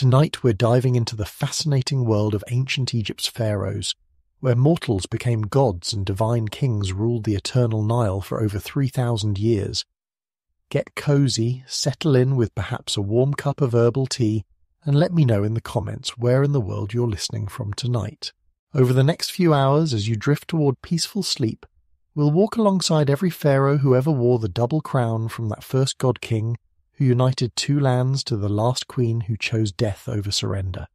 Tonight we're diving into the fascinating world of ancient Egypt's pharaohs, where mortals became gods and divine kings ruled the eternal Nile for over 3,000 years. Get cozy, settle in with perhaps a warm cup of herbal tea, and let me know in the comments where in the world you're listening from tonight. Over the next few hours, as you drift toward peaceful sleep, we'll walk alongside every pharaoh who ever wore the double crown, from that first god king who united two lands to the last queen who chose death over surrender.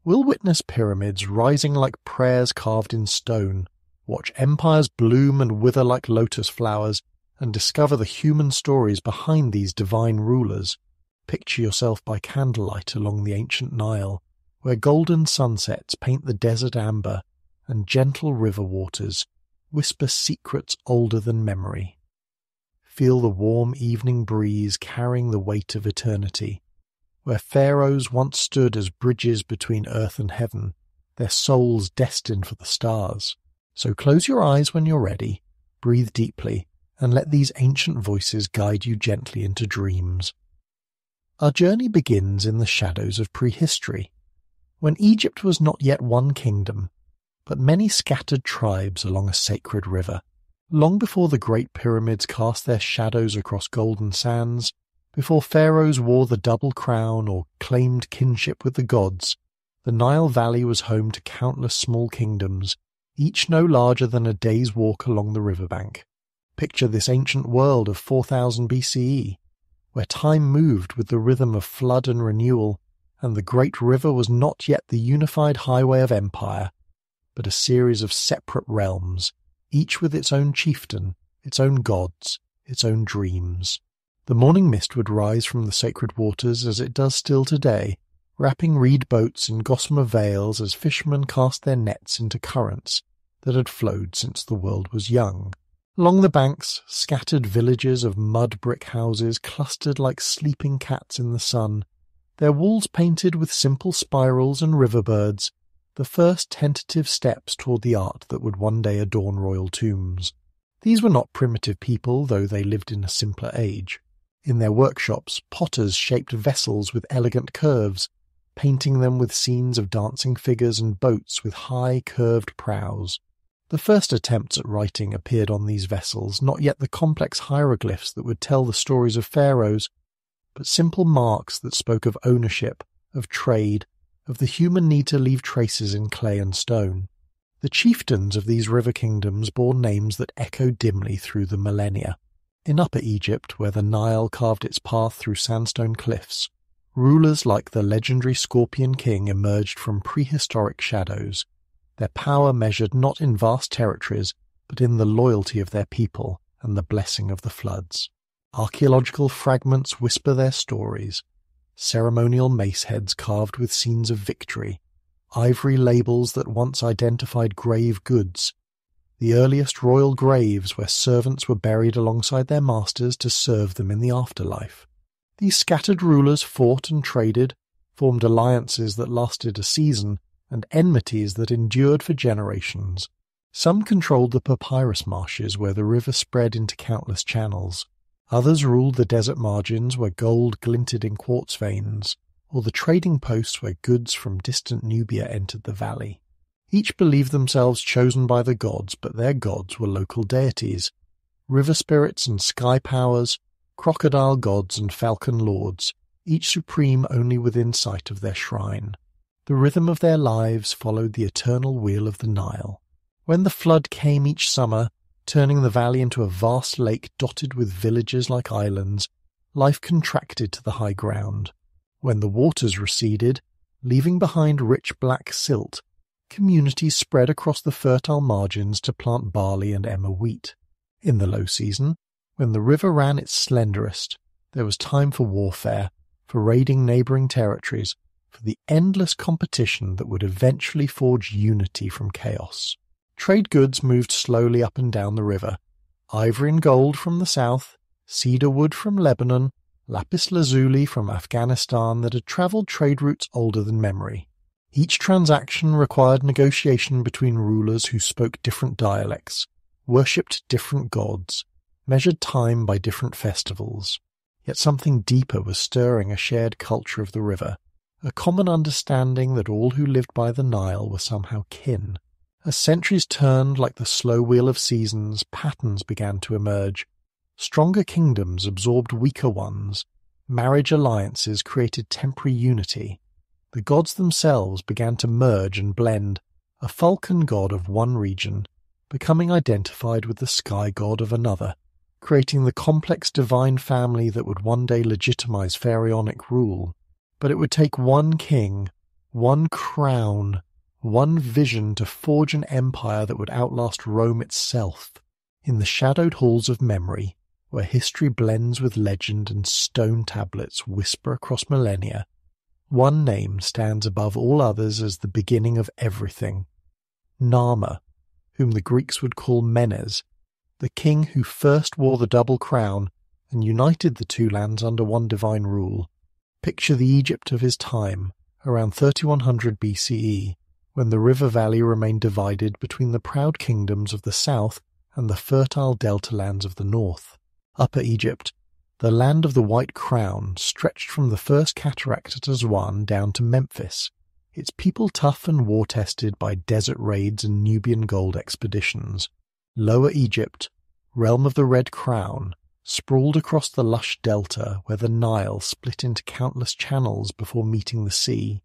We'll witness pyramids rising like prayers carved in stone, watch empires bloom and wither like lotus flowers, and discover the human stories behind these divine rulers. Picture yourself by candlelight along the ancient Nile, where golden sunsets paint the desert amber and gentle river waters whisper secrets older than memory. Feel the warm evening breeze carrying the weight of eternity, where pharaohs once stood as bridges between earth and heaven, their souls destined for the stars. So close your eyes when you're ready, breathe deeply, and let these ancient voices guide you gently into dreams. Our journey begins in the shadows of prehistory, when Egypt was not yet one kingdom, but many scattered tribes along a sacred river. Long before the Great Pyramids cast their shadows across golden sands, before pharaohs wore the double crown or claimed kinship with the gods, the Nile Valley was home to countless small kingdoms, each no larger than a day's walk along the riverbank. Picture this ancient world of 4000 BCE, where time moved with the rhythm of flood and renewal, and the great river was not yet the unified highway of empire, but a series of separate realms, each with its own chieftain, its own gods, its own dreams. The morning mist would rise from the sacred waters as it does still today, wrapping reed boats in gossamer veils as fishermen cast their nets into currents that had flowed since the world was young. Along the banks, scattered villages of mud brick houses clustered like sleeping cats in the sun, their walls painted with simple spirals and riverbirds, the first tentative steps toward the art that would one day adorn royal tombs. These were not primitive people, though they lived in a simpler age. In their workshops, potters shaped vessels with elegant curves, painting them with scenes of dancing figures and boats with high, curved prows. The first attempts at writing appeared on these vessels, not yet the complex hieroglyphs that would tell the stories of pharaohs, but simple marks that spoke of ownership, of trade, of the human need to leave traces in clay and stone. The chieftains of these river kingdoms bore names that echoed dimly through the millennia. In Upper Egypt, where the Nile carved its path through sandstone cliffs, rulers like the legendary Scorpion King emerged from prehistoric shadows, their power measured not in vast territories, but in the loyalty of their people and the blessing of the floods. Archaeological fragments whisper their stories, ceremonial mace heads carved with scenes of victory, ivory labels that once identified grave goods, the earliest royal graves where servants were buried alongside their masters to serve them in the afterlife. These scattered rulers fought and traded, formed alliances that lasted a season, and enmities that endured for generations. Some controlled the papyrus marshes where the river spread into countless channels. Others ruled the desert margins where gold glinted in quartz veins, or the trading posts where goods from distant Nubia entered the valley. Each believed themselves chosen by the gods, but their gods were local deities, river spirits and sky powers, crocodile gods and falcon lords, each supreme only within sight of their shrine. The rhythm of their lives followed the eternal wheel of the Nile. When the flood came each summer, turning the valley into a vast lake dotted with villages like islands, life contracted to the high ground. When the waters receded, leaving behind rich black silt, communities spread across the fertile margins to plant barley and emmer wheat. In the low season, when the river ran its slenderest, there was time for warfare, for raiding neighbouring territories, for the endless competition that would eventually forge unity from chaos. Trade goods moved slowly up and down the river, ivory and gold from the south, cedar wood from Lebanon, lapis lazuli from Afghanistan that had travelled trade routes older than memory. Each transaction required negotiation between rulers who spoke different dialects, worshipped different gods, measured time by different festivals. Yet something deeper was stirring a shared culture of the river, a common understanding that all who lived by the Nile were somehow kin. As centuries turned like the slow wheel of seasons, patterns began to emerge. Stronger kingdoms absorbed weaker ones. Marriage alliances created temporary unity. The gods themselves began to merge and blend, a falcon god of one region, becoming identified with the sky god of another, creating the complex divine family that would one day legitimize pharaonic rule. But it would take one king, one crown, one vision to forge an empire that would outlast Rome itself. In the shadowed halls of memory, where history blends with legend and stone tablets whisper across millennia, one name stands above all others as the beginning of everything. Narmer, whom the Greeks would call Menes, the king who first wore the double crown and united the two lands under one divine rule. Picture the Egypt of his time, around 3100 BCE, when the river valley remained divided between the proud kingdoms of the south and the fertile delta lands of the north. Upper Egypt, the land of the White Crown, stretched from the first cataract at Aswan down to Memphis, its people tough and war-tested by desert raids and Nubian gold expeditions. Lower Egypt, realm of the Red Crown, sprawled across the lush delta where the Nile split into countless channels before meeting the sea.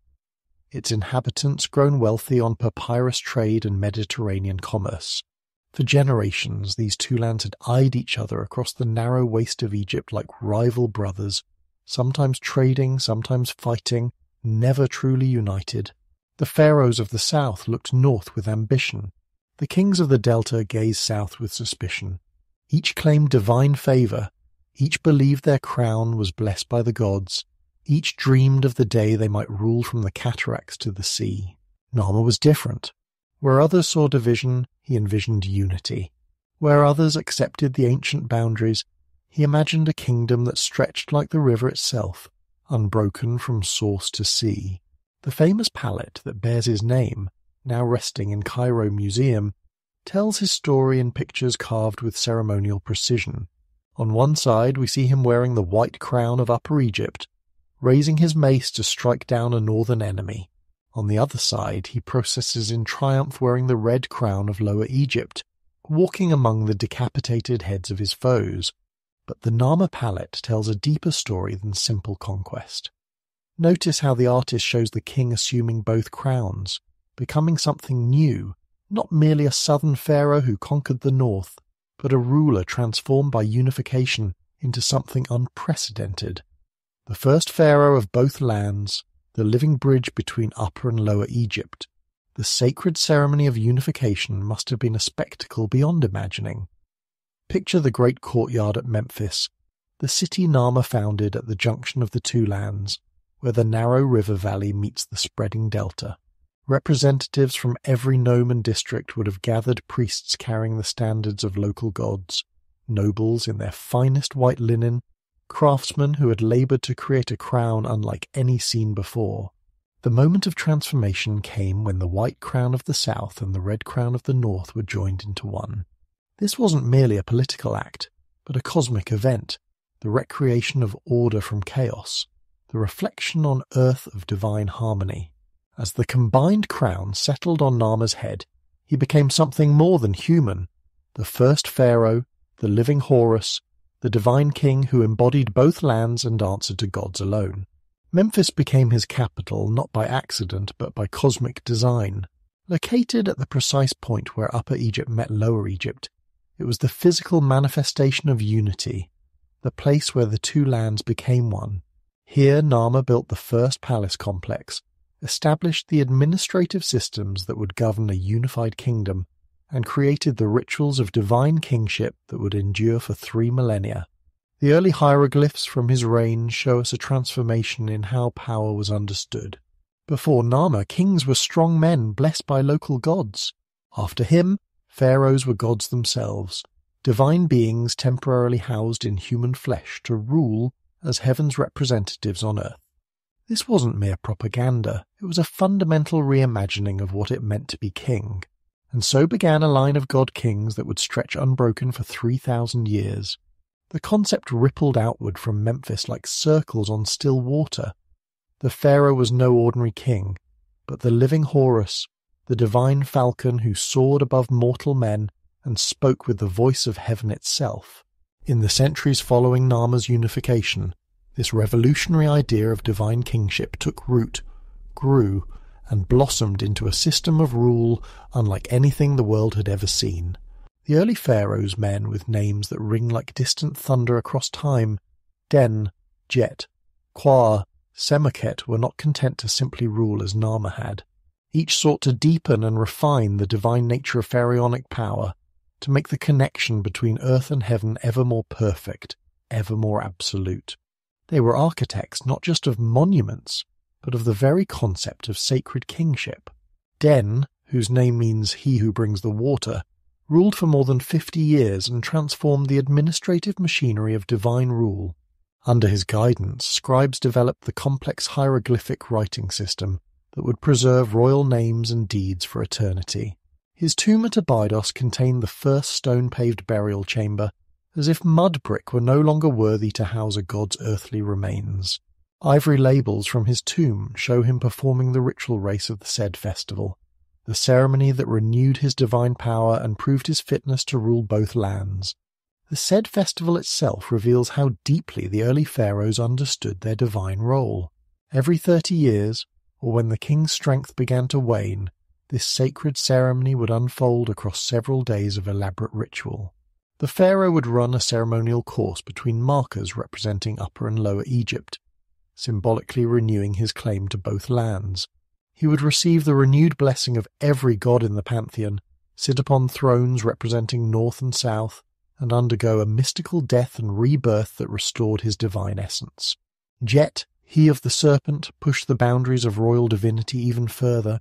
Its inhabitants grown wealthy on papyrus trade and Mediterranean commerce. For generations, these two lands had eyed each other across the narrow waste of Egypt like rival brothers, sometimes trading, sometimes fighting, never truly united. The pharaohs of the south looked north with ambition. The kings of the delta gazed south with suspicion. Each claimed divine favor. Each believed their crown was blessed by the gods. Each dreamed of the day they might rule from the cataracts to the sea. Narmer was different. Where others saw division, he envisioned unity. Where others accepted the ancient boundaries, he imagined a kingdom that stretched like the river itself, unbroken from source to sea. The famous palette that bears his name, now resting in Cairo Museum, tells his story in pictures carved with ceremonial precision. On one side we see him wearing the white crown of Upper Egypt, raising his mace to strike down a northern enemy. On the other side he processes in triumph wearing the red crown of Lower Egypt, walking among the decapitated heads of his foes. But the Narmer palette tells a deeper story than simple conquest. Notice how the artist shows the king assuming both crowns, becoming something new, not merely a southern pharaoh who conquered the north, but a ruler transformed by unification into something unprecedented. The first pharaoh of both lands, the living bridge between Upper and Lower Egypt. The sacred ceremony of unification must have been a spectacle beyond imagining. Picture the great courtyard at Memphis, the city Narmer founded at the junction of the two lands, where the narrow river valley meets the spreading delta. Representatives from every nome and district would have gathered, priests carrying the standards of local gods, nobles in their finest white linen, craftsmen who had laboured to create a crown unlike any seen before. The moment of transformation came when the white crown of the south and the red crown of the north were joined into one. This wasn't merely a political act, but a cosmic event, the recreation of order from chaos, the reflection on earth of divine harmony. As the combined crown settled on Narmer's head, he became something more than human, the first pharaoh, the living Horus, the divine king who embodied both lands and answered to gods alone. Memphis became his capital not by accident but by cosmic design. Located at the precise point where Upper Egypt met Lower Egypt, it was the physical manifestation of unity, the place where the two lands became one. Here Narmer built the first palace complex, established the administrative systems that would govern a unified kingdom, and created the rituals of divine kingship that would endure for 3 millennia. The early hieroglyphs from his reign show us a transformation in how power was understood. Before Narmer, kings were strong men blessed by local gods. After him, pharaohs were gods themselves, divine beings temporarily housed in human flesh to rule as heaven's representatives on earth. This wasn't mere propaganda, it was a fundamental reimagining of what it meant to be king. And so began a line of god-kings that would stretch unbroken for 3,000 years. The concept rippled outward from Memphis like circles on still water. The pharaoh was no ordinary king, but the living Horus, the divine falcon who soared above mortal men and spoke with the voice of heaven itself. In the centuries following Narmer's unification, this revolutionary idea of divine kingship took root, grew, and blossomed into a system of rule unlike anything the world had ever seen. The early pharaohs, men with names that ring like distant thunder across time, Den, Jet, Qua, Semoket, were not content to simply rule as Narmer had. Each sought to deepen and refine the divine nature of pharaonic power, to make the connection between earth and heaven ever more perfect, ever more absolute. They were architects not just of monuments, but of the very concept of sacred kingship. Den, whose name means he who brings the water, ruled for more than 50 years and transformed the administrative machinery of divine rule. Under his guidance, scribes developed the complex hieroglyphic writing system that would preserve royal names and deeds for eternity. His tomb at Abydos contained the first stone-paved burial chamber, as if mud brick were no longer worthy to house a god's earthly remains. Ivory labels from his tomb show him performing the ritual race of the Sed festival, the ceremony that renewed his divine power and proved his fitness to rule both lands. The Sed festival itself reveals how deeply the early pharaohs understood their divine role. Every 30 years, or when the king's strength began to wane, this sacred ceremony would unfold across several days of elaborate ritual. The pharaoh would run a ceremonial course between markers representing Upper and Lower Egypt, symbolically renewing his claim to both lands. He would receive the renewed blessing of every god in the pantheon, sit upon thrones representing North and South, and undergo a mystical death and rebirth that restored his divine essence. Jet, he of the serpent, pushed the boundaries of royal divinity even further.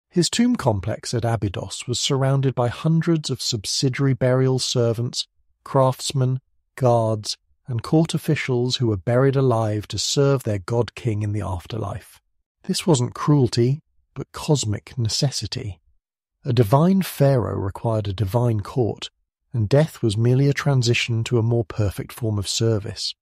His tomb complex at Abydos was surrounded by hundreds of subsidiary burial servants, craftsmen, guards, and court officials who were buried alive to serve their god-king in the afterlife. This wasn't cruelty, but cosmic necessity. A divine pharaoh required a divine court, and death was merely a transition to a more perfect form of service.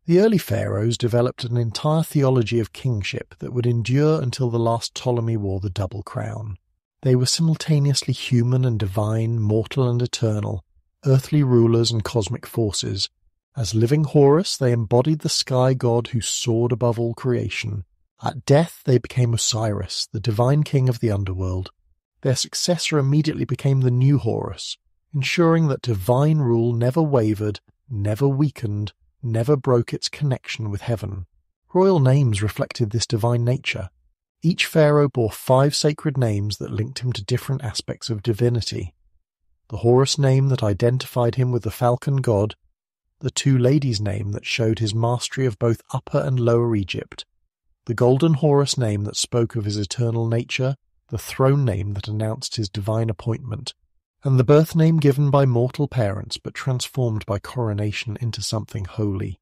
The early pharaohs developed an entire theology of kingship that would endure until the last Ptolemy wore the double crown. They were simultaneously human and divine, mortal and eternal, earthly rulers and cosmic forces. As living Horus, they embodied the sky god who soared above all creation. At death, they became Osiris, the divine king of the underworld. Their successor immediately became the new Horus, ensuring that divine rule never wavered, never weakened, never broke its connection with heaven. Royal names reflected this divine nature. Each pharaoh bore 5 sacred names that linked him to different aspects of divinity. The Horus name that identified him with the falcon god, the two ladies' name that showed his mastery of both Upper and Lower Egypt, the golden Horus name that spoke of his eternal nature, the throne name that announced his divine appointment, and the birth name given by mortal parents but transformed by coronation into something holy.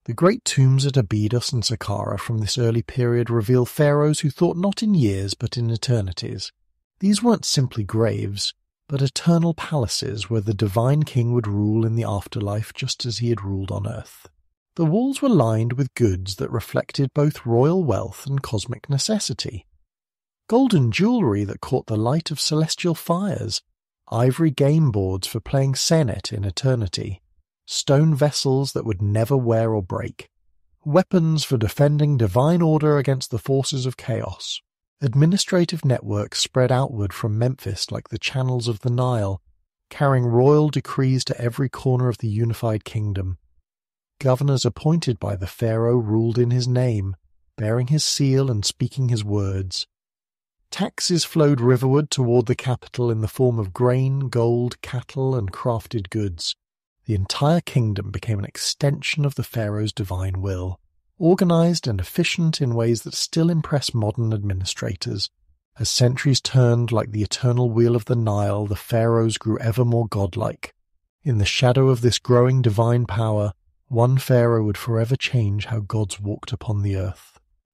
The great tombs at Abydos and Saqqara from this early period reveal pharaohs who thought not in years but in eternities. These weren't simply graves, but eternal palaces where the divine king would rule in the afterlife just as he had ruled on earth. The walls were lined with goods that reflected both royal wealth and cosmic necessity. Golden jewellery that caught the light of celestial fires, ivory game boards for playing senet in eternity, stone vessels that would never wear or break, weapons for defending divine order against the forces of chaos, administrative networks spread outward from Memphis like the channels of the Nile, carrying royal decrees to every corner of the unified kingdom. Governors appointed by the pharaoh ruled in his name, bearing his seal and speaking his words. Taxes flowed riverward toward the capital in the form of grain, gold, cattle, and crafted goods. The entire kingdom became an extension of the pharaoh's divine will, organized and efficient in ways that still impress modern administrators. As centuries turned like the eternal wheel of the Nile, the pharaohs grew ever more godlike. In the shadow of this growing divine power, one pharaoh would forever change how gods walked upon the earth.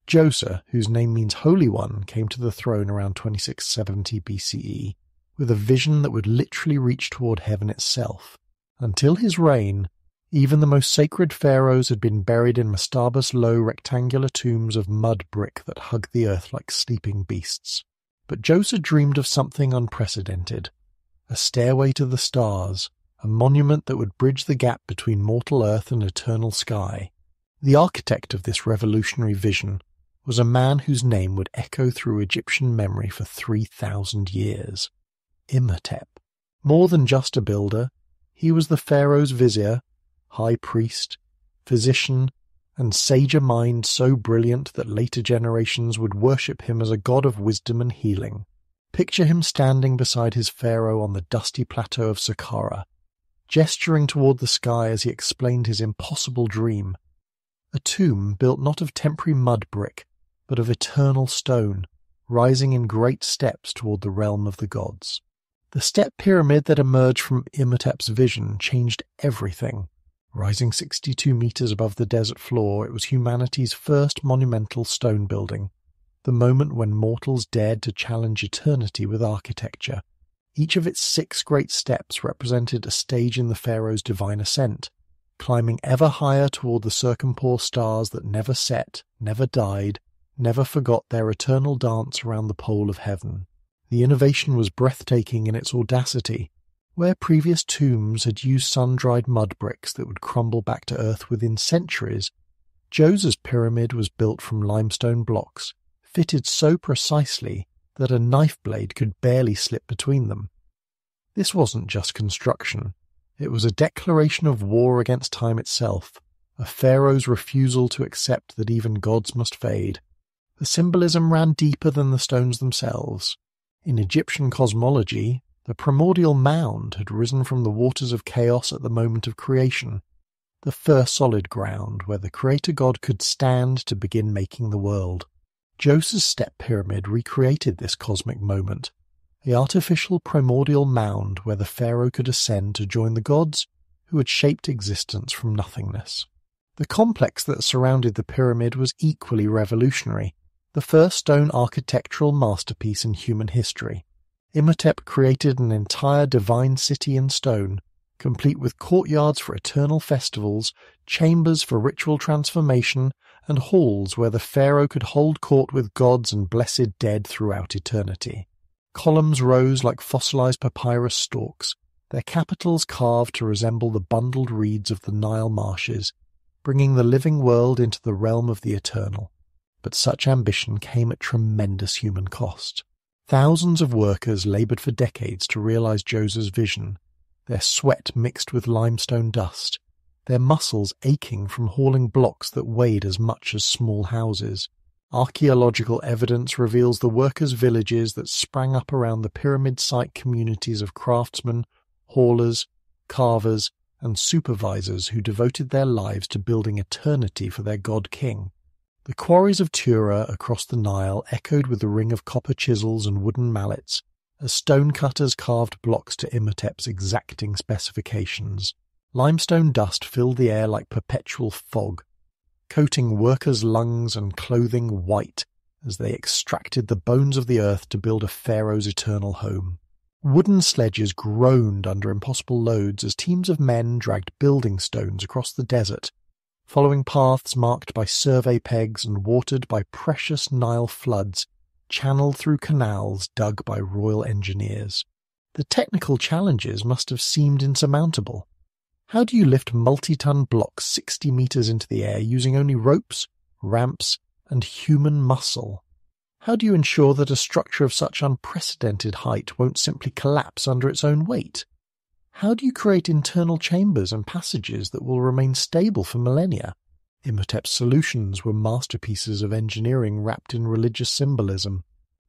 Djoser, whose name means Holy One, came to the throne around 2670 BCE, with a vision that would literally reach toward heaven itself. Until his reign, Even the most sacred pharaohs had been buried in Mastaba's low rectangular tombs of mud brick that hugged the earth like sleeping beasts. But Djoser dreamed of something unprecedented, a stairway to the stars, a monument that would bridge the gap between mortal earth and eternal sky. The architect of this revolutionary vision was a man whose name would echo through Egyptian memory for 3,000 years. Imhotep. More than just a builder, he was the pharaoh's vizier, high priest, physician, and sager mind so brilliant that later generations would worship him as a god of wisdom and healing. Picture him standing beside his pharaoh on the dusty plateau of Saqqara, gesturing toward the sky as he explained his impossible dream. A tomb built not of temporary mud brick, but of eternal stone, rising in great steps toward the realm of the gods. The step pyramid that emerged from Imhotep's vision changed everything. Rising 62 meters above the desert floor, it was humanity's first monumental stone building, the moment when mortals dared to challenge eternity with architecture. Each of its 6 great steps represented a stage in the pharaoh's divine ascent, climbing ever higher toward the circumpole stars that never set, never died, never forgot their eternal dance around the pole of heaven. The innovation was breathtaking in its audacity. Where previous tombs had used sun-dried mud bricks that would crumble back to earth within centuries, Djoser's pyramid was built from limestone blocks, fitted so precisely that a knife blade could barely slip between them. This wasn't just construction. It was a declaration of war against time itself, a pharaoh's refusal to accept that even gods must fade. The symbolism ran deeper than the stones themselves. In Egyptian cosmology, the primordial mound had risen from the waters of chaos at the moment of creation, the first solid ground where the creator god could stand to begin making the world. Djoser's step pyramid recreated this cosmic moment, the artificial primordial mound where the pharaoh could ascend to join the gods who had shaped existence from nothingness. The complex that surrounded the pyramid was equally revolutionary, the first stone architectural masterpiece in human history. Imhotep created an entire divine city in stone, complete with courtyards for eternal festivals, chambers for ritual transformation, and halls where the pharaoh could hold court with gods and blessed dead throughout eternity. Columns rose like fossilized papyrus stalks, their capitals carved to resemble the bundled reeds of the Nile marshes, bringing the living world into the realm of the eternal. But such ambition came at tremendous human cost. Thousands of workers labored for decades to realize Djoser's vision, their sweat mixed with limestone dust, their muscles aching from hauling blocks that weighed as much as small houses. Archaeological evidence reveals the workers' villages that sprang up around the pyramid site communities of craftsmen, haulers, carvers, and supervisors who devoted their lives to building eternity for their god-king. The quarries of Tura across the Nile echoed with the ring of copper chisels and wooden mallets as stonecutters carved blocks to Imhotep's exacting specifications. Limestone dust filled the air like perpetual fog, coating workers' lungs and clothing white as they extracted the bones of the earth to build a pharaoh's eternal home. Wooden sledges groaned under impossible loads as teams of men dragged building stones across the desert, following paths marked by survey pegs and watered by precious Nile floods, channeled through canals dug by royal engineers. The technical challenges must have seemed insurmountable. How do you lift multi-ton blocks 60 meters into the air using only ropes, ramps, and human muscle? How do you ensure that a structure of such unprecedented height won't simply collapse under its own weight? How do you create internal chambers and passages that will remain stable for millennia? Imhotep's solutions were masterpieces of engineering wrapped in religious symbolism.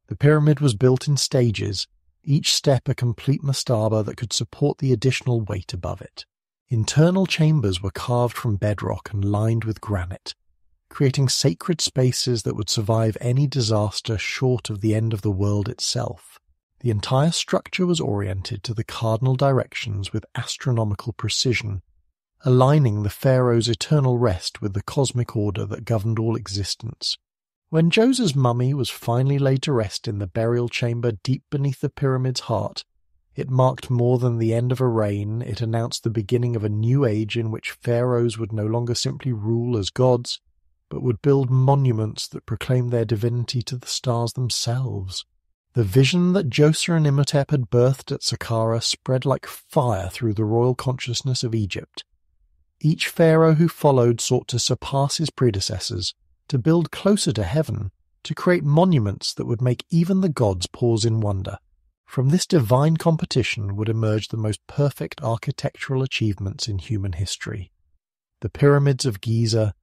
The pyramid was built in stages, each step a complete mastaba that could support the additional weight above it. Internal chambers were carved from bedrock and lined with granite, creating sacred spaces that would survive any disaster short of the end of the world itself. The entire structure was oriented to the cardinal directions with astronomical precision, aligning the pharaoh's eternal rest with the cosmic order that governed all existence. When Djoser's mummy was finally laid to rest in the burial chamber deep beneath the pyramid's heart, It marked more than the end of a reign. It announced the beginning of a new age in which pharaohs would no longer simply rule as gods, but would build monuments that proclaimed their divinity to the stars themselves. The vision that Djoser and Imhotep had birthed at Saqqara spread like fire through the royal consciousness of Egypt. Each pharaoh who followed sought to surpass his predecessors, to build closer to heaven, to create monuments that would make even the gods pause in wonder. From this divine competition would emerge the most perfect architectural achievements in human history. The Pyramids of Giza,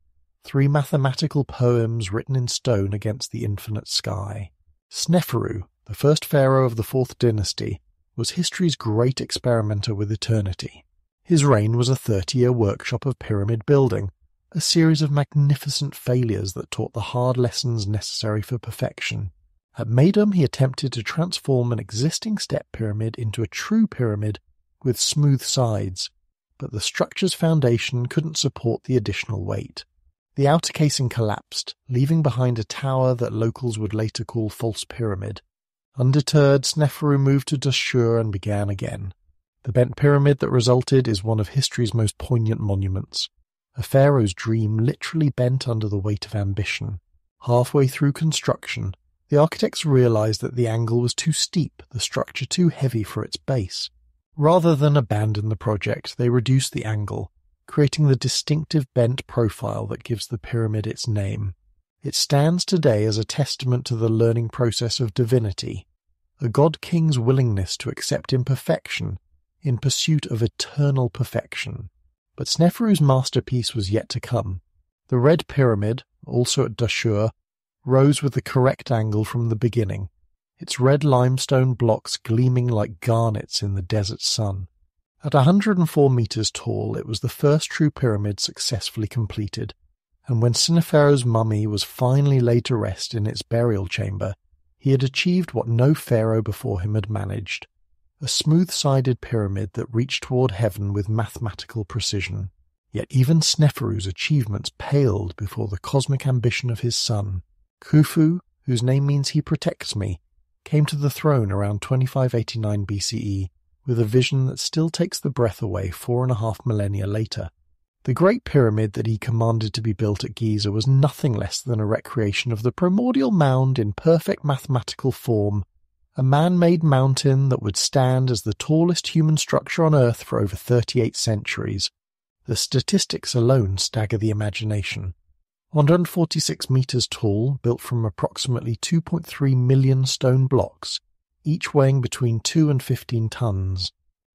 3 mathematical poems written in stone against the infinite sky. Sneferu, the first pharaoh of the 4th dynasty, was history's great experimenter with eternity. His reign was a 30-year workshop of pyramid building, a series of magnificent failures that taught the hard lessons necessary for perfection. At Meidum, he attempted to transform an existing step pyramid into a true pyramid with smooth sides, but the structure's foundation couldn't support the additional weight. The outer casing collapsed, leaving behind a tower that locals would later call False Pyramid. Undeterred, Sneferu moved to Dashur and began again. The bent pyramid that resulted is one of history's most poignant monuments. A pharaoh's dream literally bent under the weight of ambition. Halfway through construction, the architects realized that the angle was too steep, the structure too heavy for its base. Rather than abandon the project, they reduced the angle, creating the distinctive bent profile that gives the pyramid its name. It stands today as a testament to the learning process of divinity, a god-king's willingness to accept imperfection in pursuit of eternal perfection. But Sneferu's masterpiece was yet to come. The Red Pyramid, also at Dashur, rose with the correct angle from the beginning, its red limestone blocks gleaming like garnets in the desert sun. At 104 meters tall, it was the first true pyramid successfully completed, and when Sneferu's mummy was finally laid to rest in its burial chamber, he had achieved what no pharaoh before him had managed, a smooth-sided pyramid that reached toward heaven with mathematical precision. Yet even Sneferu's achievements paled before the cosmic ambition of his son. Khufu, whose name means he protects me, came to the throne around 2589 BCE with a vision that still takes the breath away 4.5 millennia later. The Great Pyramid that he commanded to be built at Giza was nothing less than a recreation of the primordial mound in perfect mathematical form, a man-made mountain that would stand as the tallest human structure on Earth for over 38 centuries. The statistics alone stagger the imagination. 146 meters tall, built from approximately 2.3 million stone blocks, each weighing between 2 and 15 tons.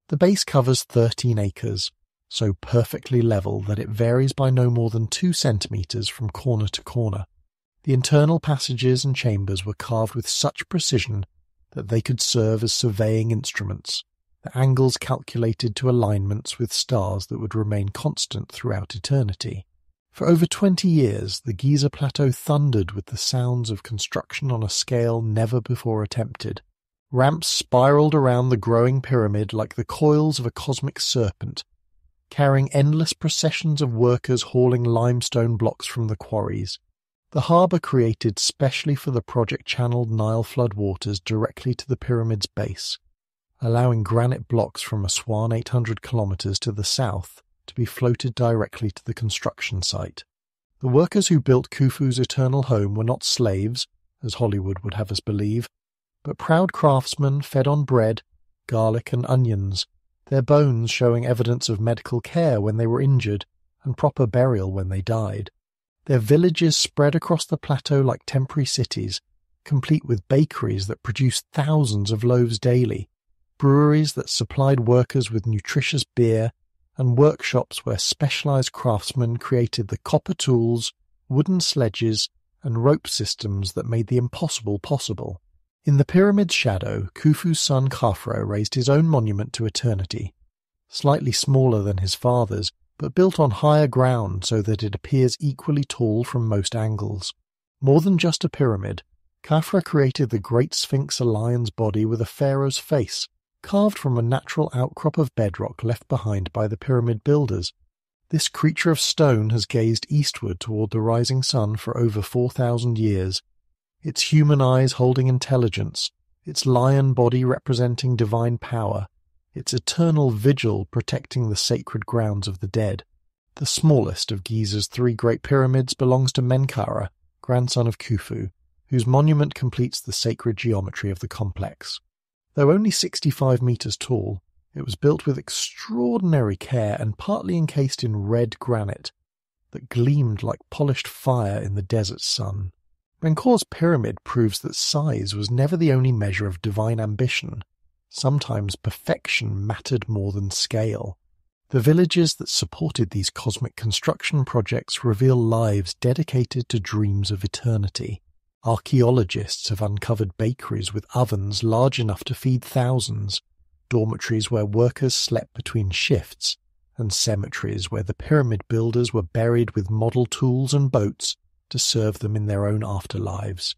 The base covers 13 acres, so perfectly level that it varies by no more than 2 centimeters from corner to corner. The internal passages and chambers were carved with such precision that they could serve as surveying instruments, the angles calculated to alignments with stars that would remain constant throughout eternity. For over 20 years, the Giza Plateau thundered with the sounds of construction on a scale never before attempted. Ramps spiraled around the growing pyramid like the coils of a cosmic serpent, carrying endless processions of workers hauling limestone blocks from the quarries. The harbour created specially for the project channeled Nile floodwaters directly to the pyramid's base, allowing granite blocks from Aswan 800 kilometres to the south to be floated directly to the construction site. The workers who built Khufu's eternal home were not slaves, as Hollywood would have us believe, but proud craftsmen fed on bread, garlic and onions, their bones showing evidence of medical care when they were injured and proper burial when they died. Their villages spread across the plateau like temporary cities, complete with bakeries that produced thousands of loaves daily, breweries that supplied workers with nutritious beer, and workshops where specialized craftsmen created the copper tools, wooden sledges, and rope systems that made the impossible possible. In the pyramid's shadow, Khufu's son Khafra raised his own monument to eternity, slightly smaller than his father's, but built on higher ground so that it appears equally tall from most angles. More than just a pyramid, Khafra created the Great Sphinx, a lion's body with a pharaoh's face, carved from a natural outcrop of bedrock left behind by the pyramid builders. This creature of stone has gazed eastward toward the rising sun for over 4,000 years, its human eyes holding intelligence, its lion body representing divine power, its eternal vigil protecting the sacred grounds of the dead. The smallest of Giza's three great pyramids belongs to Menkaure, grandson of Khufu, whose monument completes the sacred geometry of the complex. Though only 65 meters tall, it was built with extraordinary care and partly encased in red granite that gleamed like polished fire in the desert sun. Menkaure's pyramid proves that size was never the only measure of divine ambition. Sometimes perfection mattered more than scale. The villages that supported these cosmic construction projects reveal lives dedicated to dreams of eternity. Archaeologists have uncovered bakeries with ovens large enough to feed thousands, dormitories where workers slept between shifts, and cemeteries where the pyramid builders were buried with model tools and boats to serve them in their own afterlives.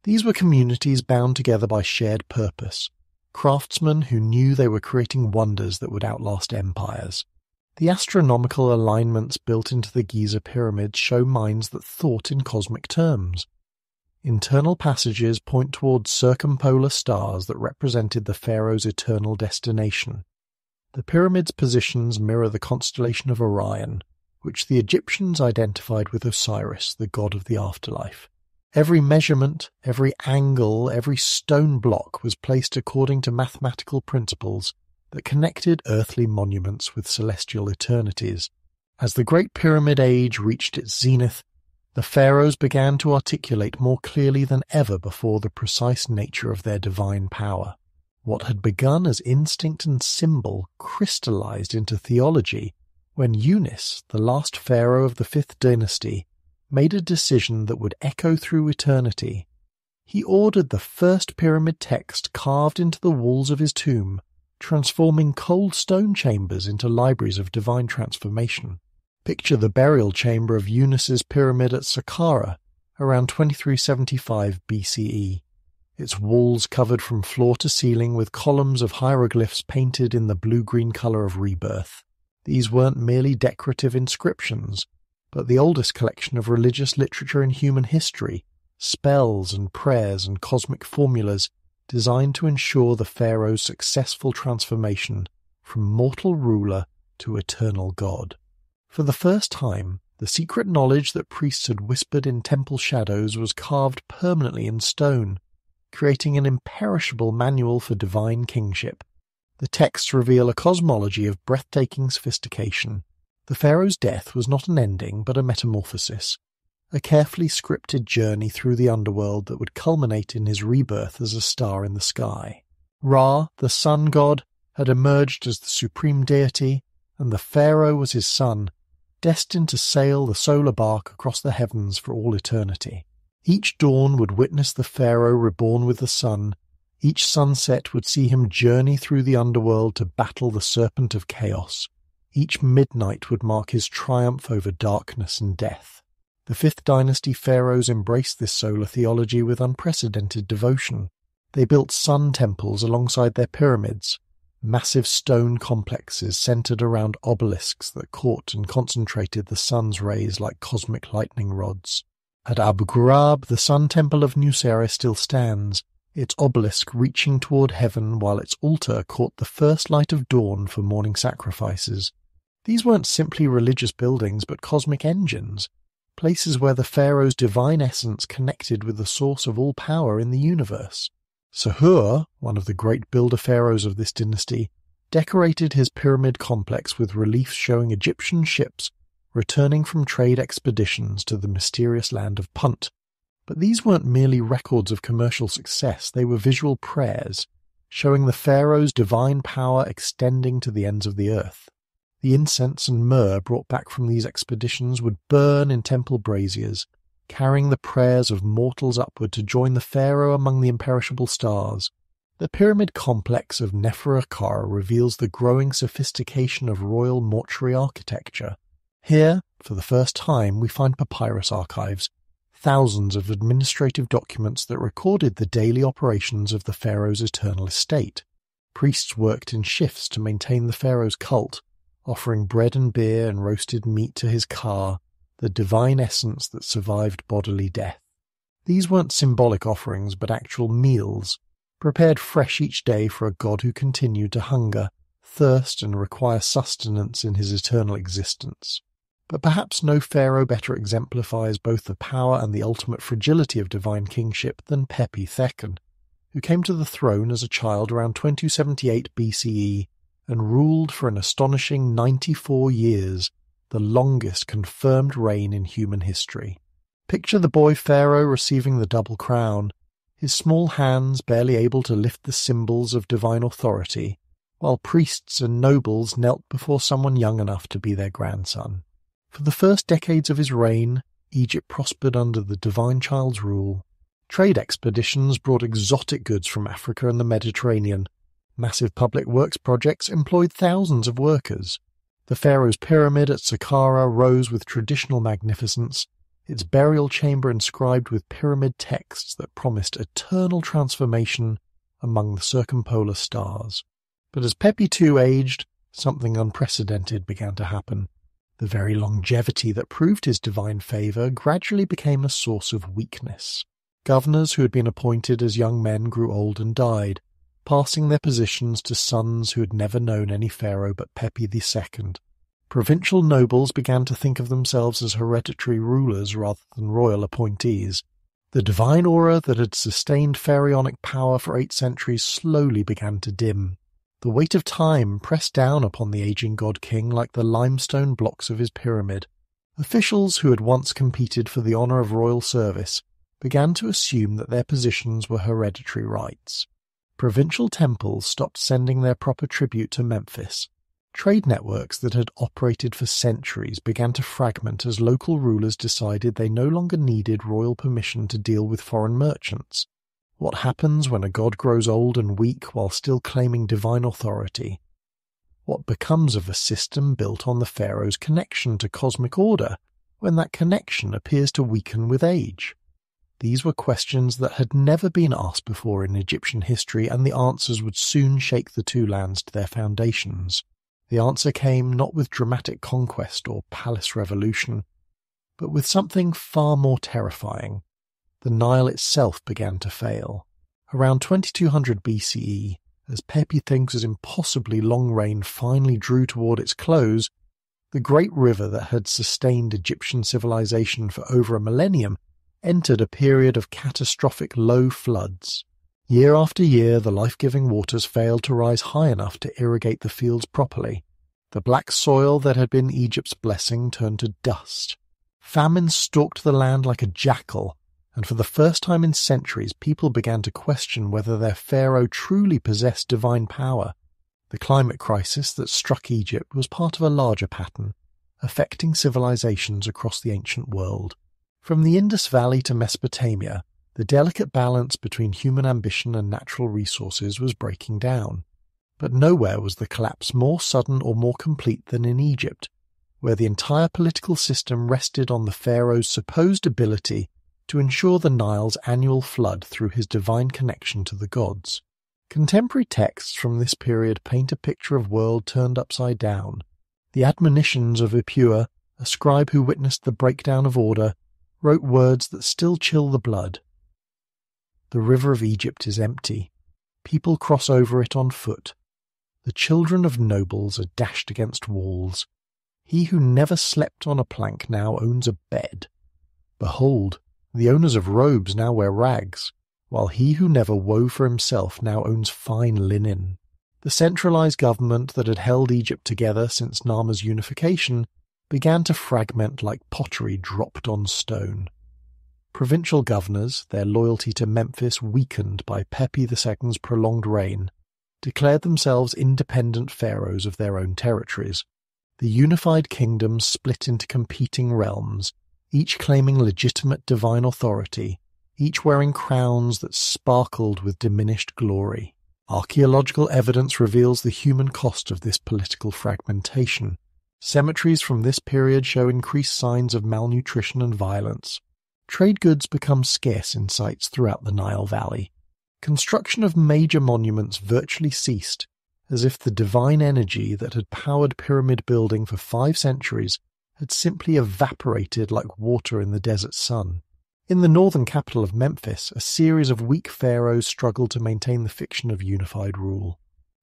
These were communities bound together by shared purpose, craftsmen who knew they were creating wonders that would outlast empires. The astronomical alignments built into the Giza pyramids show minds that thought in cosmic terms. Internal passages point towards circumpolar stars that represented the pharaoh's eternal destination. The pyramid's positions mirror the constellation of Orion, which the Egyptians identified with Osiris, the god of the afterlife. Every measurement, every angle, every stone block was placed according to mathematical principles that connected earthly monuments with celestial eternities. As the Great Pyramid Age reached its zenith, the pharaohs began to articulate more clearly than ever before the precise nature of their divine power. What had begun as instinct and symbol crystallized into theology when Unis, the last pharaoh of the 5th dynasty, made a decision that would echo through eternity. He ordered the first pyramid text carved into the walls of his tomb, transforming cold stone chambers into libraries of divine transformation. Picture the burial chamber of Unis's pyramid at Saqqara, around 2375 BCE. Its walls covered from floor to ceiling with columns of hieroglyphs painted in the blue-green colour of rebirth. These weren't merely decorative inscriptions, but the oldest collection of religious literature in human history, spells and prayers and cosmic formulas designed to ensure the pharaoh's successful transformation from mortal ruler to eternal god. For the first time, the secret knowledge that priests had whispered in temple shadows was carved permanently in stone, creating an imperishable manual for divine kingship. The texts reveal a cosmology of breathtaking sophistication. The pharaoh's death was not an ending, but a metamorphosis, a carefully scripted journey through the underworld that would culminate in his rebirth as a star in the sky. Ra, the sun god, had emerged as the supreme deity, and the pharaoh was his son, destined to sail the solar bark across the heavens for all eternity. Each dawn would witness the pharaoh reborn with the sun. Each sunset would see him journey through the underworld to battle the serpent of chaos. Each midnight would mark his triumph over darkness and death. The 5th dynasty pharaohs embraced this solar theology with unprecedented devotion. They built sun temples alongside their pyramids, massive stone complexes centered around obelisks that caught and concentrated the sun's rays like cosmic lightning rods. At Abu Ghurab, the sun temple of Nusayr still stands, its obelisk reaching toward heaven while its altar caught the first light of dawn for morning sacrifices. These weren't simply religious buildings but cosmic engines, places where the pharaoh's divine essence connected with the source of all power in the universe. Sahur, one of the great builder pharaohs of this dynasty, decorated his pyramid complex with reliefs showing Egyptian ships returning from trade expeditions to the mysterious land of Punt. But these weren't merely records of commercial success, they were visual prayers, showing the pharaoh's divine power extending to the ends of the earth. The incense and myrrh brought back from these expeditions would burn in temple braziers, carrying the prayers of mortals upward to join the pharaoh among the imperishable stars. The pyramid complex of Neferakar reveals the growing sophistication of royal mortuary architecture. Here, for the first time, we find papyrus archives, thousands of administrative documents that recorded the daily operations of the pharaoh's eternal estate. Priests worked in shifts to maintain the pharaoh's cult, offering bread and beer and roasted meat to his ka, the divine essence that survived bodily death. These weren't symbolic offerings, but actual meals, prepared fresh each day for a god who continued to hunger, thirst and require sustenance in his eternal existence. But perhaps no pharaoh better exemplifies both the power and the ultimate fragility of divine kingship than Pepi II, who came to the throne as a child around 2278 BCE and ruled for an astonishing 94 years, the longest confirmed reign in human history. Picture the boy pharaoh receiving the double crown, his small hands barely able to lift the symbols of divine authority, while priests and nobles knelt before someone young enough to be their grandson. For the first decades of his reign, Egypt prospered under the divine child's rule. Trade expeditions brought exotic goods from Africa and the Mediterranean. Massive public works projects employed thousands of workers. The pharaoh's pyramid at Saqqara rose with traditional magnificence, its burial chamber inscribed with pyramid texts that promised eternal transformation among the circumpolar stars. But as Pepi II aged, something unprecedented began to happen. The very longevity that proved his divine favour gradually became a source of weakness. Governors who had been appointed as young men grew old and died, passing their positions to sons who had never known any pharaoh but Pepi II. Provincial nobles began to think of themselves as hereditary rulers rather than royal appointees. The divine aura that had sustained pharaonic power for 8 centuries slowly began to dim. The weight of time pressed down upon the aging god-king like the limestone blocks of his pyramid. Officials who had once competed for the honour of royal service began to assume that their positions were hereditary rights. Provincial temples stopped sending their proper tribute to Memphis. Trade networks that had operated for centuries began to fragment as local rulers decided they no longer needed royal permission to deal with foreign merchants. What happens when a god grows old and weak while still claiming divine authority? What becomes of a system built on the pharaoh's connection to cosmic order when that connection appears to weaken with age? These were questions that had never been asked before in Egyptian history, and the answers would soon shake the two lands to their foundations. The answer came not with dramatic conquest or palace revolution, but with something far more terrifying. The Nile itself began to fail. Around 2200 BCE, as Pepi II's impossibly long reign finally drew toward its close, the great river that had sustained Egyptian civilization for over a millennium entered a period of catastrophic low floods. Year after year, the life-giving waters failed to rise high enough to irrigate the fields properly. The black soil that had been Egypt's blessing turned to dust. Famine stalked the land like a jackal, and for the first time in centuries people began to question whether their pharaoh truly possessed divine power. The climate crisis that struck Egypt was part of a larger pattern, affecting civilizations across the ancient world. From the Indus Valley to Mesopotamia, the delicate balance between human ambition and natural resources was breaking down. But nowhere was the collapse more sudden or more complete than in Egypt, where the entire political system rested on the pharaoh's supposed ability to ensure the Nile's annual flood through his divine connection to the gods. Contemporary texts from this period paint a picture of world turned upside down. The admonitions of Ipua, a scribe who witnessed the breakdown of order, wrote words that still chill the blood. The river of Egypt is empty. People cross over it on foot. The children of nobles are dashed against walls. He who never slept on a plank now owns a bed. Behold, the owners of robes now wear rags, while he who never wove for himself now owns fine linen. The centralized government that had held Egypt together since Narmer's unification began to fragment like pottery dropped on stone. Provincial governors, their loyalty to Memphis weakened by Pepi II's prolonged reign, declared themselves independent pharaohs of their own territories. The unified kingdom split into competing realms, each claiming legitimate divine authority, each wearing crowns that sparkled with diminished glory. Archaeological evidence reveals the human cost of this political fragmentation. Cemeteries from this period show increased signs of malnutrition and violence. Trade goods become scarce in sites throughout the Nile Valley. Construction of major monuments virtually ceased, as if the divine energy that had powered pyramid building for 5 centuries had simply evaporated like water in the desert sun. In the northern capital of Memphis, a series of weak pharaohs struggled to maintain the fiction of unified rule.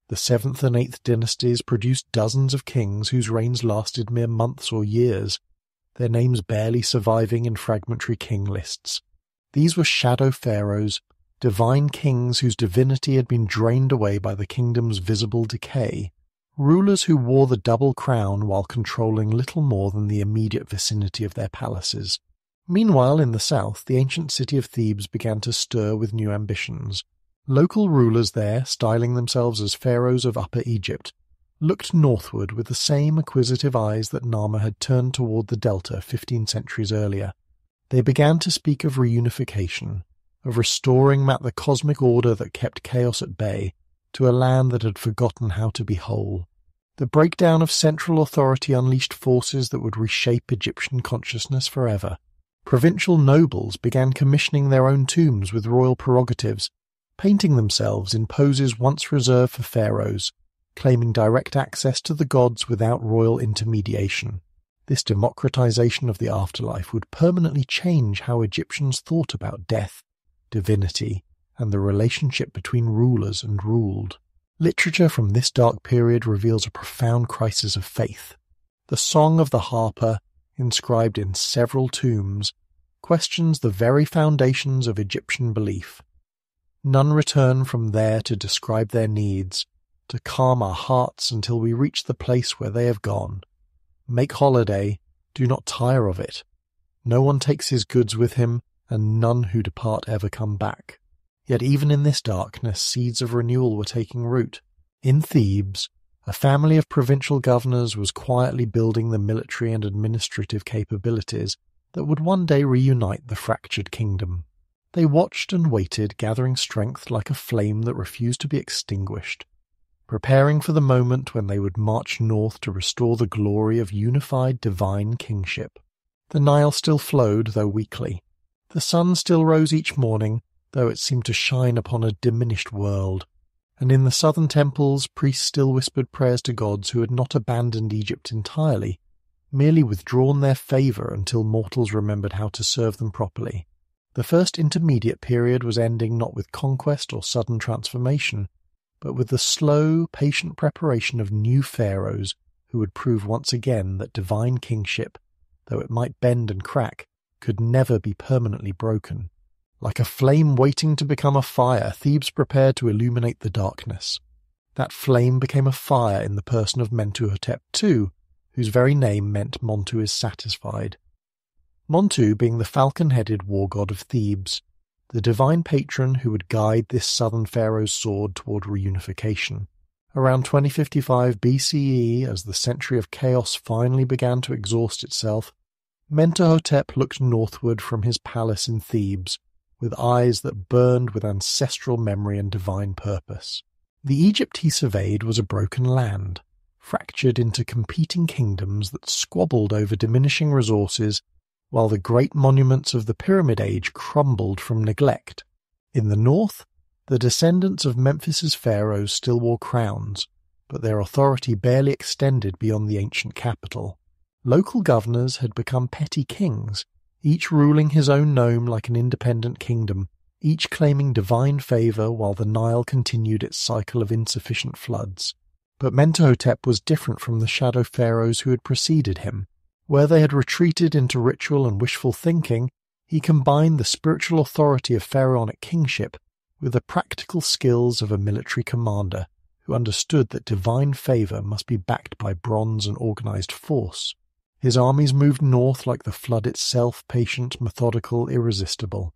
The 7th and 8th dynasties produced dozens of kings whose reigns lasted mere months or years, their names barely surviving in fragmentary king lists. These were shadow pharaohs, divine kings whose divinity had been drained away by the kingdom's visible decay, rulers who wore the double crown while controlling little more than the immediate vicinity of their palaces. Meanwhile, in the south, the ancient city of Thebes began to stir with new ambitions. Local rulers there, styling themselves as pharaohs of Upper Egypt, looked northward with the same acquisitive eyes that Narmer had turned toward the delta 15 centuries earlier. They began to speak of reunification, of restoring back the cosmic order that kept chaos at bay to a land that had forgotten how to be whole. The breakdown of central authority unleashed forces that would reshape Egyptian consciousness forever. Provincial nobles began commissioning their own tombs with royal prerogatives, painting themselves in poses once reserved for pharaohs, claiming direct access to the gods without royal intermediation. This democratization of the afterlife would permanently change how Egyptians thought about death, divinity, and the relationship between rulers and ruled. Literature from this dark period reveals a profound crisis of faith. The Song of the Harper, inscribed in several tombs, questions the very foundations of Egyptian belief. None return from there to describe their needs, to calm our hearts until we reach the place where they have gone. Make holiday, do not tire of it. No one takes his goods with him, and none who depart ever come back. Yet even in this darkness, seeds of renewal were taking root. In Thebes, a family of provincial governors was quietly building the military and administrative capabilities that would one day reunite the fractured kingdom. They watched and waited, gathering strength like a flame that refused to be extinguished, preparing for the moment when they would march north to restore the glory of unified divine kingship. The Nile still flowed, though weakly. The sun still rose each morning, though it seemed to shine upon a diminished world. And in the southern temples, priests still whispered prayers to gods who had not abandoned Egypt entirely, merely withdrawn their favour until mortals remembered how to serve them properly. The first intermediate period was ending not with conquest or sudden transformation, but with the slow, patient preparation of new pharaohs who would prove once again that divine kingship, though it might bend and crack, could never be permanently broken. Like a flame waiting to become a fire, Thebes prepared to illuminate the darkness. That flame became a fire in the person of Mentuhotep II, whose very name meant Montu is satisfied. Montu being the falcon-headed war god of Thebes, the divine patron who would guide this southern pharaoh's sword toward reunification. Around 2055 BCE, as the century of chaos finally began to exhaust itself, Mentuhotep looked northward from his palace in Thebes, with eyes that burned with ancestral memory and divine purpose. The Egypt he surveyed was a broken land, fractured into competing kingdoms that squabbled over diminishing resources, while the great monuments of the Pyramid Age crumbled from neglect. In the north, the descendants of Memphis's pharaohs still wore crowns, but their authority barely extended beyond the ancient capital. Local governors had become petty kings, each ruling his own nome like an independent kingdom, each claiming divine favour while the Nile continued its cycle of insufficient floods. But Mentuhotep was different from the shadow pharaohs who had preceded him. Where they had retreated into ritual and wishful thinking, he combined the spiritual authority of pharaonic kingship with the practical skills of a military commander who understood that divine favour must be backed by bronze and organised force. His armies moved north like the flood itself, patient, methodical, irresistible.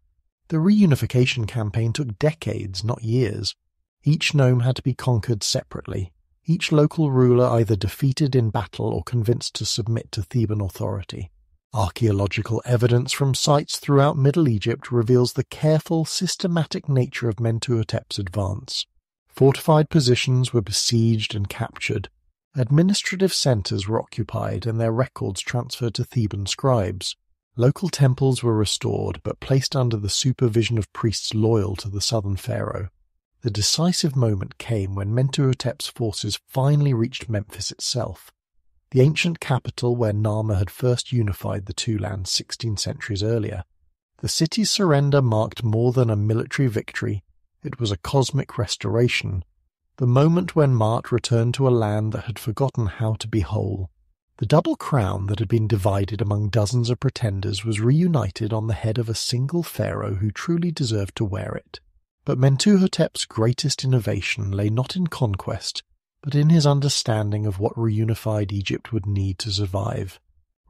The reunification campaign took decades, not years. Each nome had to be conquered separately, each local ruler either defeated in battle or convinced to submit to Theban authority. Archaeological evidence from sites throughout Middle Egypt reveals the careful, systematic nature of Mentuhotep's advance. Fortified positions were besieged and captured. Administrative centres were occupied and their records transferred to Theban scribes. Local temples were restored but placed under the supervision of priests loyal to the southern pharaoh. The decisive moment came when Mentuhotep's forces finally reached Memphis itself, the ancient capital where Narmer had first unified the two lands 16 centuries earlier. The city's surrender marked more than a military victory, it was a cosmic restoration. the moment when Mart returned to a land that had forgotten how to be whole. The double crown that had been divided among dozens of pretenders was reunited on the head of a single pharaoh who truly deserved to wear it. But Mentuhotep's greatest innovation lay not in conquest, but in his understanding of what reunified Egypt would need to survive.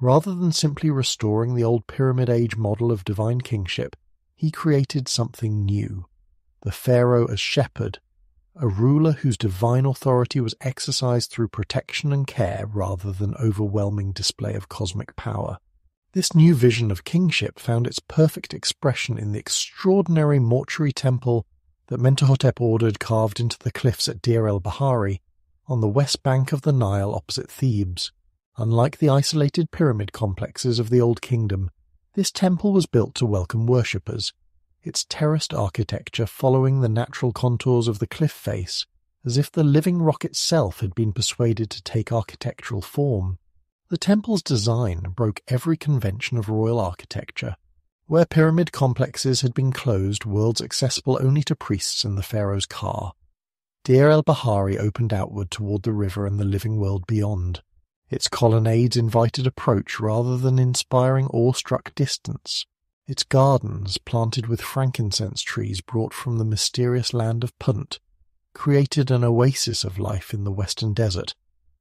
Rather than simply restoring the old Pyramid Age model of divine kingship, he created something new. The pharaoh as shepherd, a ruler whose divine authority was exercised through protection and care rather than overwhelming display of cosmic power. This new vision of kingship found its perfect expression in the extraordinary mortuary temple that Mentuhotep ordered carved into the cliffs at Deir el-Bahari, on the west bank of the Nile opposite Thebes. Unlike the isolated pyramid complexes of the Old Kingdom, this temple was built to welcome worshippers, its terraced architecture following the natural contours of the cliff face, as if the living rock itself had been persuaded to take architectural form. The temple's design broke every convention of royal architecture. Where pyramid complexes had been closed worlds accessible only to priests and the pharaoh's car, Deir el-Bahari opened outward toward the river and the living world beyond. Its colonnades invited approach rather than inspiring awe-struck distance. Its gardens, planted with frankincense trees brought from the mysterious land of Punt, created an oasis of life in the western desert,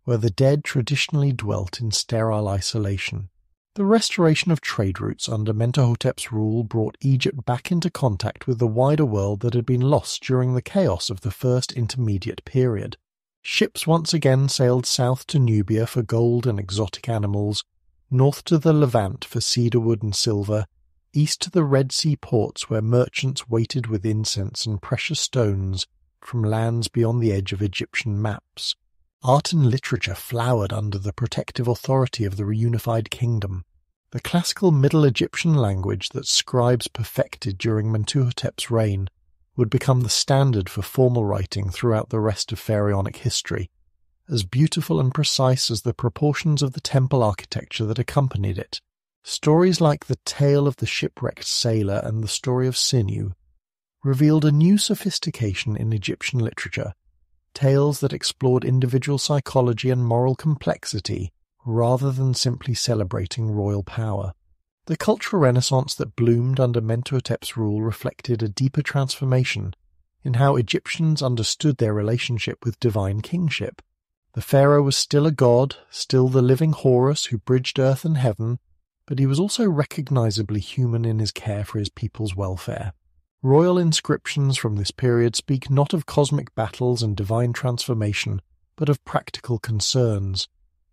where the dead traditionally dwelt in sterile isolation. The restoration of trade routes under Mentuhotep's rule brought Egypt back into contact with the wider world that had been lost during the chaos of the First Intermediate Period. Ships once again sailed south to Nubia for gold and exotic animals, north to the Levant for cedarwood and silver, east to the Red Sea ports where merchants waited with incense and precious stones from lands beyond the edge of Egyptian maps. Art and literature flowered under the protective authority of the reunified kingdom. The classical Middle Egyptian language that scribes perfected during Mentuhotep's reign would become the standard for formal writing throughout the rest of pharaonic history, as beautiful and precise as the proportions of the temple architecture that accompanied it. Stories like the tale of the shipwrecked sailor and the story of Sinew revealed a new sophistication in Egyptian literature, tales that explored individual psychology and moral complexity rather than simply celebrating royal power. The cultural renaissance that bloomed under Mentuhotep's rule reflected a deeper transformation in how Egyptians understood their relationship with divine kingship. The pharaoh was still a god, still the living Horus who bridged earth and heaven, but he was also recognizably human in his care for his people's welfare. Royal inscriptions from this period speak not of cosmic battles and divine transformation, but of practical concerns,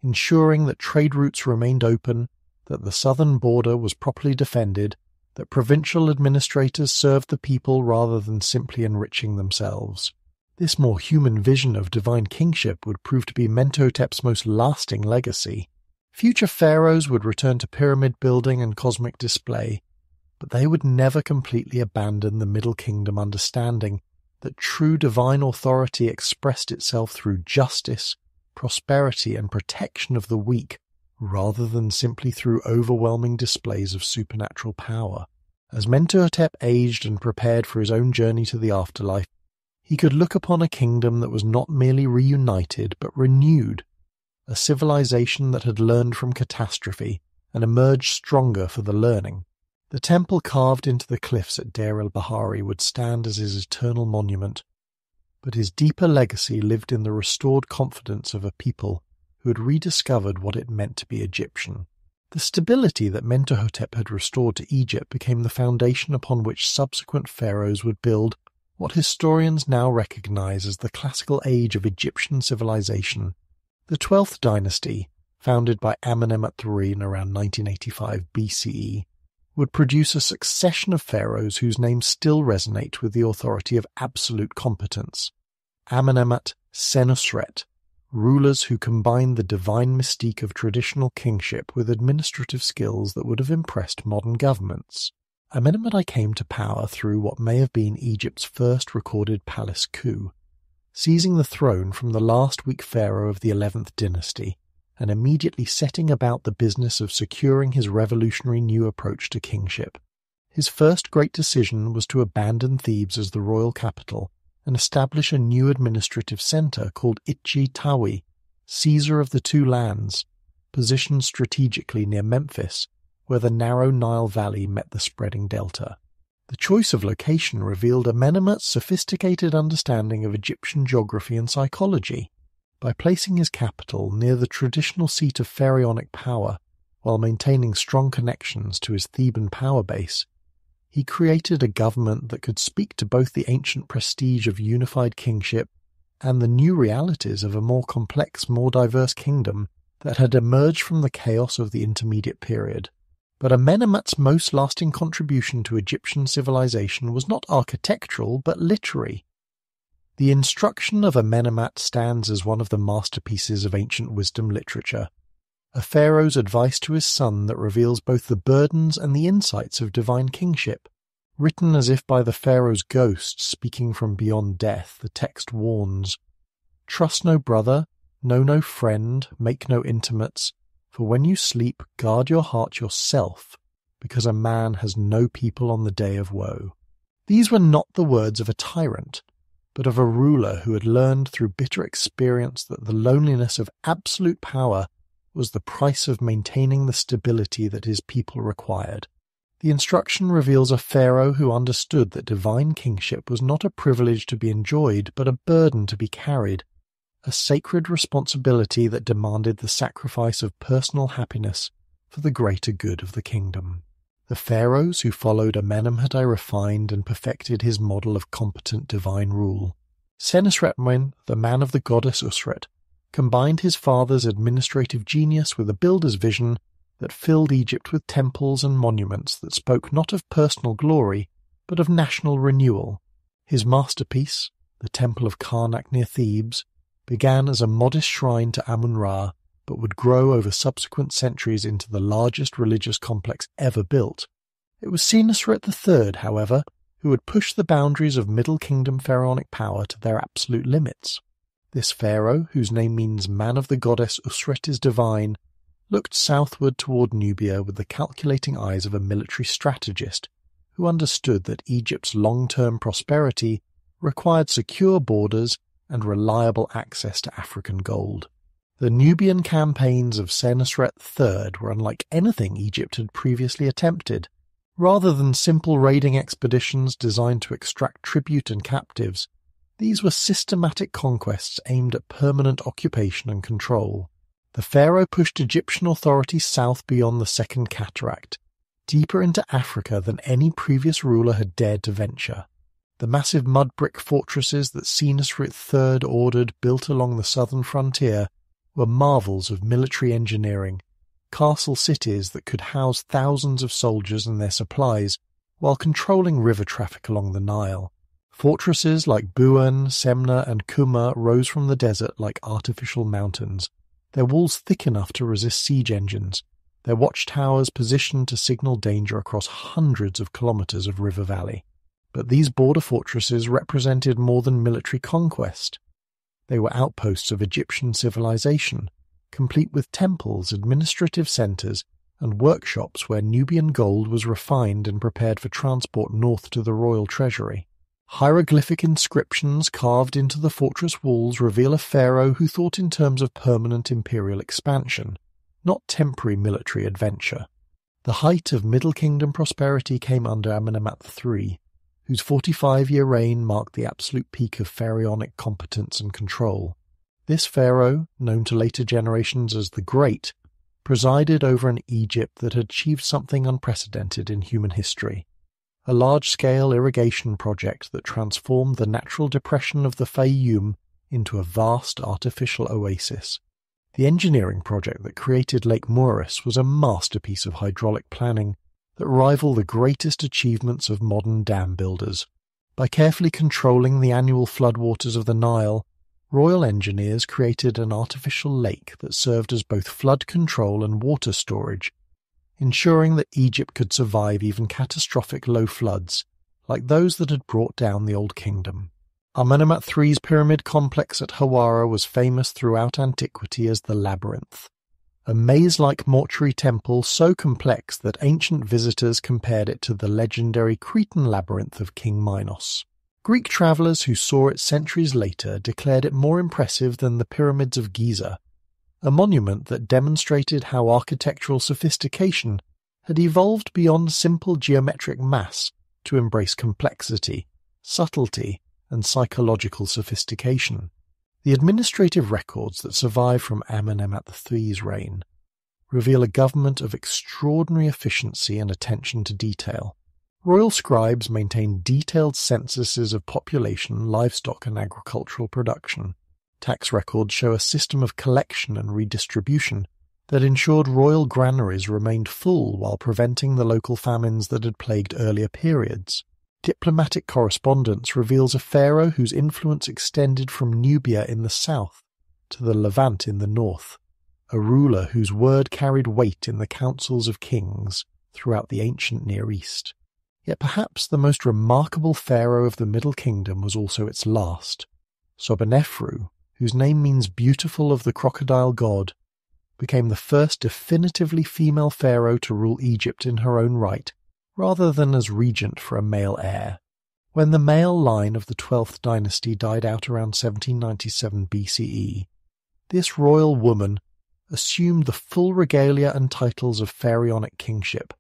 ensuring that trade routes remained open, that the southern border was properly defended, that provincial administrators served the people rather than simply enriching themselves. This more human vision of divine kingship would prove to be Mentuhotep's most lasting legacy. Future pharaohs would return to pyramid building and cosmic display, but they would never completely abandon the Middle Kingdom understanding that true divine authority expressed itself through justice, prosperity, and protection of the weak, rather than simply through overwhelming displays of supernatural power. As Mentuhotep aged and prepared for his own journey to the afterlife, he could look upon a kingdom that was not merely reunited but renewed, a civilization that had learned from catastrophe and emerged stronger for the learning. The temple carved into the cliffs at Deir el-Bahari would stand as his eternal monument, but his deeper legacy lived in the restored confidence of a people who had rediscovered what it meant to be Egyptian. The stability that Mentuhotep had restored to Egypt became the foundation upon which subsequent pharaohs would build what historians now recognize as the classical age of Egyptian civilization. The 12th dynasty, founded by Amenemhat III in around 1985 BCE, would produce a succession of pharaohs whose names still resonate with the authority of absolute competence. Amenemhat, Senusret, rulers who combined the divine mystique of traditional kingship with administrative skills that would have impressed modern governments. Amenemhat came to power through what may have been Egypt's first recorded palace coup, seizing the throne from the last weak pharaoh of the 11th dynasty, and immediately setting about the business of securing his revolutionary new approach to kingship. His first great decision was to abandon Thebes as the royal capital and establish a new administrative centre called Itji Tawi, Caesar of the Two Lands, positioned strategically near Memphis, where the narrow Nile Valley met the spreading delta. The choice of location revealed Amenemhat's sophisticated understanding of Egyptian geography and psychology. By placing his capital near the traditional seat of pharaonic power, while maintaining strong connections to his Theban power base, he created a government that could speak to both the ancient prestige of unified kingship and the new realities of a more complex, more diverse kingdom that had emerged from the chaos of the intermediate period. But Amenemhat's most lasting contribution to Egyptian civilization was not architectural but literary. The Instruction of Amenemhat stands as one of the masterpieces of ancient wisdom literature, a pharaoh's advice to his son that reveals both the burdens and the insights of divine kingship. Written as if by the pharaoh's ghost speaking from beyond death, the text warns, "Trust no brother, know no friend, make no intimates, for when you sleep guard your heart yourself, because a man has no people on the day of woe." These were not the words of a tyrant, but of a ruler who had learned through bitter experience that the loneliness of absolute power was the price of maintaining the stability that his people required. The instruction reveals a pharaoh who understood that divine kingship was not a privilege to be enjoyed, but a burden to be carried, a sacred responsibility that demanded the sacrifice of personal happiness for the greater good of the kingdom. The pharaohs who followed Amenemhat I refined and perfected his model of competent divine rule. Senesretmen, the man of the goddess Usret, combined his father's administrative genius with a builder's vision that filled Egypt with temples and monuments that spoke not of personal glory, but of national renewal. His masterpiece, the Temple of Karnak near Thebes, began as a modest shrine to Amun-Ra, but would grow over subsequent centuries into the largest religious complex ever built. It was Senusret III, however, who would push the boundaries of Middle Kingdom pharaonic power to their absolute limits. This pharaoh, whose name means man of the goddess Usret is divine, looked southward toward Nubia with the calculating eyes of a military strategist who understood that Egypt's long-term prosperity required secure borders and reliable access to African gold. The Nubian campaigns of Senusret III were unlike anything Egypt had previously attempted. Rather than simple raiding expeditions designed to extract tribute and captives, these were systematic conquests aimed at permanent occupation and control. The pharaoh pushed Egyptian authorities south beyond the Second Cataract, deeper into Africa than any previous ruler had dared to venture. The massive mud-brick fortresses that Senusret III ordered built along the southern frontier were marvels of military engineering, castle cities that could house thousands of soldiers and their supplies while controlling river traffic along the Nile. Fortresses like Buan, Semna, and Kuma rose from the desert like artificial mountains, their walls thick enough to resist siege engines, their watchtowers positioned to signal danger across hundreds of kilometers of river valley. But these border fortresses represented more than military conquest. They were outposts of Egyptian civilization, complete with temples, administrative centers, and workshops where Nubian gold was refined and prepared for transport north to the royal treasury. Hieroglyphic inscriptions carved into the fortress walls reveal a pharaoh who thought in terms of permanent imperial expansion, not temporary military adventure. The height of Middle Kingdom prosperity came under Amenemhat III, whose 45-year reign marked the absolute peak of pharaonic competence and control. This pharaoh, known to later generations as the Great, presided over an Egypt that had achieved something unprecedented in human history. A large-scale irrigation project that transformed the natural depression of the Fayoum into a vast artificial oasis. The engineering project that created Lake Moeris was a masterpiece of hydraulic planning that rivaled the greatest achievements of modern dam builders. By carefully controlling the annual floodwaters of the Nile, royal engineers created an artificial lake that served as both flood control and water storage, ensuring that Egypt could survive even catastrophic low floods, like those that had brought down the Old Kingdom. Amenemhat III's pyramid complex at Hawara was famous throughout antiquity as the Labyrinth, a maze-like mortuary temple so complex that ancient visitors compared it to the legendary Cretan labyrinth of King Minos. Greek travellers who saw it centuries later declared it more impressive than the pyramids of Giza, a monument that demonstrated how architectural sophistication had evolved beyond simple geometric mass to embrace complexity, subtlety, and psychological sophistication. The administrative records that survive from Amenemhat III's reign reveal a government of extraordinary efficiency and attention to detail. Royal scribes maintained detailed censuses of population, livestock, and agricultural production. Tax records show a system of collection and redistribution that ensured royal granaries remained full while preventing the local famines that had plagued earlier periods. Diplomatic correspondence reveals a pharaoh whose influence extended from Nubia in the south to the Levant in the north, a ruler whose word carried weight in the councils of kings throughout the ancient Near East. Yet perhaps the most remarkable pharaoh of the Middle Kingdom was also its last. Sobenefru, whose name means beautiful of the crocodile god, became the first definitively female pharaoh to rule Egypt in her own right, rather than as regent for a male heir. When the male line of the 12th dynasty died out around 1797 BCE, this royal woman assumed the full regalia and titles of pharaonic kingship,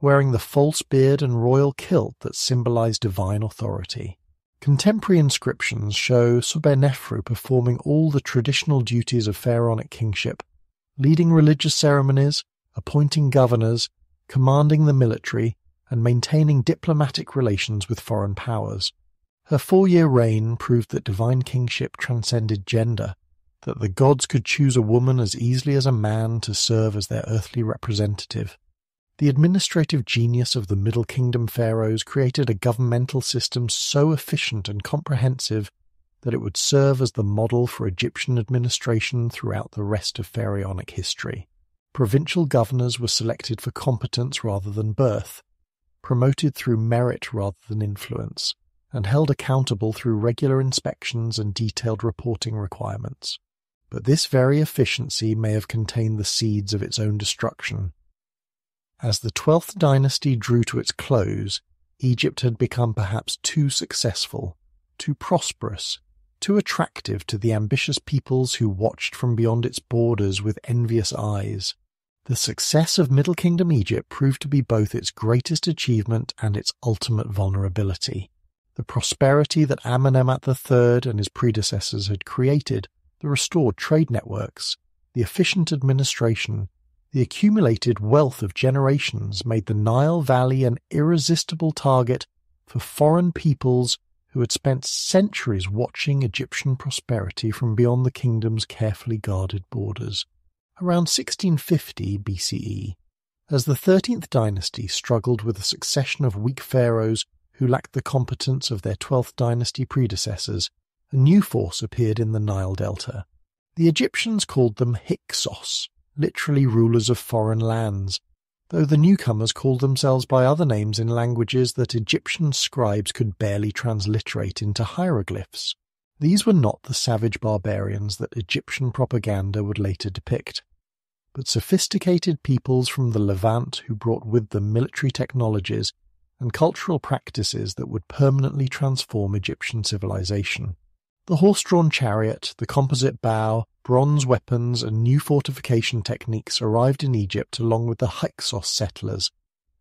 wearing the false beard and royal kilt that symbolized divine authority. Contemporary inscriptions show Sobenefru performing all the traditional duties of pharaonic kingship, leading religious ceremonies, appointing governors, commanding the military, and maintaining diplomatic relations with foreign powers. Her 4-year reign proved that divine kingship transcended gender, that the gods could choose a woman as easily as a man to serve as their earthly representative. The administrative genius of the Middle Kingdom pharaohs created a governmental system so efficient and comprehensive that it would serve as the model for Egyptian administration throughout the rest of pharaonic history. Provincial governors were selected for competence rather than birth, promoted through merit rather than influence, and held accountable through regular inspections and detailed reporting requirements. But this very efficiency may have contained the seeds of its own destruction. As the 12th dynasty drew to its close, Egypt had become perhaps too successful, too prosperous, too attractive to the ambitious peoples who watched from beyond its borders with envious eyes. The success of Middle Kingdom Egypt proved to be both its greatest achievement and its ultimate vulnerability. The prosperity that Amenemhat III and his predecessors had created, the restored trade networks, the efficient administration, the accumulated wealth of generations made the Nile Valley an irresistible target for foreign peoples who had spent centuries watching Egyptian prosperity from beyond the kingdom's carefully guarded borders. Around 1650 BCE, as the 13th dynasty struggled with a succession of weak pharaohs who lacked the competence of their 12th dynasty predecessors, a new force appeared in the Nile Delta. The Egyptians called them Hyksos, literally rulers of foreign lands, though the newcomers called themselves by other names in languages that Egyptian scribes could barely transliterate into hieroglyphs. These were not the savage barbarians that Egyptian propaganda would later depict, but sophisticated peoples from the Levant who brought with them military technologies and cultural practices that would permanently transform Egyptian civilization. The horse-drawn chariot, the composite bow, bronze weapons, and new fortification techniques arrived in Egypt along with the Hyksos settlers,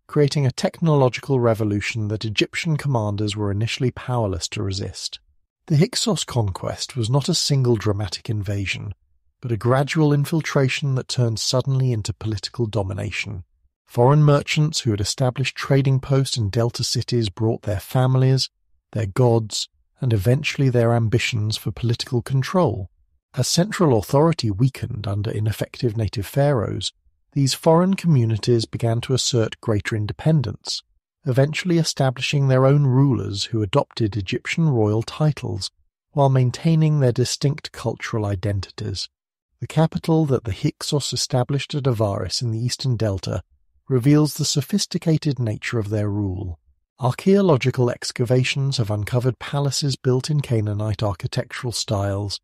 creating a technological revolution that Egyptian commanders were initially powerless to resist. The Hyksos conquest was not a single dramatic invasion, but a gradual infiltration that turned suddenly into political domination. Foreign merchants who had established trading posts in delta cities brought their families, their gods, and eventually their ambitions for political control. As central authority weakened under ineffective native pharaohs, these foreign communities began to assert greater independence, eventually establishing their own rulers who adopted Egyptian royal titles while maintaining their distinct cultural identities. The capital that the Hyksos established at Avaris in the eastern delta reveals the sophisticated nature of their rule. Archaeological excavations have uncovered palaces built in Canaanite architectural styles,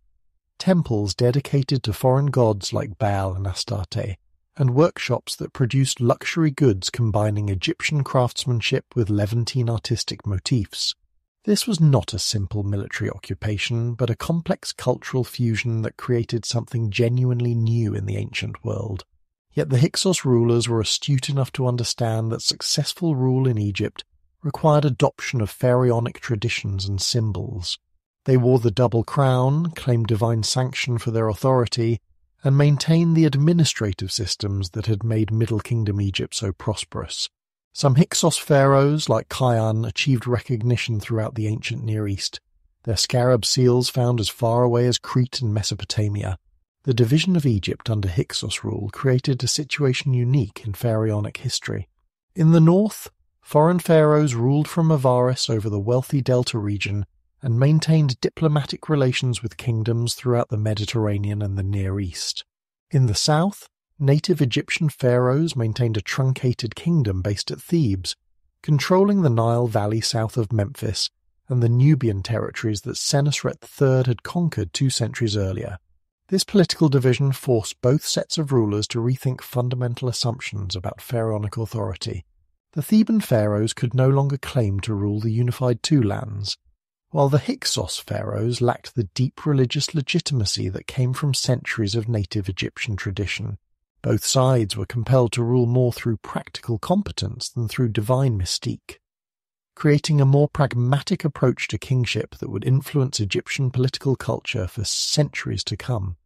temples dedicated to foreign gods like Baal and Astarte, and workshops that produced luxury goods combining Egyptian craftsmanship with Levantine artistic motifs. This was not a simple military occupation, but a complex cultural fusion that created something genuinely new in the ancient world. Yet the Hyksos rulers were astute enough to understand that successful rule in Egypt required adoption of pharaonic traditions and symbols. They wore the double crown, claimed divine sanction for their authority, and maintained the administrative systems that had made Middle Kingdom Egypt so prosperous. Some Hyksos pharaohs, like Khian, achieved recognition throughout the ancient Near East, their scarab seals found as far away as Crete and Mesopotamia. The division of Egypt under Hyksos rule created a situation unique in pharaonic history. In the north, foreign pharaohs ruled from Avaris over the wealthy Delta region and maintained diplomatic relations with kingdoms throughout the Mediterranean and the Near East. In the south, native Egyptian pharaohs maintained a truncated kingdom based at Thebes, controlling the Nile Valley south of Memphis and the Nubian territories that Senusret III had conquered 2 centuries earlier. This political division forced both sets of rulers to rethink fundamental assumptions about pharaonic authority. The Theban pharaohs could no longer claim to rule the unified two lands, while the Hyksos pharaohs lacked the deep religious legitimacy that came from centuries of native Egyptian tradition. Both sides were compelled to rule more through practical competence than through divine mystique, creating a more pragmatic approach to kingship that would influence Egyptian political culture for centuries to come.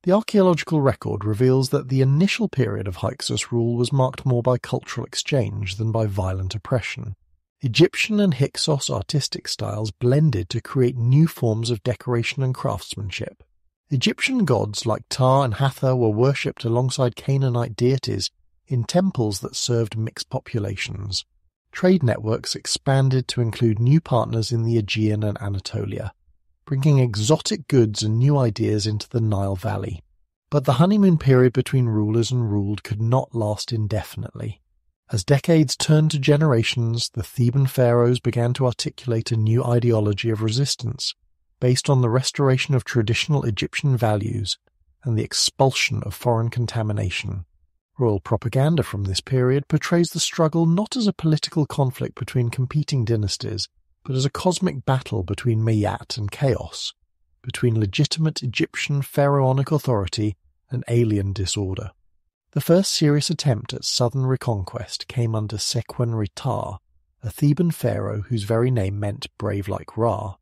The archaeological record reveals that the initial period of Hyksos rule was marked more by cultural exchange than by violent oppression. Egyptian and Hyksos artistic styles blended to create new forms of decoration and craftsmanship. Egyptian gods like Ptah and Hathor were worshipped alongside Canaanite deities in temples that served mixed populations. Trade networks expanded to include new partners in the Aegean and Anatolia, bringing exotic goods and new ideas into the Nile Valley. But the honeymoon period between rulers and ruled could not last indefinitely. As decades turned to generations, the Theban pharaohs began to articulate a new ideology of resistance, based on the restoration of traditional Egyptian values and the expulsion of foreign contamination. Royal propaganda from this period portrays the struggle not as a political conflict between competing dynasties, but as a cosmic battle between Mayat and chaos, between legitimate Egyptian pharaonic authority and alien disorder. The first serious attempt at southern reconquest came under Seqenenre, a Theban pharaoh whose very name meant brave like Ra.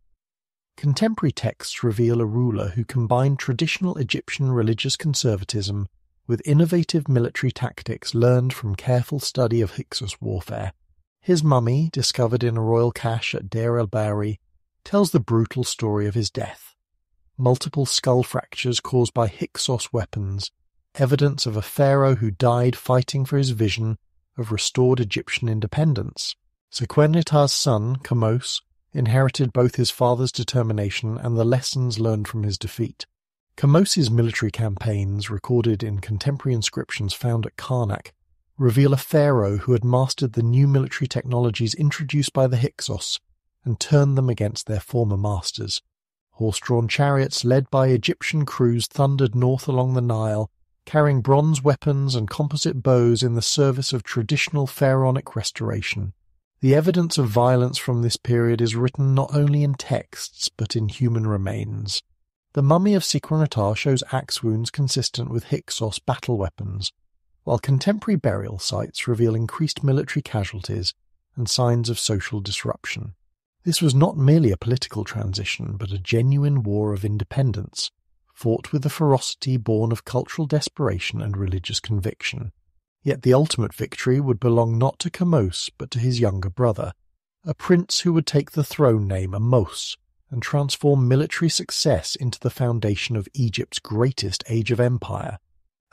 Contemporary texts reveal a ruler who combined traditional Egyptian religious conservatism with innovative military tactics learned from careful study of Hyksos warfare. His mummy, discovered in a royal cache at Deir el-Bahri, tells the brutal story of his death. Multiple skull fractures caused by Hyksos weapons, evidence of a pharaoh who died fighting for his vision of restored Egyptian independence. Seqenenre's son, Kamose, inherited both his father's determination and the lessons learned from his defeat. Kamose's military campaigns, recorded in contemporary inscriptions found at Karnak, reveal a pharaoh who had mastered the new military technologies introduced by the Hyksos and turned them against their former masters. Horse-drawn chariots led by Egyptian crews thundered north along the Nile, carrying bronze weapons and composite bows in the service of traditional pharaonic restoration. The evidence of violence from this period is written not only in texts but in human remains. The mummy of Seqenenre shows axe wounds consistent with Hyksos battle weapons, while contemporary burial sites reveal increased military casualties and signs of social disruption. This was not merely a political transition, but a genuine war of independence, fought with a ferocity born of cultural desperation and religious conviction. Yet the ultimate victory would belong not to Kamose, but to his younger brother, a prince who would take the throne name Amos and transform military success into the foundation of Egypt's greatest age of empire.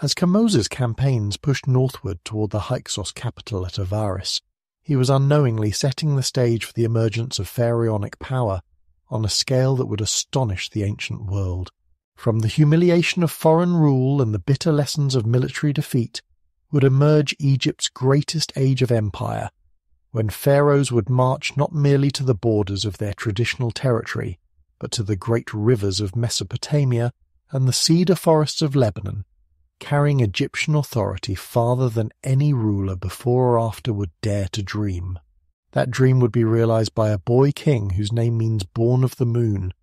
As Kamose's campaigns pushed northward toward the Hyksos capital at Avaris, he was unknowingly setting the stage for the emergence of pharaonic power on a scale that would astonish the ancient world. From the humiliation of foreign rule and the bitter lessons of military defeat would emerge Egypt's greatest age of empire, when pharaohs would march not merely to the borders of their traditional territory, but to the great rivers of Mesopotamia and the cedar forests of Lebanon, carrying Egyptian authority farther than any ruler before or after would dare to dream. That dream would be realized by a boy king whose name means born of the moon,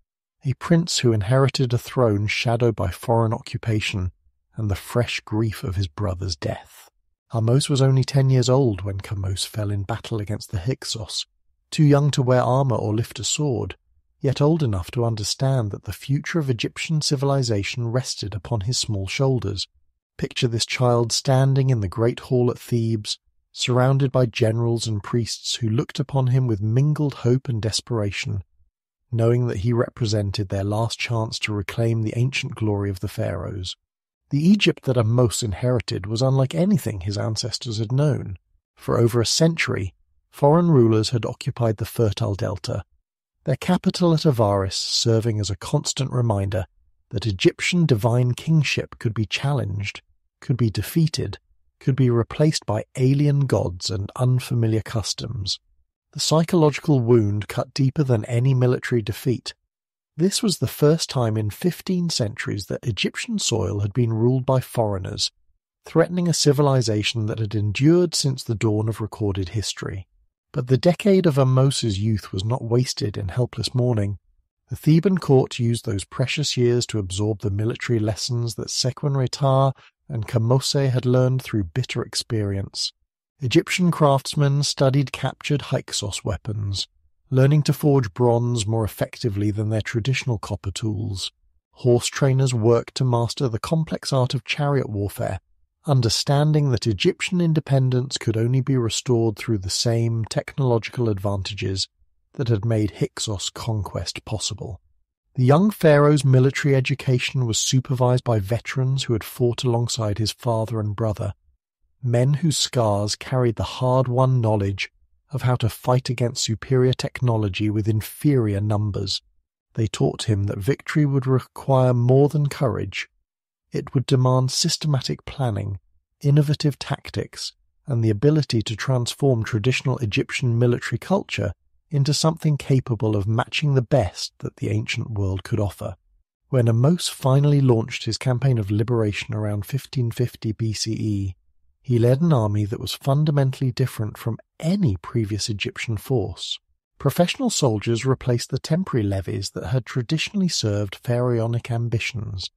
a prince who inherited a throne shadowed by foreign occupation and the fresh grief of his brother's death. Ahmose was only 10 years old when Kamose fell in battle against the Hyksos, too young to wear armor or lift a sword, yet old enough to understand that the future of Egyptian civilization rested upon his small shoulders. Picture this child standing in the great hall at Thebes, surrounded by generals and priests who looked upon him with mingled hope and desperation, knowing that he represented their last chance to reclaim the ancient glory of the pharaohs. The Egypt that Ahmose inherited was unlike anything his ancestors had known. For over a century, foreign rulers had occupied the fertile delta, their capital at Avaris serving as a constant reminder that Egyptian divine kingship could be challenged, could be defeated, could be replaced by alien gods and unfamiliar customs. The psychological wound cut deeper than any military defeat. This was the first time in 15 centuries that Egyptian soil had been ruled by foreigners, threatening a civilization that had endured since the dawn of recorded history. But the decade of Ahmose's youth was not wasted in helpless mourning. The Theban court used those precious years to absorb the military lessons that Sequenretah and Kamose had learned through bitter experience. Egyptian craftsmen studied captured Hyksos weapons, learning to forge bronze more effectively than their traditional copper tools. Horse trainers worked to master the complex art of chariot warfare, understanding that Egyptian independence could only be restored through the same technological advantages that had made Hyksos conquest possible. The young pharaoh's military education was supervised by veterans who had fought alongside his father and brother, men whose scars carried the hard-won knowledge of how to fight against superior technology with inferior numbers. They taught him that victory would require more than courage. It would demand systematic planning, innovative tactics, and the ability to transform traditional Egyptian military culture into something capable of matching the best that the ancient world could offer. When Ahmose finally launched his campaign of liberation around 1550 BCE, he led an army that was fundamentally different from any previous Egyptian force. Professional soldiers replaced the temporary levies that had traditionally served pharaonic ambitions.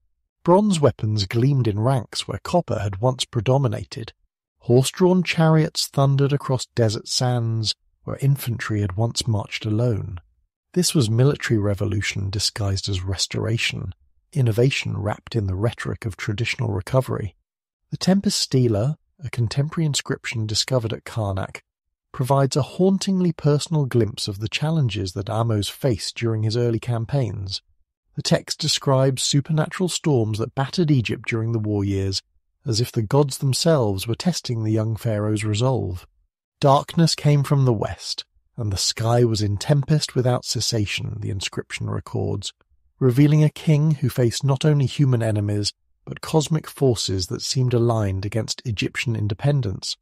Bronze weapons gleamed in ranks where copper had once predominated. Horse-drawn chariots thundered across desert sands where infantry had once marched alone. This was military revolution disguised as restoration, innovation wrapped in the rhetoric of traditional recovery. The Tempest Stela, a contemporary inscription discovered at Karnak, provides a hauntingly personal glimpse of the challenges that Ahmose faced during his early campaigns. The text describes supernatural storms that battered Egypt during the war years, as if the gods themselves were testing the young pharaoh's resolve. Darkness came from the west, and the sky was in tempest without cessation, the inscription records, revealing a king who faced not only human enemies, but cosmic forces that seemed aligned against Egyptian independence.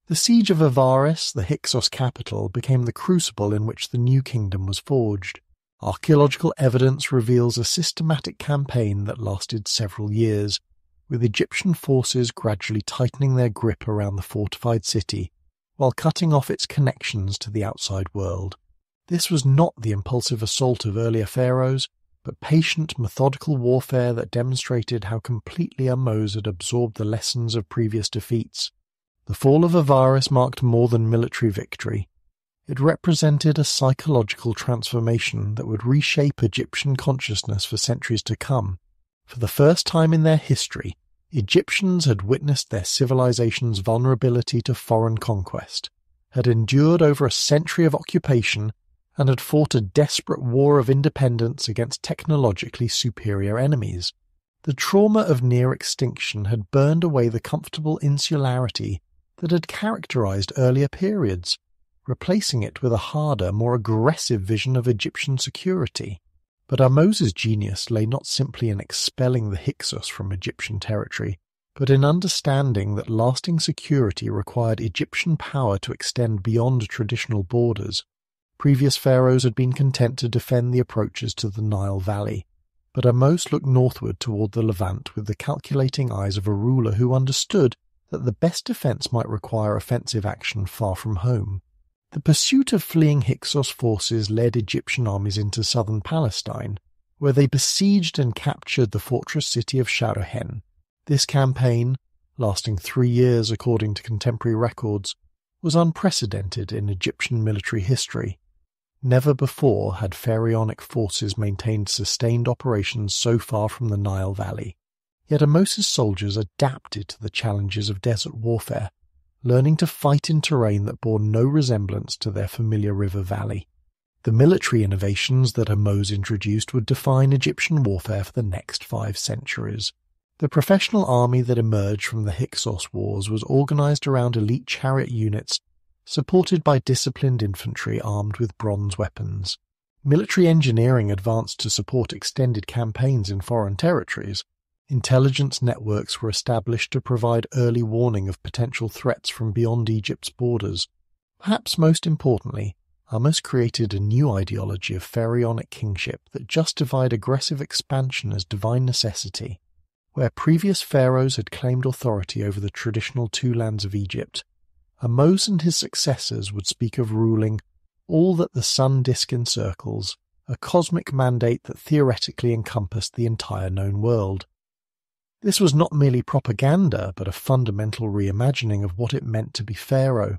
The siege of Avaris, the Hyksos capital, became the crucible in which the new kingdom was forged. Archaeological evidence reveals a systematic campaign that lasted several years, with Egyptian forces gradually tightening their grip around the fortified city, while cutting off its connections to the outside world. This was not the impulsive assault of earlier pharaohs, but patient, methodical warfare that demonstrated how completely Ahmose had absorbed the lessons of previous defeats. The fall of Avaris marked more than military victory. It represented a psychological transformation that would reshape Egyptian consciousness for centuries to come. For the first time in their history, Egyptians had witnessed their civilization's vulnerability to foreign conquest, had endured over a century of occupation, and had fought a desperate war of independence against technologically superior enemies. The trauma of near extinction had burned away the comfortable insularity that had characterized earlier periods, replacing it with a harder, more aggressive vision of Egyptian security. But Ahmose's genius lay not simply in expelling the Hyksos from Egyptian territory, but in understanding that lasting security required Egyptian power to extend beyond traditional borders. Previous pharaohs had been content to defend the approaches to the Nile Valley, but Ahmose looked northward toward the Levant with the calculating eyes of a ruler who understood that the best defense might require offensive action far from home. The pursuit of fleeing Hyksos forces led Egyptian armies into southern Palestine, where they besieged and captured the fortress city of Sharuhen. This campaign, lasting 3 years according to contemporary records, was unprecedented in Egyptian military history. Never before had pharaonic forces maintained sustained operations so far from the Nile Valley. Yet Ahmose's soldiers adapted to the challenges of desert warfare, learning to fight in terrain that bore no resemblance to their familiar river valley. The military innovations that Ahmose introduced would define Egyptian warfare for the next 5 centuries. The professional army that emerged from the Hyksos Wars was organized around elite chariot units supported by disciplined infantry armed with bronze weapons. Military engineering advanced to support extended campaigns in foreign territories. Intelligence networks were established to provide early warning of potential threats from beyond Egypt's borders. Perhaps most importantly, Ahmose created a new ideology of pharaonic kingship that justified aggressive expansion as divine necessity. Where previous pharaohs had claimed authority over the traditional 2 lands of Egypt, Ahmose and his successors would speak of ruling all that the sun disk encircles, a cosmic mandate that theoretically encompassed the entire known world. This was not merely propaganda, but a fundamental reimagining of what it meant to be pharaoh.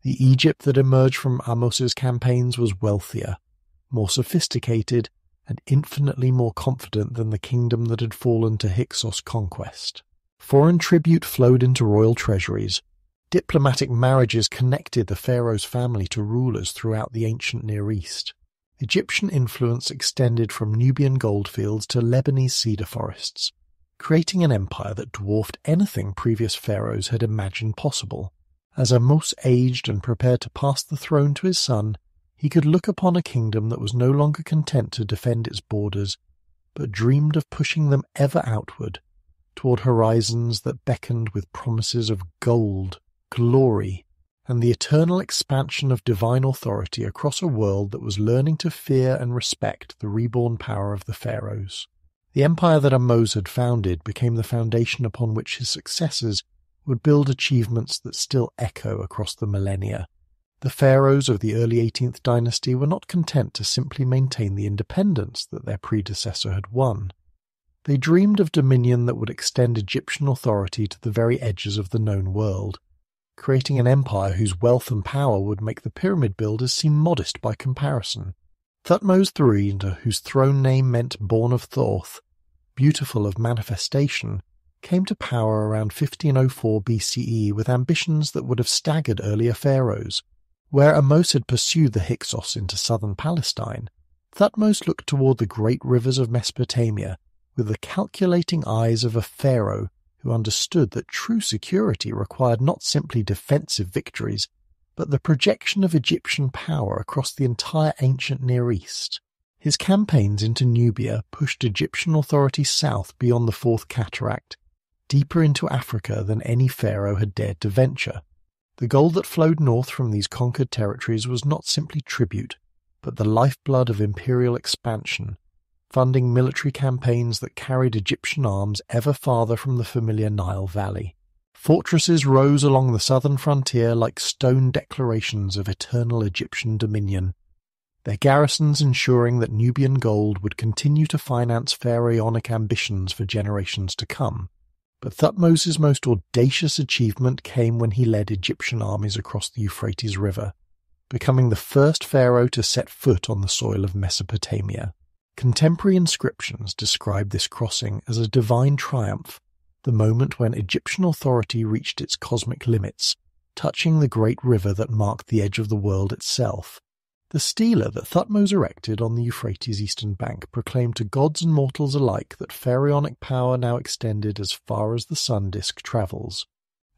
The Egypt that emerged from Ahmose's campaigns was wealthier, more sophisticated, and infinitely more confident than the kingdom that had fallen to Hyksos conquest. Foreign tribute flowed into royal treasuries. Diplomatic marriages connected the pharaoh's family to rulers throughout the ancient Near East. Egyptian influence extended from Nubian goldfields to Lebanese cedar forests, creating an empire that dwarfed anything previous pharaohs had imagined possible. As Ahmose aged and prepared to pass the throne to his son, he could look upon a kingdom that was no longer content to defend its borders, but dreamed of pushing them ever outward, toward horizons that beckoned with promises of gold, glory, and the eternal expansion of divine authority across a world that was learning to fear and respect the reborn power of the pharaohs. The empire that Ahmose had founded became the foundation upon which his successors would build achievements that still echo across the millennia. The pharaohs of the early 18th dynasty were not content to simply maintain the independence that their predecessor had won. They dreamed of dominion that would extend Egyptian authority to the very edges of the known world, creating an empire whose wealth and power would make the pyramid builders seem modest by comparison. Thutmose III, whose throne name meant born of Thoth, beautiful of manifestation, came to power around 1504 BCE with ambitions that would have staggered earlier pharaohs. Where Ahmose had pursued the Hyksos into southern Palestine, Thutmose looked toward the great rivers of Mesopotamia with the calculating eyes of a pharaoh who understood that true security required not simply defensive victories, but the projection of Egyptian power across the entire ancient Near East. His campaigns into Nubia pushed Egyptian authority south beyond the Fourth Cataract, deeper into Africa than any pharaoh had dared to venture. The gold that flowed north from these conquered territories was not simply tribute, but the lifeblood of imperial expansion, funding military campaigns that carried Egyptian arms ever farther from the familiar Nile Valley. Fortresses rose along the southern frontier like stone declarations of eternal Egyptian dominion, their garrisons ensuring that Nubian gold would continue to finance pharaonic ambitions for generations to come. But Thutmose's most audacious achievement came when he led Egyptian armies across the Euphrates River, becoming the first pharaoh to set foot on the soil of Mesopotamia. Contemporary inscriptions describe this crossing as a divine triumph, the moment when Egyptian authority reached its cosmic limits, touching the great river that marked the edge of the world itself. The stela that Thutmose erected on the Euphrates' eastern bank proclaimed to gods and mortals alike that pharaonic power now extended as far as the sun disk travels.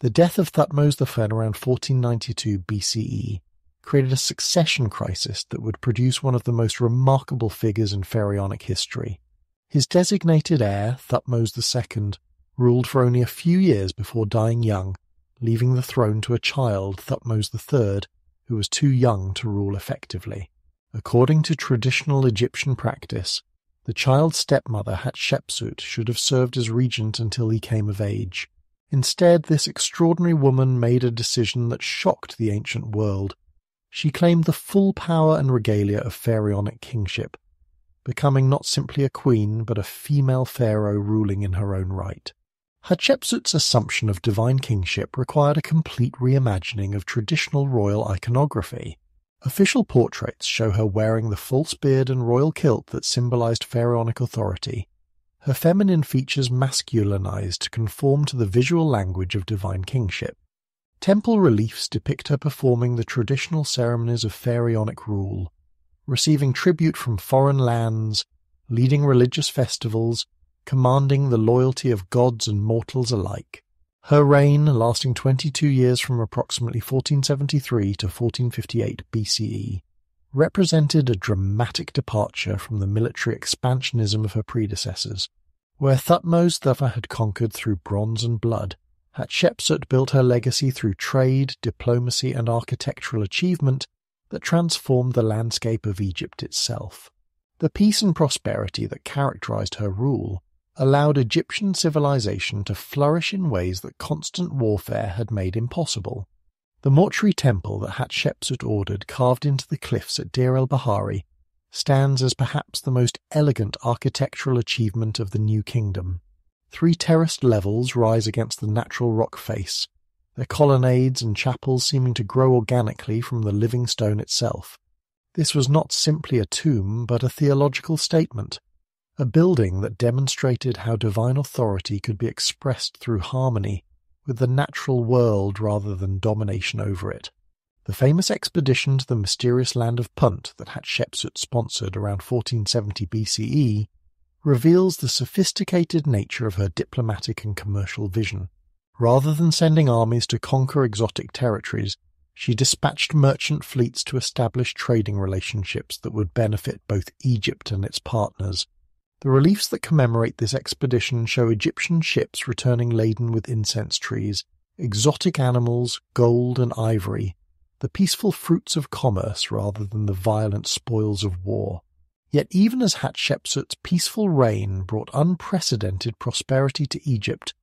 The death of Thutmose I around 1492 BCE created a succession crisis that would produce one of the most remarkable figures in pharaonic history. His designated heir, Thutmose II, ruled for only a few years before dying young, leaving the throne to a child, Thutmose III, who was too young to rule effectively. According to traditional Egyptian practice, the child's stepmother Hatshepsut should have served as regent until he came of age. Instead, this extraordinary woman made a decision that shocked the ancient world, She claimed the full power and regalia of pharaonic kingship, becoming not simply a queen but a female pharaoh ruling in her own right. Hatshepsut's assumption of divine kingship required a complete reimagining of traditional royal iconography. Official portraits show her wearing the false beard and royal kilt that symbolized pharaonic authority, her feminine features masculinized to conform to the visual language of divine kingship. Temple reliefs depict her performing the traditional ceremonies of pharaonic rule, receiving tribute from foreign lands, leading religious festivals, commanding the loyalty of gods and mortals alike. Her reign, lasting 22 years from approximately 1473 to 1458 BCE, represented a dramatic departure from the military expansionism of her predecessors. Where Thutmose III had conquered through bronze and blood, Hatshepsut built her legacy through trade, diplomacy, and architectural achievement that transformed the landscape of Egypt itself. The peace and prosperity that characterized her rule allowed Egyptian civilization to flourish in ways that constant warfare had made impossible. The mortuary temple that Hatshepsut ordered carved into the cliffs at Deir el-Bahari stands as perhaps the most elegant architectural achievement of the New Kingdom. 3 terraced levels rise against the natural rock face, their colonnades and chapels seeming to grow organically from the living stone itself. This was not simply a tomb, but a theological statement, a building that demonstrated how divine authority could be expressed through harmony with the natural world rather than domination over it. The famous expedition to the mysterious land of Punt that Hatshepsut sponsored around 1470 BCE reveals the sophisticated nature of her diplomatic and commercial vision. Rather than sending armies to conquer exotic territories, she dispatched merchant fleets to establish trading relationships that would benefit both Egypt and its partners. The reliefs that commemorate this expedition show Egyptian ships returning laden with incense trees, exotic animals, gold and ivory, the peaceful fruits of commerce rather than the violent spoils of war. Yet even as Hatshepsut's peaceful reign brought unprecedented prosperity to Egypt,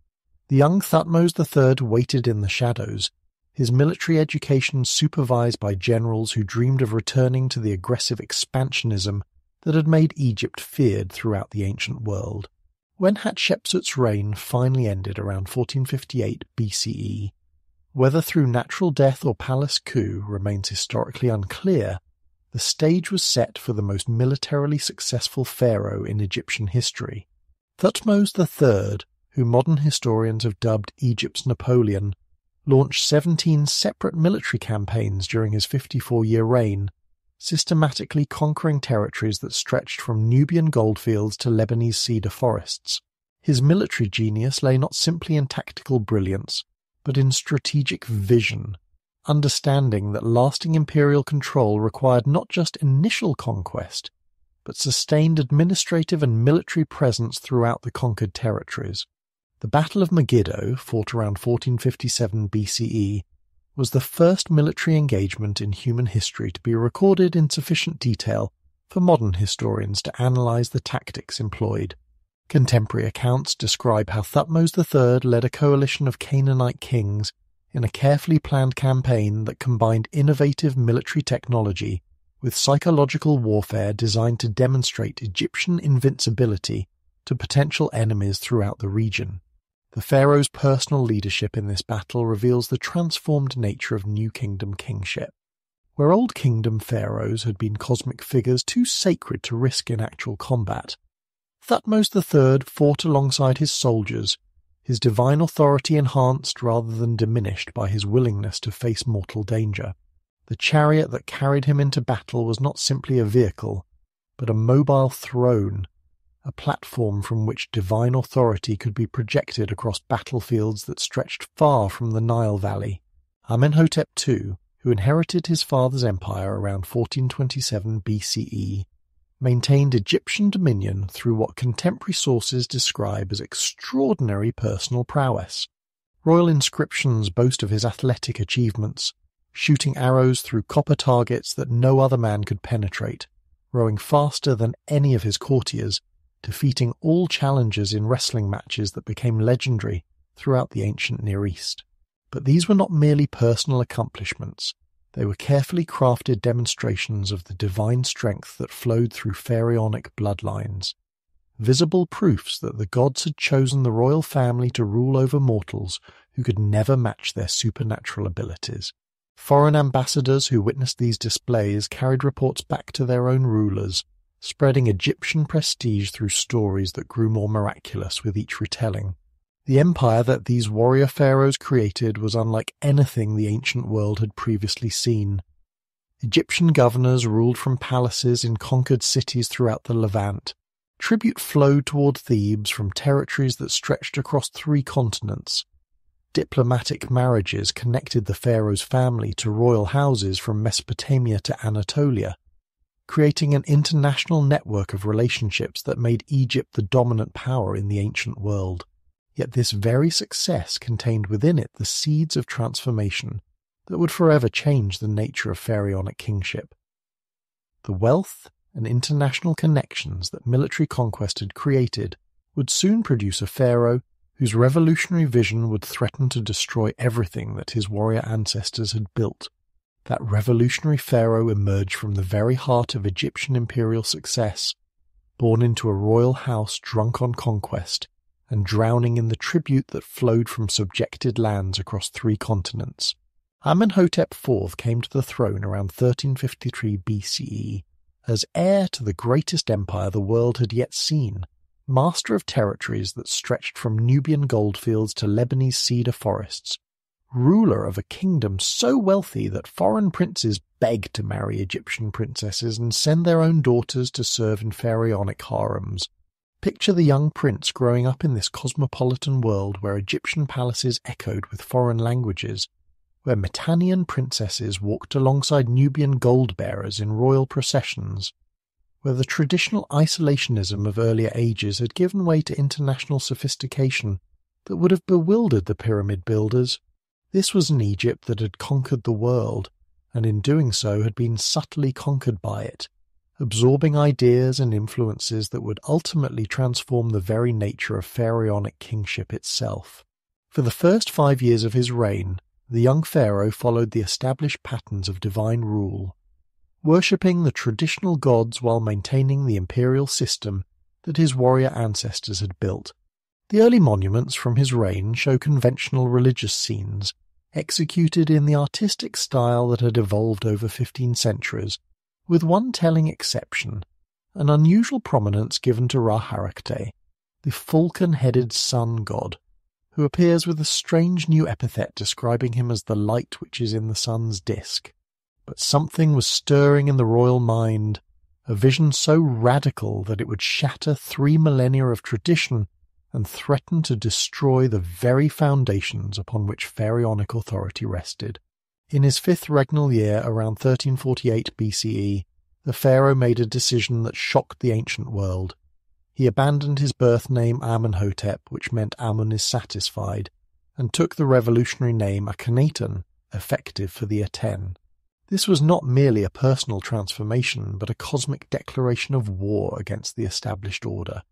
the young Thutmose III waited in the shadows, his military education supervised by generals who dreamed of returning to the aggressive expansionism that had made Egypt feared throughout the ancient world. When Hatshepsut's reign finally ended around 1458 BCE, whether through natural death or palace coup remains historically unclear, the stage was set for the most militarily successful pharaoh in Egyptian history. Thutmose III, who modern historians have dubbed Egypt's Napoleon, launched 17 separate military campaigns during his 54-year reign, systematically conquering territories that stretched from Nubian goldfields to Lebanese cedar forests. His military genius lay not simply in tactical brilliance, but in strategic vision, understanding that lasting imperial control required not just initial conquest, but sustained administrative and military presence throughout the conquered territories. The Battle of Megiddo, fought around 1457 BCE, was the first military engagement in human history to be recorded in sufficient detail for modern historians to analyze the tactics employed. Contemporary accounts describe how Thutmose III led a coalition of Canaanite kings in a carefully planned campaign that combined innovative military technology with psychological warfare designed to demonstrate Egyptian invincibility to potential enemies throughout the region. The pharaoh's personal leadership in this battle reveals the transformed nature of New Kingdom kingship. Where Old Kingdom pharaohs had been cosmic figures too sacred to risk in actual combat, Thutmose III fought alongside his soldiers, his divine authority enhanced rather than diminished by his willingness to face mortal danger. The chariot that carried him into battle was not simply a vehicle, but a mobile throne, a platform from which divine authority could be projected across battlefields that stretched far from the Nile Valley. Amenhotep II, who inherited his father's empire around 1427 BCE, maintained Egyptian dominion through what contemporary sources describe as extraordinary personal prowess. Royal inscriptions boast of his athletic achievements, shooting arrows through copper targets that no other man could penetrate, rowing faster than any of his courtiers, defeating all challengers in wrestling matches that became legendary throughout the ancient Near East. But these were not merely personal accomplishments. They were carefully crafted demonstrations of the divine strength that flowed through pharaonic bloodlines, visible proofs that the gods had chosen the royal family to rule over mortals who could never match their supernatural abilities. Foreign ambassadors who witnessed these displays carried reports back to their own rulers, spreading Egyptian prestige through stories that grew more miraculous with each retelling. The empire that these warrior pharaohs created was unlike anything the ancient world had previously seen. Egyptian governors ruled from palaces in conquered cities throughout the Levant. Tribute flowed toward Thebes from territories that stretched across 3 continents. Diplomatic marriages connected the pharaoh's family to royal houses from Mesopotamia to Anatolia, creating an international network of relationships that made Egypt the dominant power in the ancient world. Yet this very success contained within it the seeds of transformation that would forever change the nature of pharaonic kingship. The wealth and international connections that military conquest had created would soon produce a pharaoh whose revolutionary vision would threaten to destroy everything that his warrior ancestors had built. That revolutionary pharaoh emerged from the very heart of Egyptian imperial success, born into a royal house drunk on conquest, and drowning in the tribute that flowed from subjected lands across 3 continents. Amenhotep IV came to the throne around 1353 BCE as heir to the greatest empire the world had yet seen, master of territories that stretched from Nubian goldfields to Lebanese cedar forests, ruler of a kingdom so wealthy that foreign princes begged to marry Egyptian princesses and send their own daughters to serve in pharaonic harems. Picture the young prince growing up in this cosmopolitan world where Egyptian palaces echoed with foreign languages, where Mitannian princesses walked alongside Nubian gold-bearers in royal processions, where the traditional isolationism of earlier ages had given way to international sophistication that would have bewildered the pyramid builders. This was an Egypt that had conquered the world, and in doing so had been subtly conquered by it, absorbing ideas and influences that would ultimately transform the very nature of pharaonic kingship itself. For the first 5 years of his reign, the young pharaoh followed the established patterns of divine rule, worshipping the traditional gods while maintaining the imperial system that his warrior ancestors had built. The early monuments from his reign show conventional religious scenes, executed in the artistic style that had evolved over 15 centuries, with one telling exception, an unusual prominence given to Ra-Harakte, the falcon-headed sun god, who appears with a strange new epithet describing him as the light which is in the sun's disk. But something was stirring in the royal mind, a vision so radical that it would shatter 3 millennia of tradition and threaten to destroy the very foundations upon which pharaonic authority rested. In his 5th regnal year, around 1348 BCE, the pharaoh made a decision that shocked the ancient world. He abandoned his birth name Amenhotep, which meant Amun is satisfied, and took the revolutionary name Akhenaten, effective for the Aten. This was not merely a personal transformation, but a cosmic declaration of war against the established order.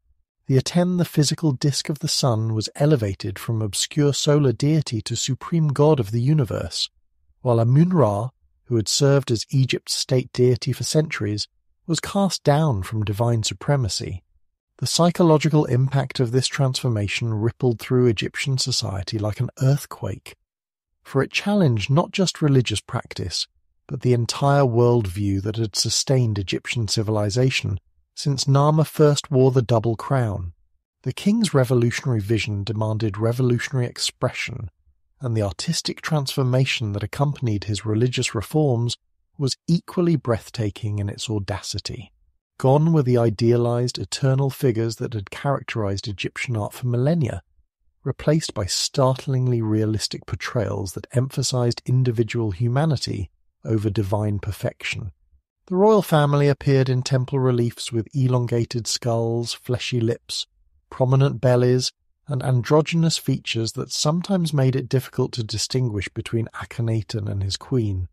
The Aten, the physical disk of the sun, was elevated from obscure solar deity to supreme god of the universe, while Amun-Ra, who had served as Egypt's state deity for centuries, was cast down from divine supremacy. The psychological impact of this transformation rippled through Egyptian society like an earthquake, for it challenged not just religious practice, but the entire worldview that had sustained Egyptian civilization since Narmer first wore the double crown. The king's revolutionary vision demanded revolutionary expression, and the artistic transformation that accompanied his religious reforms was equally breathtaking in its audacity. Gone were the idealized, eternal figures that had characterized Egyptian art for millennia, replaced by startlingly realistic portrayals that emphasized individual humanity over divine perfection. The royal family appeared in temple reliefs with elongated skulls, fleshy lips, prominent bellies, and androgynous features that sometimes made it difficult to distinguish between Akhenaten and his queen.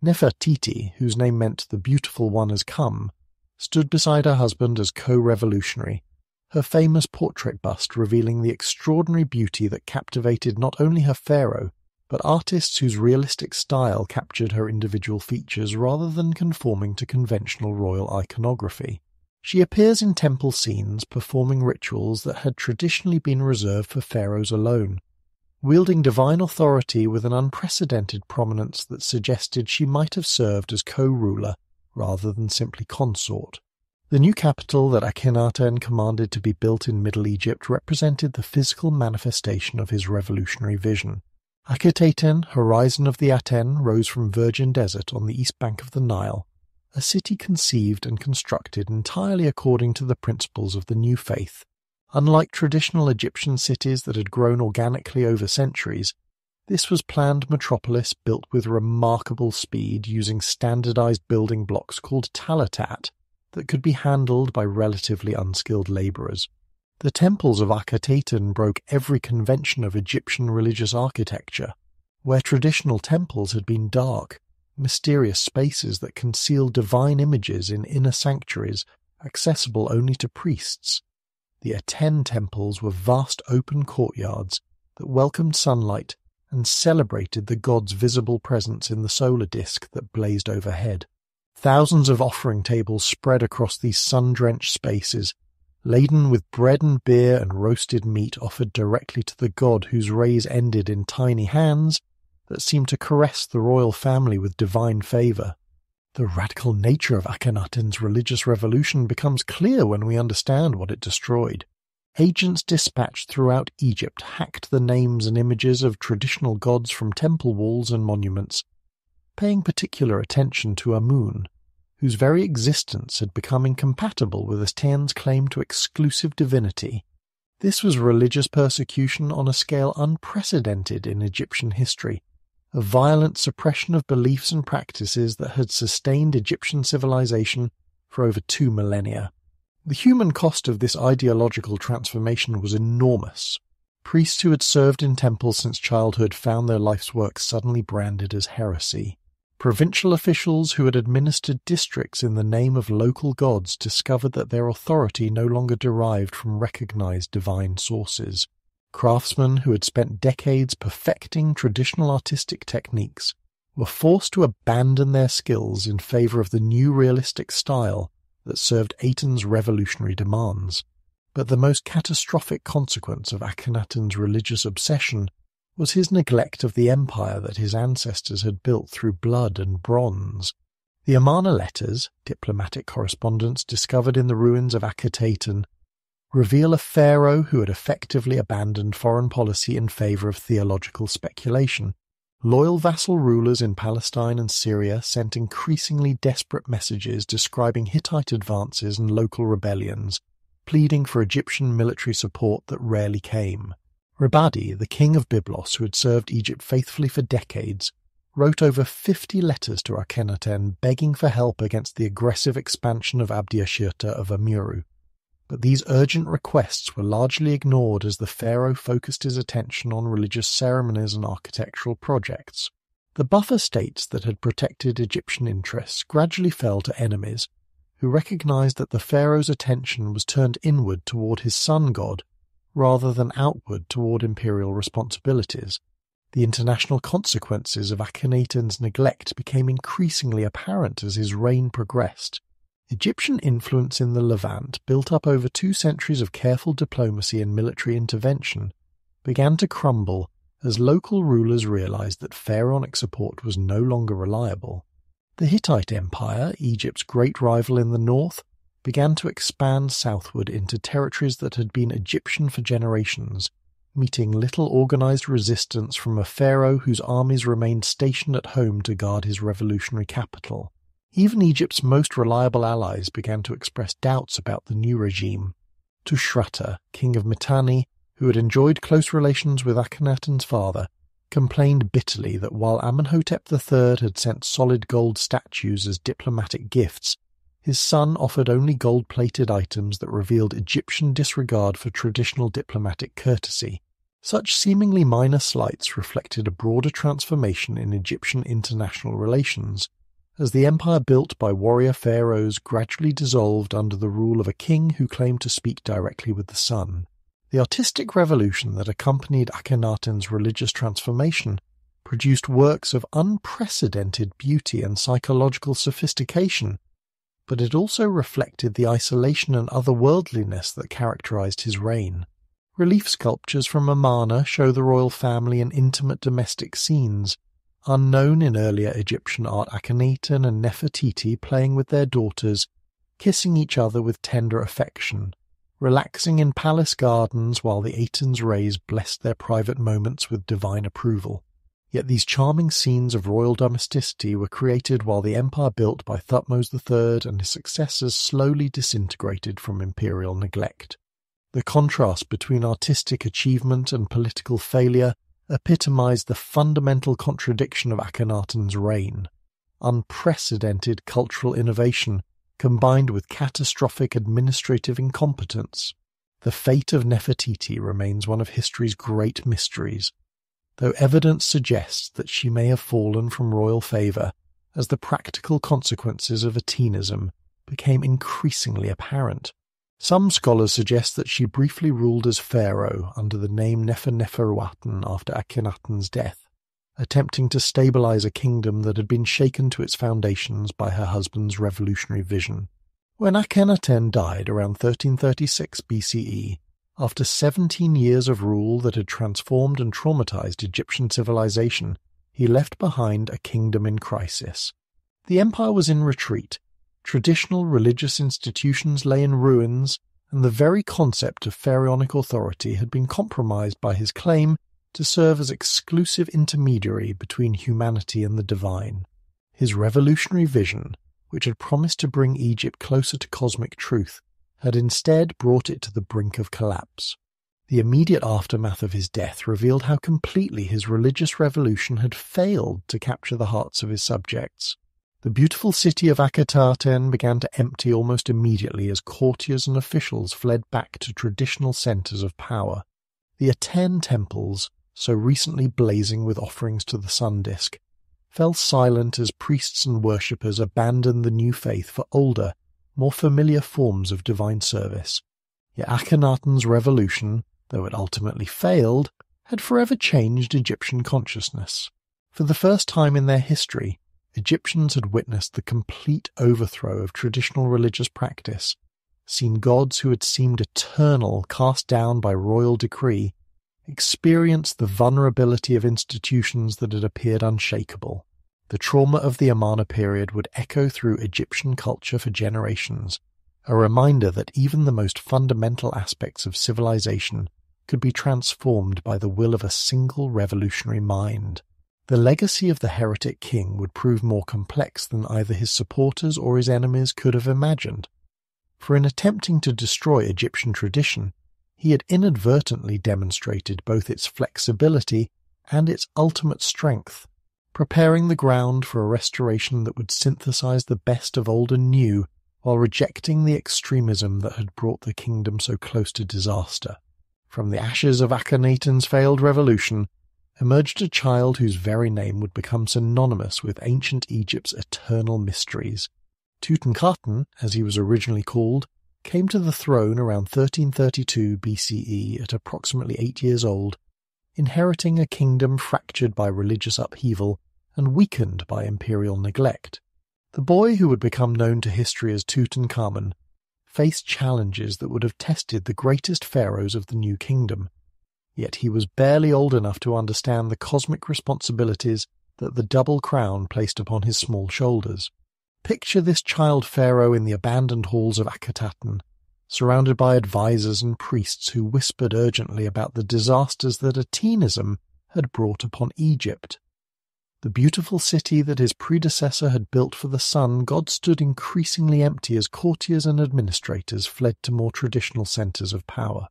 Nefertiti, whose name meant the beautiful one has come, stood beside her husband as co-revolutionary, her famous portrait bust revealing the extraordinary beauty that captivated not only her pharaoh, but artists whose realistic style captured her individual features rather than conforming to conventional royal iconography. She appears in temple scenes performing rituals that had traditionally been reserved for pharaohs alone, wielding divine authority with an unprecedented prominence that suggested she might have served as co-ruler rather than simply consort. The new capital that Akhenaten commanded to be built in Middle Egypt represented the physical manifestation of his revolutionary vision. Akhetaten, horizon of the Aten, rose from virgin desert on the east bank of the Nile, a city conceived and constructed entirely according to the principles of the new faith. Unlike traditional Egyptian cities that had grown organically over centuries, this was planned metropolis built with remarkable speed using standardized building blocks called talatat that could be handled by relatively unskilled laborers. The temples of Akhetaten broke every convention of Egyptian religious architecture, where traditional temples had been dark, mysterious spaces that concealed divine images in inner sanctuaries accessible only to priests. The Aten temples were vast open courtyards that welcomed sunlight and celebrated the god's visible presence in the solar disk that blazed overhead. Thousands of offering tables spread across these sun-drenched spaces, laden with bread and beer and roasted meat offered directly to the god whose rays ended in tiny hands that seemed to caress the royal family with divine favour. The radical nature of Akhenaten's religious revolution becomes clear when we understand what it destroyed. Agents dispatched throughout Egypt hacked the names and images of traditional gods from temple walls and monuments, paying particular attention to Amun, whose very existence had become incompatible with Aten's claim to exclusive divinity. This was religious persecution on a scale unprecedented in Egyptian history, a violent suppression of beliefs and practices that had sustained Egyptian civilization for over 2 millennia. The human cost of this ideological transformation was enormous. Priests who had served in temples since childhood found their life's work suddenly branded as heresy. Provincial officials who had administered districts in the name of local gods discovered that their authority no longer derived from recognized divine sources. Craftsmen who had spent decades perfecting traditional artistic techniques were forced to abandon their skills in favor of the new realistic style that served Aten's revolutionary demands. But the most catastrophic consequence of Akhenaten's religious obsession was his neglect of the empire that his ancestors had built through blood and bronze. The Amarna letters, diplomatic correspondence discovered in the ruins of Akhetaten, reveal a pharaoh who had effectively abandoned foreign policy in favor of theological speculation. Loyal vassal rulers in Palestine and Syria sent increasingly desperate messages describing Hittite advances and local rebellions, pleading for Egyptian military support that rarely came. Rabadi, the king of Byblos, who had served Egypt faithfully for decades, wrote over 50 letters to Akhenaten begging for help against the aggressive expansion of Abdiashirta of Amuru. But these urgent requests were largely ignored as the pharaoh focused his attention on religious ceremonies and architectural projects. The buffer states that had protected Egyptian interests gradually fell to enemies, who recognized that the pharaoh's attention was turned inward toward his sun god, rather than outward toward imperial responsibilities. The international consequences of Akhenaten's neglect became increasingly apparent as his reign progressed. Egyptian influence in the Levant, built up over 2 centuries of careful diplomacy and military intervention, began to crumble as local rulers realized that pharaonic support was no longer reliable. The Hittite Empire, Egypt's great rival in the north, began to expand southward into territories that had been Egyptian for generations, meeting little organized resistance from a pharaoh whose armies remained stationed at home to guard his revolutionary capital. Even Egypt's most reliable allies began to express doubts about the new regime. Tushratta, king of Mitanni, who had enjoyed close relations with Akhenaten's father, complained bitterly that while Amenhotep III had sent solid gold statues as diplomatic gifts, his son offered only gold-plated items that revealed Egyptian disregard for traditional diplomatic courtesy. Such seemingly minor slights reflected a broader transformation in Egyptian international relations, as the empire built by warrior pharaohs gradually dissolved under the rule of a king who claimed to speak directly with the sun. The artistic revolution that accompanied Akhenaten's religious transformation produced works of unprecedented beauty and psychological sophistication, but it also reflected the isolation and otherworldliness that characterized his reign. Relief sculptures from Amarna show the royal family in intimate domestic scenes, unknown in earlier Egyptian art. Akhenaten and Nefertiti playing with their daughters, kissing each other with tender affection, relaxing in palace gardens while the Aten's rays blessed their private moments with divine approval. Yet these charming scenes of royal domesticity were created while the empire built by Thutmose III and his successors slowly disintegrated from imperial neglect. The contrast between artistic achievement and political failure epitomized the fundamental contradiction of Akhenaten's reign. Unprecedented cultural innovation combined with catastrophic administrative incompetence. The fate of Nefertiti remains one of history's great mysteries, though evidence suggests that she may have fallen from royal favour as the practical consequences of Atenism became increasingly apparent. Some scholars suggest that she briefly ruled as pharaoh under the name Neferneferuaten after Akhenaten's death, attempting to stabilize a kingdom that had been shaken to its foundations by her husband's revolutionary vision. When Akhenaten died around 1336 BCE, after 17 years of rule that had transformed and traumatized Egyptian civilization, he left behind a kingdom in crisis. The empire was in retreat. Traditional religious institutions lay in ruins, and the very concept of pharaonic authority had been compromised by his claim to serve as exclusive intermediary between humanity and the divine. His revolutionary vision, which had promised to bring Egypt closer to cosmic truth, had instead brought it to the brink of collapse. The immediate aftermath of his death revealed how completely his religious revolution had failed to capture the hearts of his subjects. The beautiful city of Akhetaten began to empty almost immediately as courtiers and officials fled back to traditional centers of power. The Aten temples, so recently blazing with offerings to the sun disk, fell silent as priests and worshippers abandoned the new faith for older, more familiar forms of divine service. Yet Akhenaten's revolution, though it ultimately failed, had forever changed Egyptian consciousness. For the first time in their history, Egyptians had witnessed the complete overthrow of traditional religious practice, seen gods who had seemed eternal cast down by royal decree, experienced the vulnerability of institutions that had appeared unshakable. The trauma of the Amarna period would echo through Egyptian culture for generations, a reminder that even the most fundamental aspects of civilization could be transformed by the will of a single revolutionary mind. The legacy of the heretic king would prove more complex than either his supporters or his enemies could have imagined. For in attempting to destroy Egyptian tradition, he had inadvertently demonstrated both its flexibility and its ultimate strength, preparing the ground for a restoration that would synthesize the best of old and new while rejecting the extremism that had brought the kingdom so close to disaster. From the ashes of Akhenaten's failed revolution emerged a child whose very name would become synonymous with ancient Egypt's eternal mysteries. Tutankhaten, as he was originally called, came to the throne around 1332 BCE at approximately 8 years old, inheriting a kingdom fractured by religious upheaval and weakened by imperial neglect. The boy, who would become known to history as Tutankhamen, faced challenges that would have tested the greatest pharaohs of the new kingdom. Yet he was barely old enough to understand the cosmic responsibilities that the double crown placed upon his small shoulders. Picture this child pharaoh in the abandoned halls of Akhetaten, surrounded by advisors and priests who whispered urgently about the disasters that Atenism had brought upon Egypt. The beautiful city that his predecessor had built for the sun, God stood increasingly empty as courtiers and administrators fled to more traditional centers of power.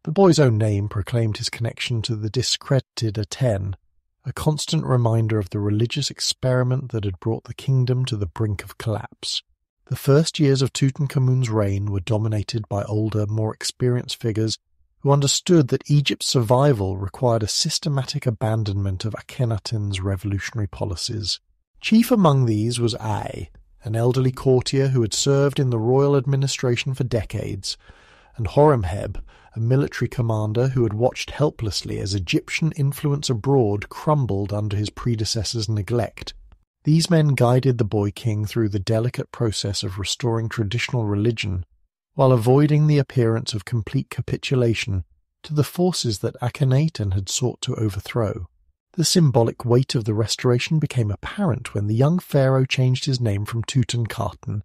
The boy's own name proclaimed his connection to the discredited Aten, a constant reminder of the religious experiment that had brought the kingdom to the brink of collapse. The first years of Tutankhamun's reign were dominated by older, more experienced figures who understood that Egypt's survival required a systematic abandonment of Akhenaten's revolutionary policies. Chief among these was Ai, an elderly courtier who had served in the royal administration for decades, and Horemheb, a military commander who had watched helplessly as Egyptian influence abroad crumbled under his predecessor's neglect. These men guided the boy king through the delicate process of restoring traditional religion, while avoiding the appearance of complete capitulation to the forces that Akhenaten had sought to overthrow. The symbolic weight of the restoration became apparent when the young pharaoh changed his name from Tutankhaten,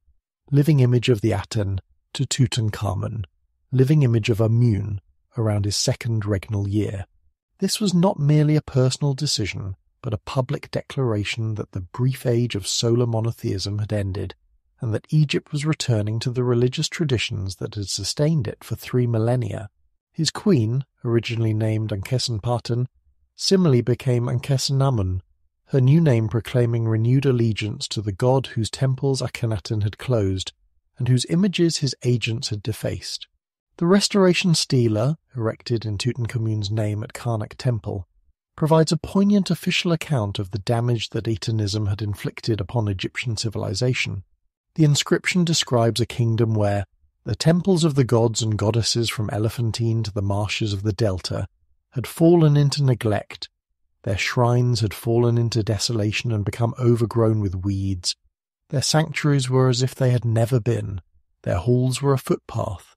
living image of the Aten, to Tutankhamun, living image of Amun, around his second regnal year. This was not merely a personal decision, but a public declaration that the brief age of solar monotheism had ended, and that Egypt was returning to the religious traditions that had sustained it for 3 millennia. His queen, originally named Ankhesenpaten, similarly became Ankhesenamun, her new name proclaiming renewed allegiance to the god whose temples Akhenaten had closed, and whose images his agents had defaced. The restoration stela, erected in Tutankhamun's name at Karnak Temple, provides a poignant official account of the damage that Atenism had inflicted upon Egyptian civilization. The inscription describes a kingdom where the temples of the gods and goddesses from Elephantine to the marshes of the Delta had fallen into neglect, their shrines had fallen into desolation and become overgrown with weeds, their sanctuaries were as if they had never been, their halls were a footpath.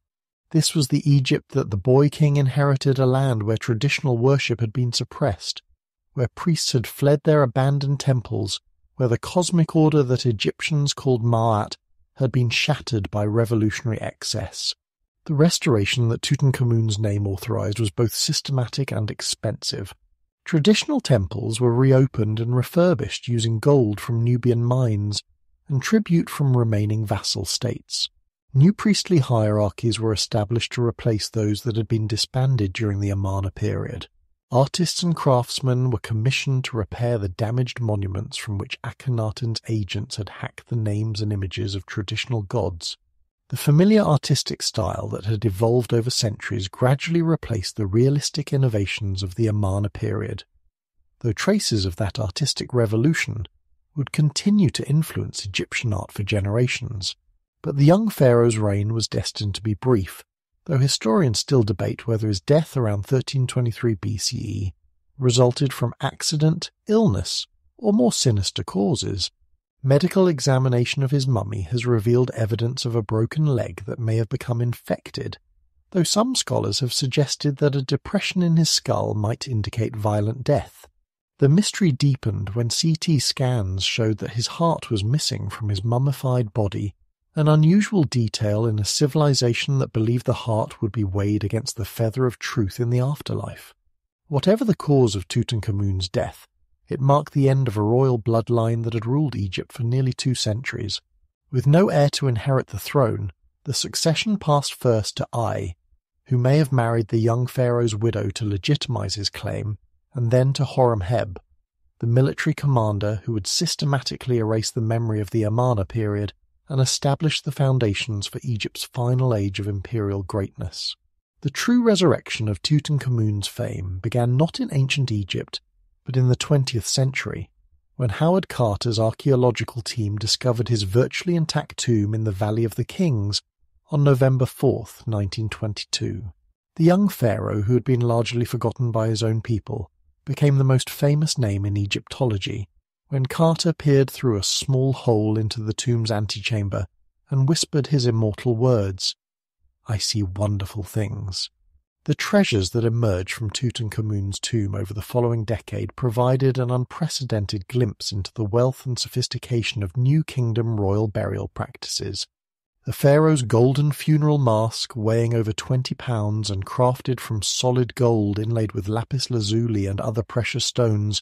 This was the Egypt that the boy king inherited, a land where traditional worship had been suppressed, where priests had fled their abandoned temples, where the cosmic order that Egyptians called Ma'at had been shattered by revolutionary excess. The restoration that Tutankhamun's name authorized was both systematic and expensive. Traditional temples were reopened and refurbished using gold from Nubian mines and tribute from remaining vassal states. New priestly hierarchies were established to replace those that had been disbanded during the Amarna period. Artists and craftsmen were commissioned to repair the damaged monuments from which Akhenaten's agents had hacked the names and images of traditional gods. The familiar artistic style that had evolved over centuries gradually replaced the realistic innovations of the Amarna period, though traces of that artistic revolution would continue to influence Egyptian art for generations. But the young pharaoh's reign was destined to be brief, though historians still debate whether his death around 1323 BCE resulted from accident, illness, or more sinister causes. Medical examination of his mummy has revealed evidence of a broken leg that may have become infected, though some scholars have suggested that a depression in his skull might indicate violent death. The mystery deepened when CT scans showed that his heart was missing from his mummified body, an unusual detail in a civilization that believed the heart would be weighed against the feather of truth in the afterlife. Whatever the cause of Tutankhamun's death, it marked the end of a royal bloodline that had ruled Egypt for nearly 2 centuries. With no heir to inherit the throne, the succession passed first to Ai, who may have married the young pharaoh's widow to legitimize his claim, and then to Horemheb, the military commander who would systematically erase the memory of the Amarna period and establish the foundations for Egypt's final age of imperial greatness. The true resurrection of Tutankhamun's fame began not in ancient Egypt, but in the 20th century, when Howard Carter's archaeological team discovered his virtually intact tomb in the Valley of the Kings on November 4, 1922. The young pharaoh, who had been largely forgotten by his own people, became the most famous name in Egyptology when Carter peered through a small hole into the tomb's antechamber and whispered his immortal words, "I see wonderful things." The treasures that emerged from Tutankhamun's tomb over the following decade provided an unprecedented glimpse into the wealth and sophistication of New Kingdom royal burial practices. The pharaoh's golden funeral mask, weighing over 20 pounds and crafted from solid gold inlaid with lapis lazuli and other precious stones,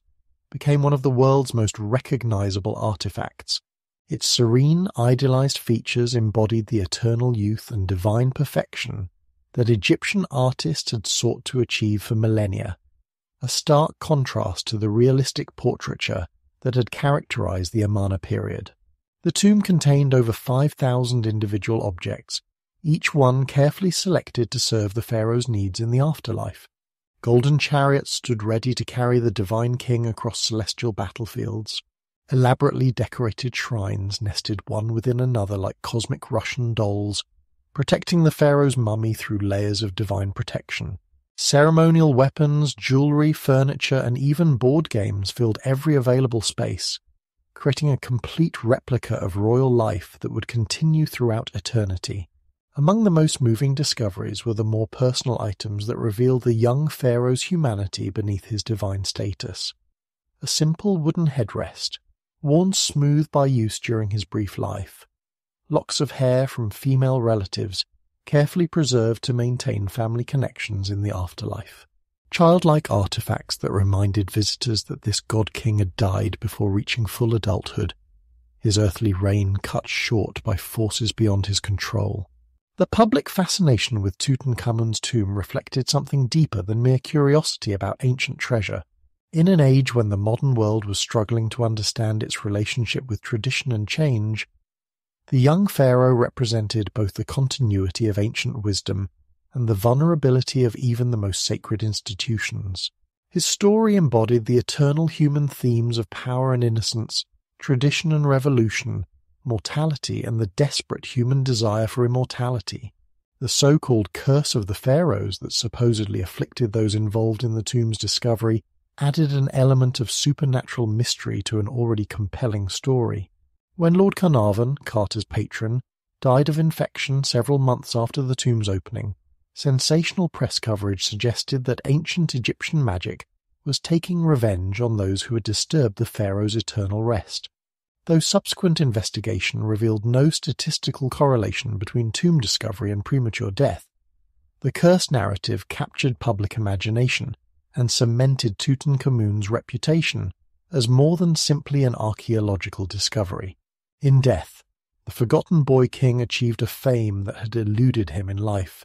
became one of the world's most recognizable artifacts. Its serene, idealized features embodied the eternal youth and divine perfection that Egyptian artists had sought to achieve for millennia, a stark contrast to the realistic portraiture that had characterized the Amarna period. The tomb contained over 5,000 individual objects, each one carefully selected to serve the pharaoh's needs in the afterlife. Golden chariots stood ready to carry the divine king across celestial battlefields. Elaborately decorated shrines nested one within another like cosmic Russian dolls, protecting the pharaoh's mummy through layers of divine protection. Ceremonial weapons, jewelry, furniture, and even board games filled every available space, creating a complete replica of royal life that would continue throughout eternity. Among the most moving discoveries were the more personal items that revealed the young pharaoh's humanity beneath his divine status. A simple wooden headrest, worn smooth by use during his brief life. Locks of hair from female relatives, carefully preserved to maintain family connections in the afterlife. Childlike artifacts that reminded visitors that this god-king had died before reaching full adulthood, his earthly reign cut short by forces beyond his control. The public fascination with Tutankhamun's tomb reflected something deeper than mere curiosity about ancient treasure. In an age when the modern world was struggling to understand its relationship with tradition and change, the young pharaoh represented both the continuity of ancient wisdom and the vulnerability of even the most sacred institutions. His story embodied the eternal human themes of power and innocence, tradition and revolution, mortality and the desperate human desire for immortality. The so-called curse of the pharaohs that supposedly afflicted those involved in the tomb's discovery added an element of supernatural mystery to an already compelling story. When Lord Carnarvon, Carter's patron, died of infection several months after the tomb's opening, sensational press coverage suggested that ancient Egyptian magic was taking revenge on those who had disturbed the pharaoh's eternal rest. Though subsequent investigation revealed no statistical correlation between tomb discovery and premature death, the curse narrative captured public imagination and cemented Tutankhamun's reputation as more than simply an archaeological discovery. In death, the forgotten boy king achieved a fame that had eluded him in life,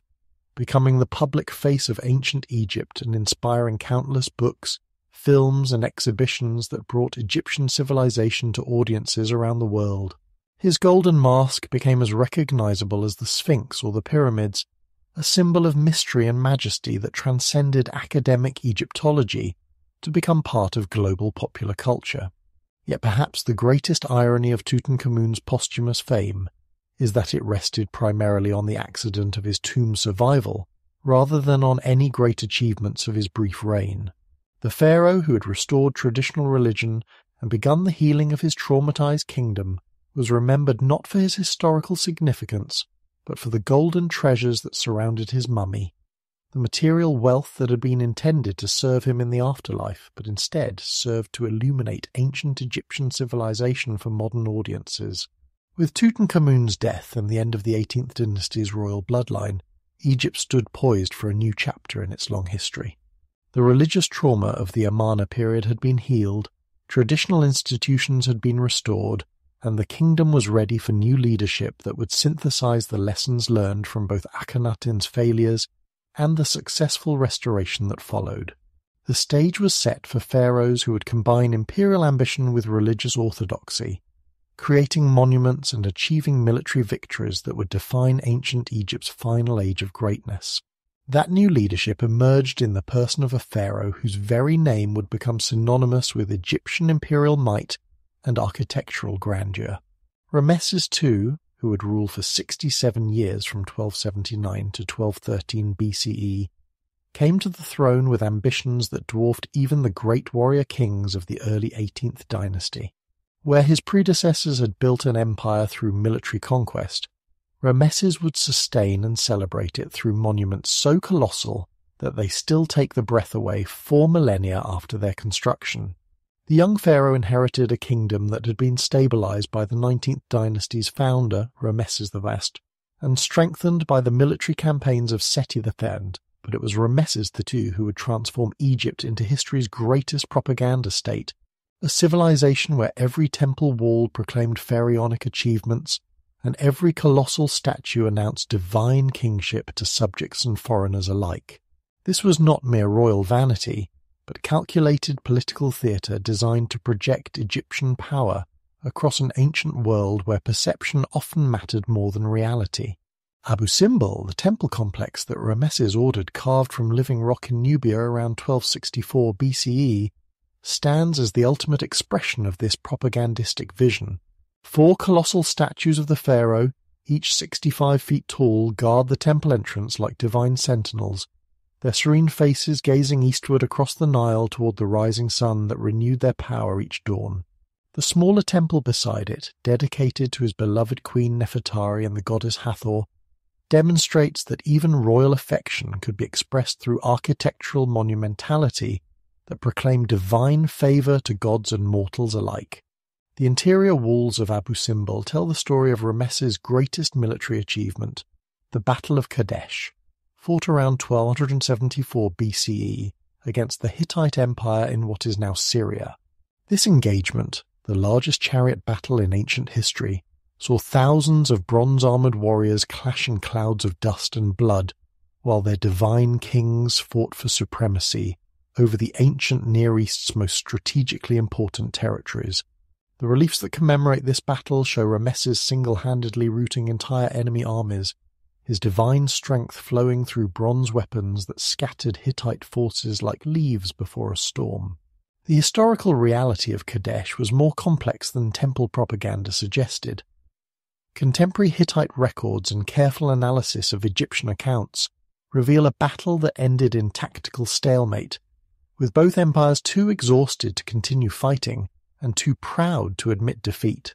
becoming the public face of ancient Egypt and inspiring countless books, films and exhibitions that brought Egyptian civilization to audiences around the world. His golden mask became as recognizable as the Sphinx or the pyramids, a symbol of mystery and majesty that transcended academic Egyptology to become part of global popular culture. Yet perhaps the greatest irony of Tutankhamun's posthumous fame is that it rested primarily on the accident of his tomb survival, rather than on any great achievements of his brief reign. The pharaoh who had restored traditional religion and begun the healing of his traumatized kingdom was remembered not for his historical significance, but for the golden treasures that surrounded his mummy, the material wealth that had been intended to serve him in the afterlife, but instead served to illuminate ancient Egyptian civilization for modern audiences. With Tutankhamun's death and the end of the 18th dynasty's royal bloodline, Egypt stood poised for a new chapter in its long history. The religious trauma of the Amarna period had been healed, traditional institutions had been restored, and the kingdom was ready for new leadership that would synthesize the lessons learned from both Akhenaten's failures and the successful restoration that followed. The stage was set for pharaohs who would combine imperial ambition with religious orthodoxy, creating monuments and achieving military victories that would define ancient Egypt's final age of greatness. That new leadership emerged in the person of a pharaoh whose very name would become synonymous with Egyptian imperial might and architectural grandeur. Rameses II, who would rule for 67 years from 1279 to 1213 BCE, came to the throne with ambitions that dwarfed even the great warrior kings of the early 18th dynasty. Where his predecessors had built an empire through military conquest, Rameses would sustain and celebrate it through monuments so colossal that they still take the breath away 4 millennia after their construction. The young pharaoh inherited a kingdom that had been stabilized by the 19th dynasty's founder, Rameses the Vast, and strengthened by the military campaigns of Seti III, but it was Rameses II who would transform Egypt into history's greatest propaganda state, a civilization where every temple wall proclaimed pharaonic achievements, and every colossal statue announced divine kingship to subjects and foreigners alike. This was not mere royal vanity, but calculated political theatre designed to project Egyptian power across an ancient world where perception often mattered more than reality. Abu Simbel, the temple complex that Rameses ordered carved from living rock in Nubia around 1264 BCE, stands as the ultimate expression of this propagandistic vision. 4 colossal statues of the pharaoh, each 65 feet tall, guard the temple entrance like divine sentinels, their serene faces gazing eastward across the Nile toward the rising sun that renewed their power each dawn. The smaller temple beside it, dedicated to his beloved queen Nefertari and the goddess Hathor, demonstrates that even royal affection could be expressed through architectural monumentality that proclaimed divine favour to gods and mortals alike. The interior walls of Abu Simbel tell the story of Ramesses' greatest military achievement, the Battle of Kadesh, fought around 1274 BCE against the Hittite Empire in what is now Syria. This engagement, the largest chariot battle in ancient history, saw thousands of bronze-armoured warriors clash in clouds of dust and blood, while their divine kings fought for supremacy over the ancient Near East's most strategically important territories. The reliefs that commemorate this battle show Ramesses single-handedly routing entire enemy armies, his divine strength flowing through bronze weapons that scattered Hittite forces like leaves before a storm. The historical reality of Kadesh was more complex than temple propaganda suggested. Contemporary Hittite records and careful analysis of Egyptian accounts reveal a battle that ended in tactical stalemate, with both empires too exhausted to continue fighting and too proud to admit defeat.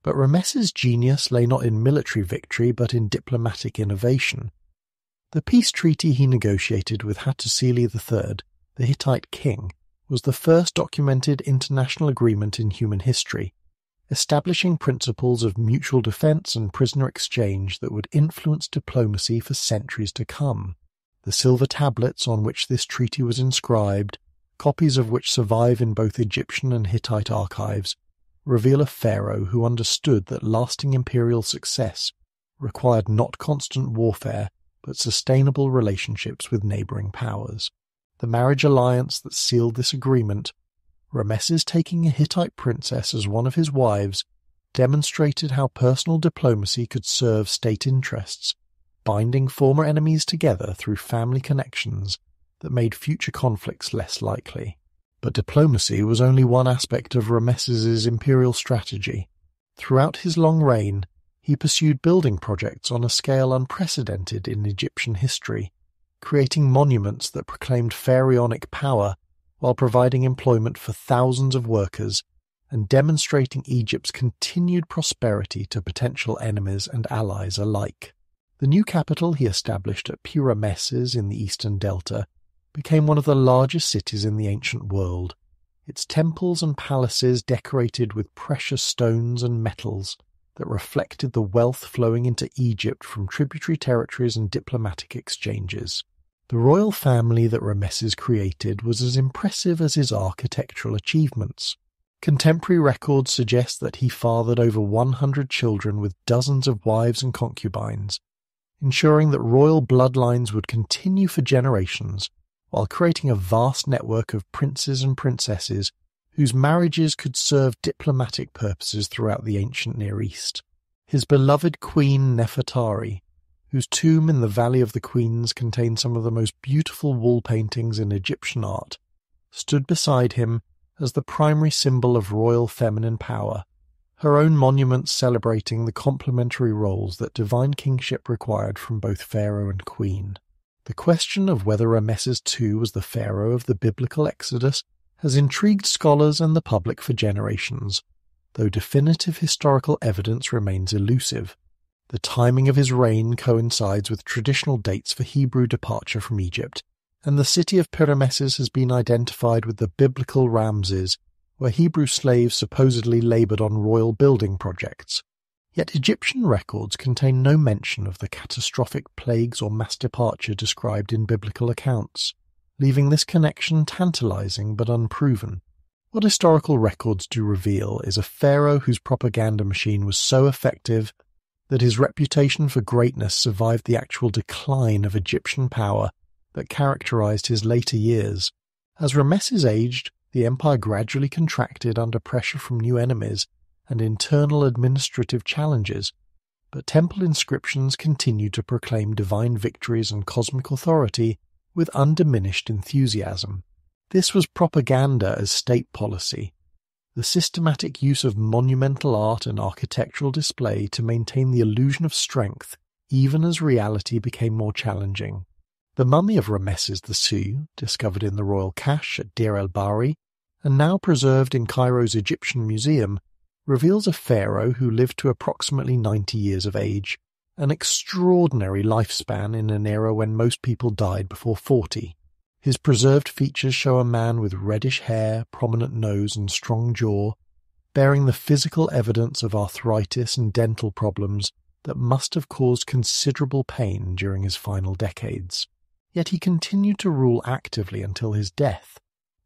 But Ramesses' genius lay not in military victory but in diplomatic innovation. The peace treaty he negotiated with Hattusili III, the Hittite king, was the first documented international agreement in human history, establishing principles of mutual defense and prisoner exchange that would influence diplomacy for centuries to come. The silver tablets on which this treaty was inscribed, copies of which survive in both Egyptian and Hittite archives, reveal a pharaoh who understood that lasting imperial success required not constant warfare but sustainable relationships with neighbouring powers. The marriage alliance that sealed this agreement, Ramesses taking a Hittite princess as one of his wives, demonstrated how personal diplomacy could serve state interests, binding former enemies together through family connections that made future conflicts less likely. But diplomacy was only one aspect of Ramesses' imperial strategy. Throughout his long reign, he pursued building projects on a scale unprecedented in Egyptian history, creating monuments that proclaimed pharaonic power while providing employment for thousands of workers and demonstrating Egypt's continued prosperity to potential enemies and allies alike. The new capital he established at Pi-Ramesses in the eastern delta became one of the largest cities in the ancient world, its temples and palaces decorated with precious stones and metals that reflected the wealth flowing into Egypt from tributary territories and diplomatic exchanges. The royal family that Ramesses created was as impressive as his architectural achievements. Contemporary records suggest that he fathered over 100 children with dozens of wives and concubines, ensuring that royal bloodlines would continue for generations, while creating a vast network of princes and princesses whose marriages could serve diplomatic purposes throughout the ancient Near East. His beloved queen Nefertari, whose tomb in the Valley of the Queens contains some of the most beautiful wall paintings in Egyptian art, stood beside him as the primary symbol of royal feminine power, her own monuments celebrating the complementary roles that divine kingship required from both pharaoh and queen. The question of whether Ramesses II was the pharaoh of the biblical Exodus has intrigued scholars and the public for generations, though definitive historical evidence remains elusive. The timing of his reign coincides with traditional dates for Hebrew departure from Egypt, and the city of Pi-Ramesses has been identified with the biblical Ramses, where Hebrew slaves supposedly laboured on royal building projects. Yet Egyptian records contain no mention of the catastrophic plagues or mass departure described in biblical accounts, leaving this connection tantalizing but unproven. What historical records do reveal is a pharaoh whose propaganda machine was so effective that his reputation for greatness survived the actual decline of Egyptian power that characterized his later years. As Ramesses aged, the empire gradually contracted under pressure from new enemies and internal administrative challenges, but temple inscriptions continued to proclaim divine victories and cosmic authority with undiminished enthusiasm. This was propaganda as state policy. the systematic use of monumental art and architectural display to maintain the illusion of strength even as reality became more challenging. The mummy of Ramesses II, discovered in the royal cache at Deir el-Bahri and now preserved in Cairo's Egyptian Museum, reveals a pharaoh who lived to approximately 90 years of age, an extraordinary lifespan in an era when most people died before 40. His preserved features show a man with reddish hair, prominent nose and strong jaw, bearing the physical evidence of arthritis and dental problems that must have caused considerable pain during his final decades. Yet he continued to rule actively until his death,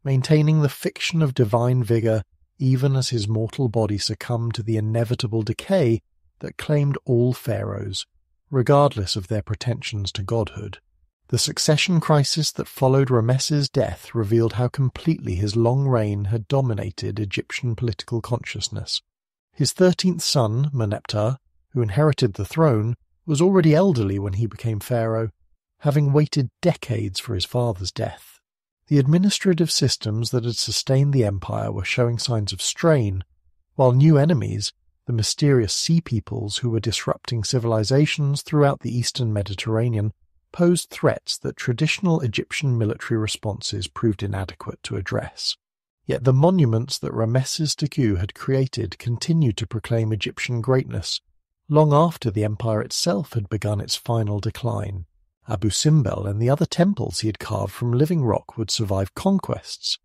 maintaining the fiction of divine vigour even as his mortal body succumbed to the inevitable decay that claimed all pharaohs, regardless of their pretensions to godhood. The succession crisis that followed Ramesses' death revealed how completely his long reign had dominated Egyptian political consciousness. His 13th son, Meneptah, who inherited the throne, was already elderly when he became pharaoh, having waited decades for his father's death. The administrative systems that had sustained the empire were showing signs of strain, while new enemies, the mysterious sea peoples who were disrupting civilizations throughout the eastern Mediterranean, posed threats that traditional Egyptian military responses proved inadequate to address. Yet the monuments that Ramesses II had created continued to proclaim Egyptian greatness, long after the empire itself had begun its final decline. Abu Simbel and the other temples he had carved from living rock would survive conquests,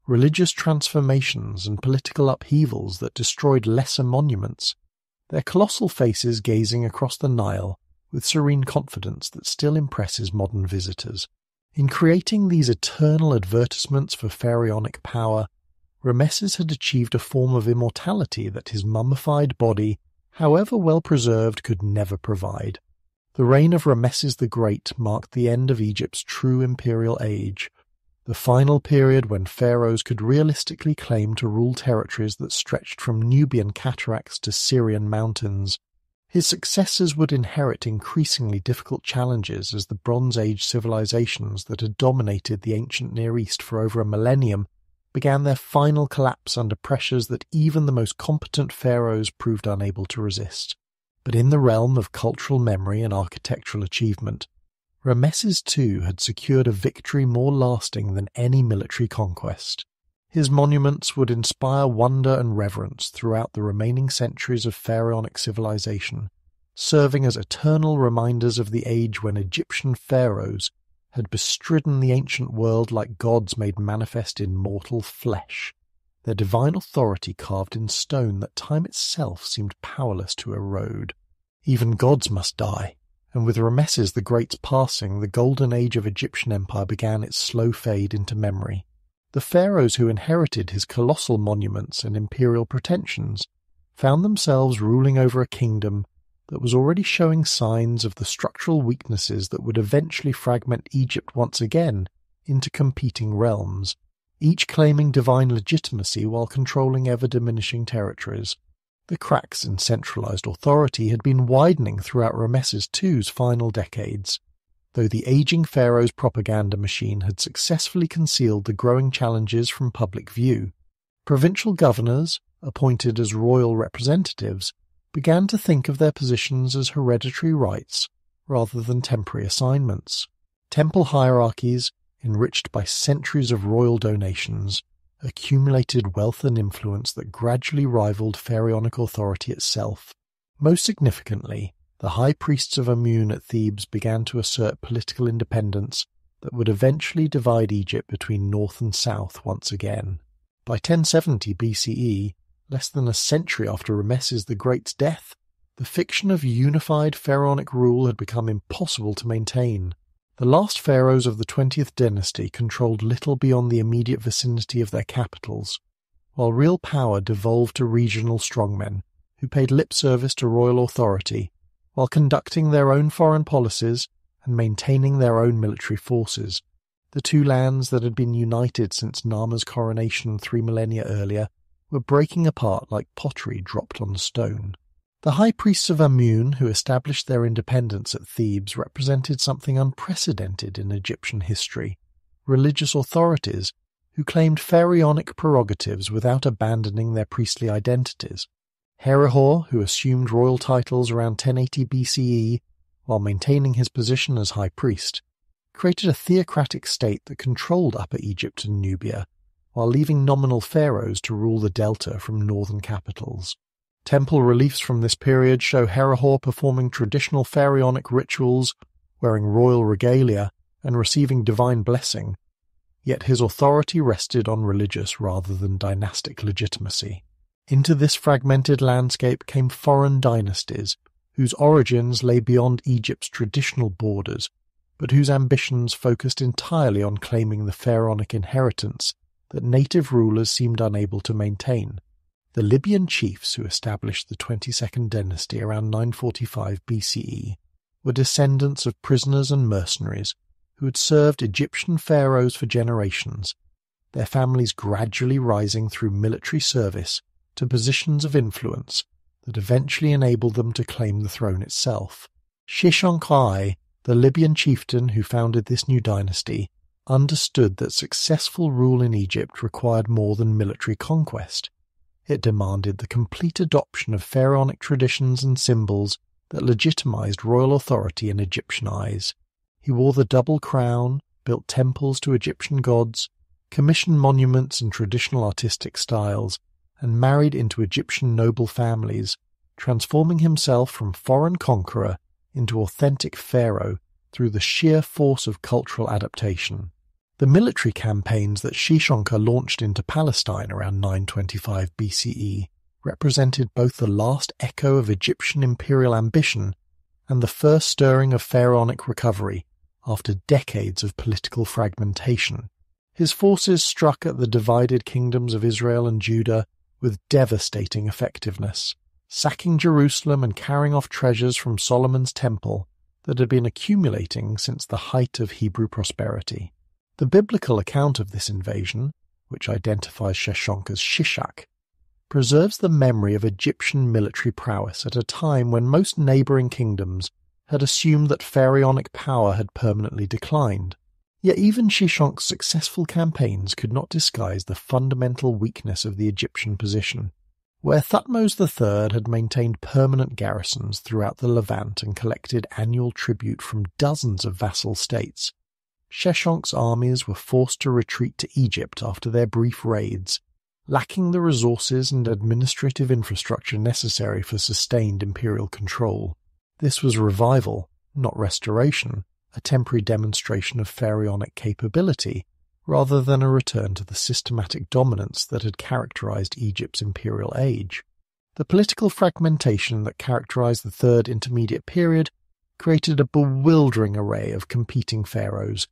religious transformations and political upheavals that destroyed lesser monuments, their colossal faces gazing across the Nile with serene confidence that still impresses modern visitors. In creating these eternal advertisements for pharaonic power, Ramesses had achieved a form of immortality that his mummified body, however well preserved, could never provide. The reign of Ramesses the Great marked the end of Egypt's true imperial age, the final period when pharaohs could realistically claim to rule territories that stretched from Nubian cataracts to Syrian mountains. His successors would inherit increasingly difficult challenges as the Bronze Age civilizations that had dominated the ancient Near East for over a millennium began their final collapse under pressures that even the most competent pharaohs proved unable to resist. But in the realm of cultural memory and architectural achievement, Ramesses II had secured a victory more lasting than any military conquest. His monuments would inspire wonder and reverence throughout the remaining centuries of pharaonic civilization, serving as eternal reminders of the age when Egyptian pharaohs had bestridden the ancient world like gods made manifest in mortal flesh, their divine authority carved in stone that time itself seemed powerless to erode. Even gods must die, and with Ramesses the Great's passing, the golden age of Egyptian empire began its slow fade into memory. The pharaohs who inherited his colossal monuments and imperial pretensions found themselves ruling over a kingdom that was already showing signs of the structural weaknesses that would eventually fragment Egypt once again into competing realms, each claiming divine legitimacy while controlling ever-diminishing territories. The cracks in centralized authority had been widening throughout Ramesses II's final decades, though the aging pharaoh's propaganda machine had successfully concealed the growing challenges from public view. Provincial governors, appointed as royal representatives, began to think of their positions as hereditary rights rather than temporary assignments. Temple hierarchies, enriched by centuries of royal donations, accumulated wealth and influence that gradually rivaled pharaonic authority itself. Most significantly, the high priests of Amun at Thebes began to assert political independence that would eventually divide Egypt between north and south once again. By 1070 BCE, less than a century after Ramesses the Great's death, the fiction of unified pharaonic rule had become impossible to maintain. The last pharaohs of the 20th dynasty controlled little beyond the immediate vicinity of their capitals, while real power devolved to regional strongmen who paid lip service to royal authority while conducting their own foreign policies and maintaining their own military forces. The two lands that had been united since Nama's coronation 3 millennia earlier were breaking apart like pottery dropped on stone. The high priests of Amun, who established their independence at Thebes, represented something unprecedented in Egyptian history. Religious authorities, who claimed pharaonic prerogatives without abandoning their priestly identities. Herihor, who assumed royal titles around 1080 BCE while maintaining his position as high priest, created a theocratic state that controlled Upper Egypt and Nubia, while leaving nominal pharaohs to rule the delta from northern capitals. Temple reliefs from this period show Herihor performing traditional pharaonic rituals, wearing royal regalia, and receiving divine blessing, yet his authority rested on religious rather than dynastic legitimacy. Into this fragmented landscape came foreign dynasties, whose origins lay beyond Egypt's traditional borders, but whose ambitions focused entirely on claiming the pharaonic inheritance that native rulers seemed unable to maintain. The Libyan chiefs who established the 22nd dynasty around 945 BCE were descendants of prisoners and mercenaries who had served Egyptian pharaohs for generations, their families gradually rising through military service to positions of influence that eventually enabled them to claim the throne itself. Shishonkai, the Libyan chieftain who founded this new dynasty, understood that successful rule in Egypt required more than military conquest. It demanded the complete adoption of pharaonic traditions and symbols that legitimized royal authority in Egyptian eyes. He wore the double crown, built temples to Egyptian gods, commissioned monuments in traditional artistic styles, and married into Egyptian noble families, transforming himself from foreign conqueror into authentic pharaoh through the sheer force of cultural adaptation. The military campaigns that Shishonka launched into Palestine around 925 BCE represented both the last echo of Egyptian imperial ambition and the first stirring of pharaonic recovery after decades of political fragmentation. His forces struck at the divided kingdoms of Israel and Judah with devastating effectiveness, sacking Jerusalem and carrying off treasures from Solomon's temple that had been accumulating since the height of Hebrew prosperity. The biblical account of this invasion, which identifies Sheshonk as Shishak, preserves the memory of Egyptian military prowess at a time when most neighbouring kingdoms had assumed that pharaonic power had permanently declined. Yet even Shishonk's successful campaigns could not disguise the fundamental weakness of the Egyptian position. Where Thutmose III had maintained permanent garrisons throughout the Levant and collected annual tribute from dozens of vassal states, Sheshonk's armies were forced to retreat to Egypt after their brief raids, lacking the resources and administrative infrastructure necessary for sustained imperial control. This was revival, not restoration, a temporary demonstration of pharaonic capability, rather than a return to the systematic dominance that had characterized Egypt's imperial age. The political fragmentation that characterized the Third Intermediate Period created a bewildering array of competing pharaohs,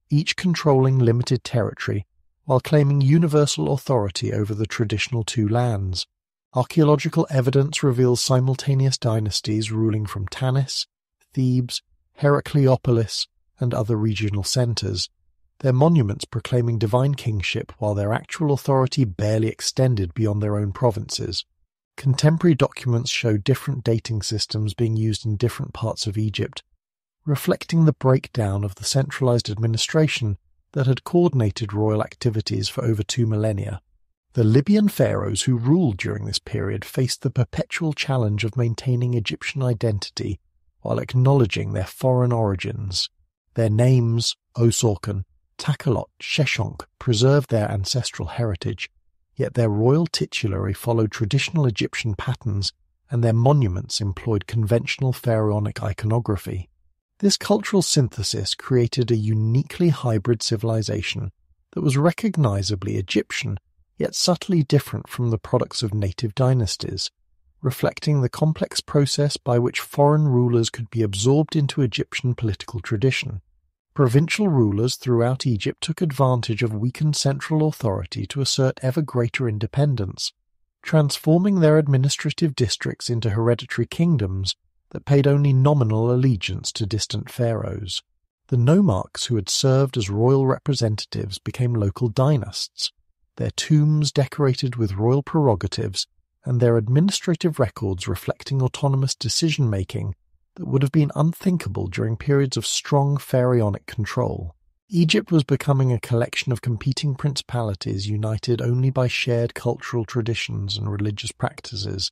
each controlling limited territory while claiming universal authority over the traditional two lands. Archaeological evidence reveals simultaneous dynasties ruling from Tanis, Thebes, Heracleopolis, and other regional centres, their monuments proclaiming divine kingship while their actual authority barely extended beyond their own provinces. Contemporary documents show different dating systems being used in different parts of Egypt, reflecting the breakdown of the centralized administration that had coordinated royal activities for over 2 millennia. The Libyan pharaohs who ruled during this period faced the perpetual challenge of maintaining Egyptian identity while acknowledging their foreign origins. Their names, Osorkon, Takalot, Sheshonk, preserved their ancestral heritage, yet their royal titulary followed traditional Egyptian patterns and their monuments employed conventional pharaonic iconography. This cultural synthesis created a uniquely hybrid civilization that was recognizably Egyptian, yet subtly different from the products of native dynasties, reflecting the complex process by which foreign rulers could be absorbed into Egyptian political tradition. Provincial rulers throughout Egypt took advantage of weakened central authority to assert ever greater independence, transforming their administrative districts into hereditary kingdoms that paid only nominal allegiance to distant pharaohs. The nomarchs who had served as royal representatives became local dynasts, their tombs decorated with royal prerogatives and their administrative records reflecting autonomous decision-making that would have been unthinkable during periods of strong pharaonic control. Egypt was becoming a collection of competing principalities united only by shared cultural traditions and religious practices.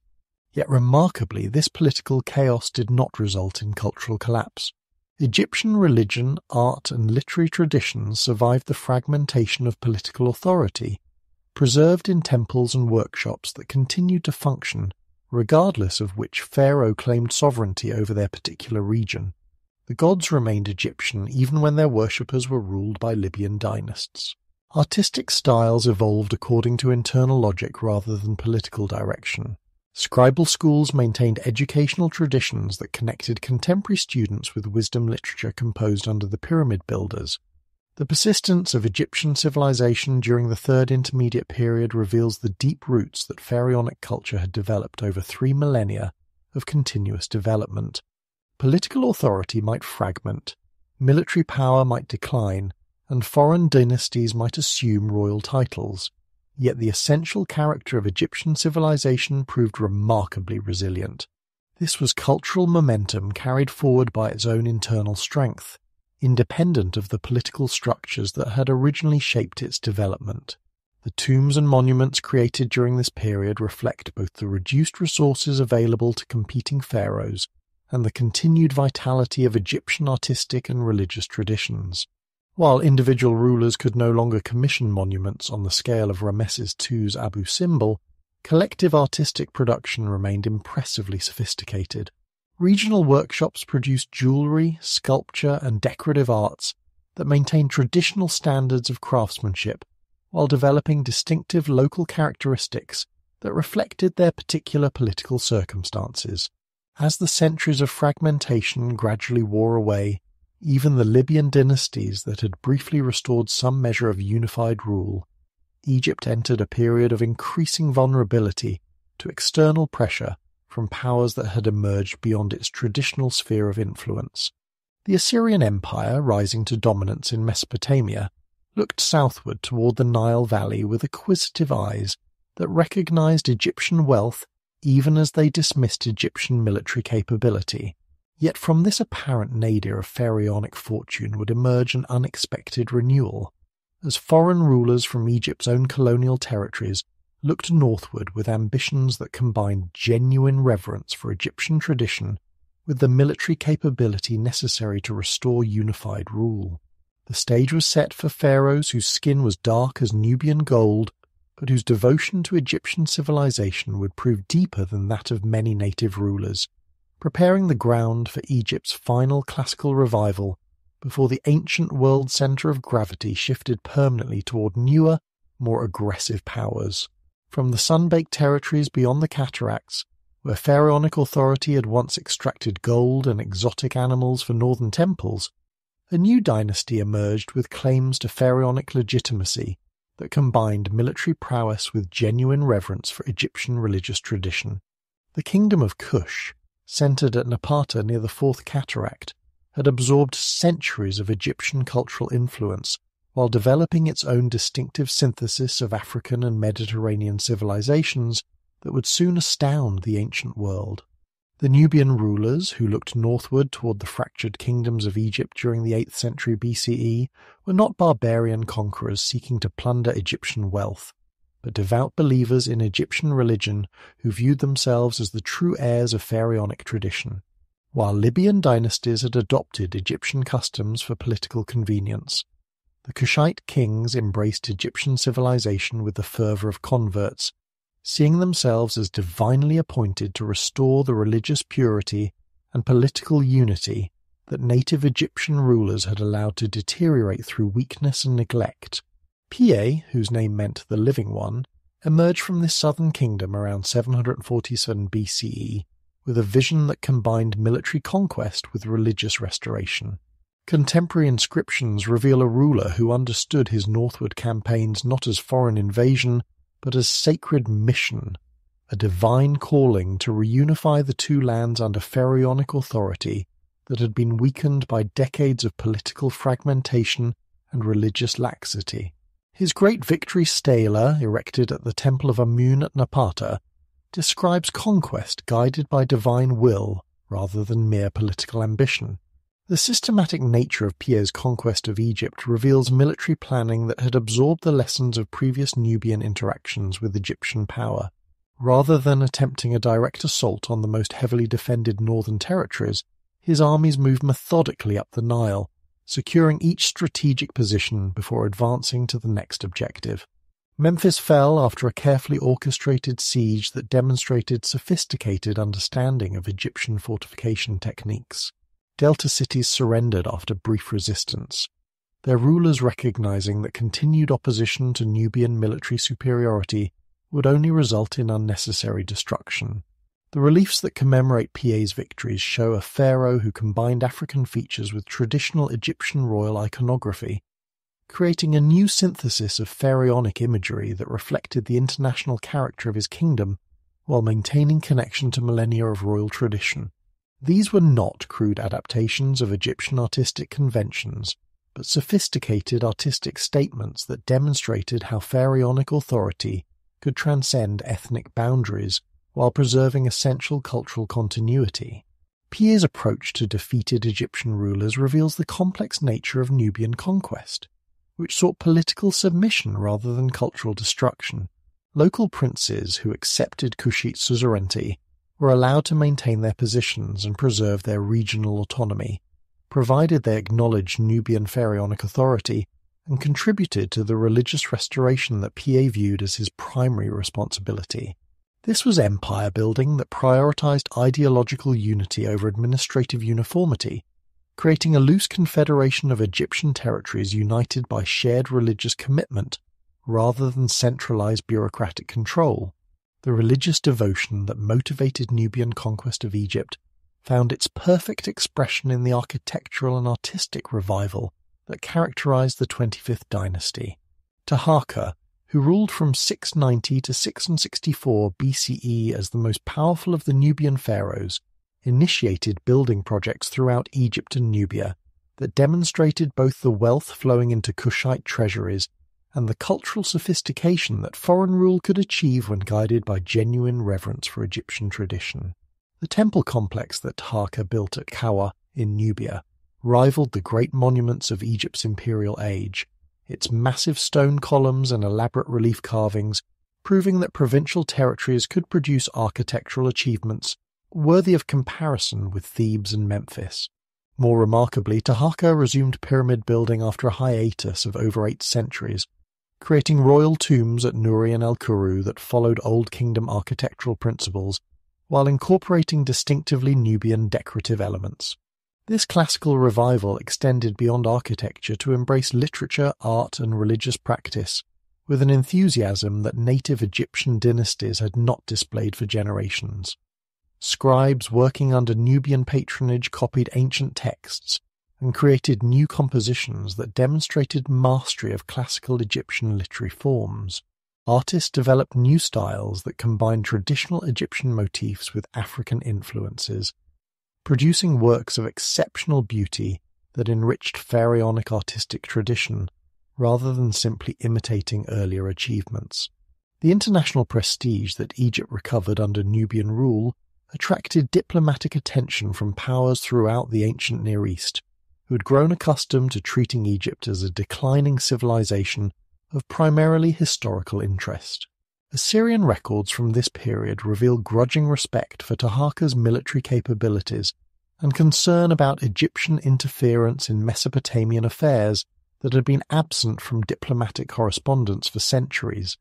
Yet remarkably, this political chaos did not result in cultural collapse. Egyptian religion, art, and literary traditions survived the fragmentation of political authority, preserved in temples and workshops that continued to function regardless of which pharaoh claimed sovereignty over their particular region. The gods remained Egyptian even when their worshippers were ruled by Libyan dynasts. Artistic styles evolved according to internal logic rather than political direction. Scribal schools maintained educational traditions that connected contemporary students with wisdom literature composed under the pyramid builders. The persistence of Egyptian civilization during the Third Intermediate Period reveals the deep roots that pharaonic culture had developed over 3 millennia of continuous development. Political authority might fragment, military power might decline, and foreign dynasties might assume royal titles. Yet the essential character of Egyptian civilization proved remarkably resilient. This was cultural momentum carried forward by its own internal strength, independent of the political structures that had originally shaped its development. The tombs and monuments created during this period reflect both the reduced resources available to competing pharaohs and the continued vitality of Egyptian artistic and religious traditions. While individual rulers could no longer commission monuments on the scale of Ramesses II's Abu Simbel, collective artistic production remained impressively sophisticated. Regional workshops produced jewellery, sculpture, and decorative arts that maintained traditional standards of craftsmanship while developing distinctive local characteristics that reflected their particular political circumstances. As the centuries of fragmentation gradually wore away, even the Libyan dynasties that had briefly restored some measure of unified rule, Egypt entered a period of increasing vulnerability to external pressure from powers that had emerged beyond its traditional sphere of influence. The Assyrian Empire, rising to dominance in Mesopotamia, looked southward toward the Nile Valley with acquisitive eyes that recognized Egyptian wealth even as they dismissed Egyptian military capability. Yet from this apparent nadir of pharaonic fortune would emerge an unexpected renewal, as foreign rulers from Egypt's own colonial territories looked northward with ambitions that combined genuine reverence for Egyptian tradition with the military capability necessary to restore unified rule. The stage was set for pharaohs whose skin was dark as Nubian gold, but whose devotion to Egyptian civilization would prove deeper than that of many native rulers, preparing the ground for Egypt's final classical revival before the ancient world centre of gravity shifted permanently toward newer, more aggressive powers. From the sun-baked territories beyond the cataracts, where pharaonic authority had once extracted gold and exotic animals for northern temples, a new dynasty emerged with claims to pharaonic legitimacy that combined military prowess with genuine reverence for Egyptian religious tradition. The kingdom of Kush, centered at Napata near the Fourth Cataract, had absorbed centuries of Egyptian cultural influence while developing its own distinctive synthesis of African and Mediterranean civilizations that would soon astound the ancient world. The Nubian rulers, who looked northward toward the fractured kingdoms of Egypt during the 8th century BCE, were not barbarian conquerors seeking to plunder Egyptian wealth, but devout believers in Egyptian religion who viewed themselves as the true heirs of pharaonic tradition. While Libyan dynasties had adopted Egyptian customs for political convenience, the Kushite kings embraced Egyptian civilization with the fervor of converts, seeing themselves as divinely appointed to restore the religious purity and political unity that native Egyptian rulers had allowed to deteriorate through weakness and neglect. Piye, whose name meant the Living One, emerged from this southern kingdom around 747 BCE with a vision that combined military conquest with religious restoration. Contemporary inscriptions reveal a ruler who understood his northward campaigns not as foreign invasion, but as sacred mission, a divine calling to reunify the two lands under pharaonic authority that had been weakened by decades of political fragmentation and religious laxity. His great victory stela, erected at the Temple of Amun at Napata, describes conquest guided by divine will rather than mere political ambition. The systematic nature of Piye's conquest of Egypt reveals military planning that had absorbed the lessons of previous Nubian interactions with Egyptian power. Rather than attempting a direct assault on the most heavily defended northern territories, his armies moved methodically up the Nile, securing each strategic position before advancing to the next objective. Memphis fell after a carefully orchestrated siege that demonstrated sophisticated understanding of Egyptian fortification techniques. Delta cities surrendered after brief resistance, their rulers recognizing that continued opposition to Nubian military superiority would only result in unnecessary destruction. The reliefs that commemorate Piye's victories show a pharaoh who combined African features with traditional Egyptian royal iconography, creating a new synthesis of pharaonic imagery that reflected the international character of his kingdom while maintaining connection to millennia of royal tradition. These were not crude adaptations of Egyptian artistic conventions, but sophisticated artistic statements that demonstrated how pharaonic authority could transcend ethnic boundaries while preserving essential cultural continuity. Piye's approach to defeated Egyptian rulers reveals the complex nature of Nubian conquest, which sought political submission rather than cultural destruction. Local princes who accepted Kushite suzerainty were allowed to maintain their positions and preserve their regional autonomy, provided they acknowledged Nubian pharaonic authority and contributed to the religious restoration that Piye viewed as his primary responsibility. This was empire building that prioritized ideological unity over administrative uniformity, creating a loose confederation of Egyptian territories united by shared religious commitment rather than centralized bureaucratic control. The religious devotion that motivated Nubian conquest of Egypt found its perfect expression in the architectural and artistic revival that characterized the 25th dynasty. Taharqa, who ruled from 690 to 664 BCE as the most powerful of the Nubian pharaohs, initiated building projects throughout Egypt and Nubia that demonstrated both the wealth flowing into Kushite treasuries and the cultural sophistication that foreign rule could achieve when guided by genuine reverence for Egyptian tradition. The temple complex that Taharqa built at Kawa in Nubia rivaled the great monuments of Egypt's imperial age, its massive stone columns and elaborate relief carvings proving that provincial territories could produce architectural achievements worthy of comparison with Thebes and Memphis. More remarkably, Taharqa resumed pyramid building after a hiatus of over 8 centuries, creating royal tombs at Nuri and El Kuru that followed Old Kingdom architectural principles while incorporating distinctively Nubian decorative elements. This classical revival extended beyond architecture to embrace literature, art, and religious practice, with an enthusiasm that native Egyptian dynasties had not displayed for generations. Scribes working under Nubian patronage copied ancient texts and created new compositions that demonstrated mastery of classical Egyptian literary forms. Artists developed new styles that combined traditional Egyptian motifs with African influences, producing works of exceptional beauty that enriched pharaonic artistic tradition rather than simply imitating earlier achievements. The international prestige that Egypt recovered under Nubian rule attracted diplomatic attention from powers throughout the ancient Near East, who had grown accustomed to treating Egypt as a declining civilization of primarily historical interest. Assyrian records from this period reveal grudging respect for Taharqa's military capabilities and concern about Egyptian interference in Mesopotamian affairs that had been absent from diplomatic correspondence for centuries.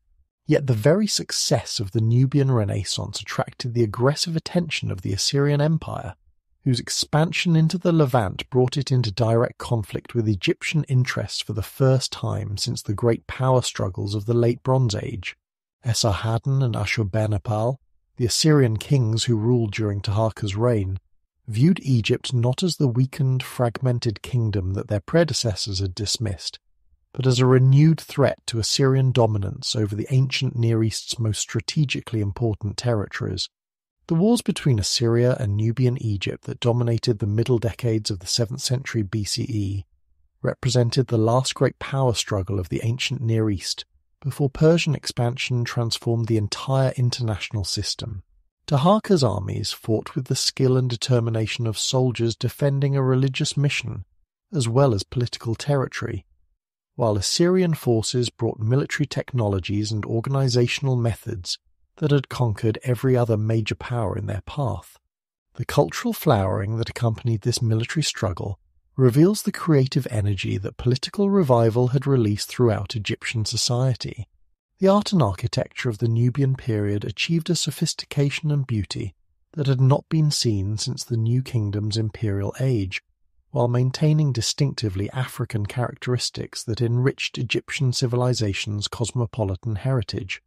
Yet the very success of the Nubian Renaissance attracted the aggressive attention of the Assyrian Empire, whose expansion into the Levant brought it into direct conflict with Egyptian interests for the first time since the great power struggles of the Late Bronze Age. Esarhaddon and Ashurbanipal, the Assyrian kings who ruled during Taharqa's reign, viewed Egypt not as the weakened, fragmented kingdom that their predecessors had dismissed, but as a renewed threat to Assyrian dominance over the ancient Near East's most strategically important territories. The wars between Assyria and Nubian Egypt that dominated the middle decades of the 7th century BCE represented the last great power struggle of the ancient Near East before Persian expansion transformed the entire international system. Taharka's armies fought with the skill and determination of soldiers defending a religious mission, as well as political territory, while Assyrian forces brought military technologies and organizational methods that had conquered every other major power in their path. The cultural flowering that accompanied this military struggle reveals the creative energy that political revival had released throughout Egyptian society. The art and architecture of the Nubian period achieved a sophistication and beauty that had not been seen since the New Kingdom's imperial age, while maintaining distinctively African characteristics that enriched Egyptian civilization's cosmopolitan heritage.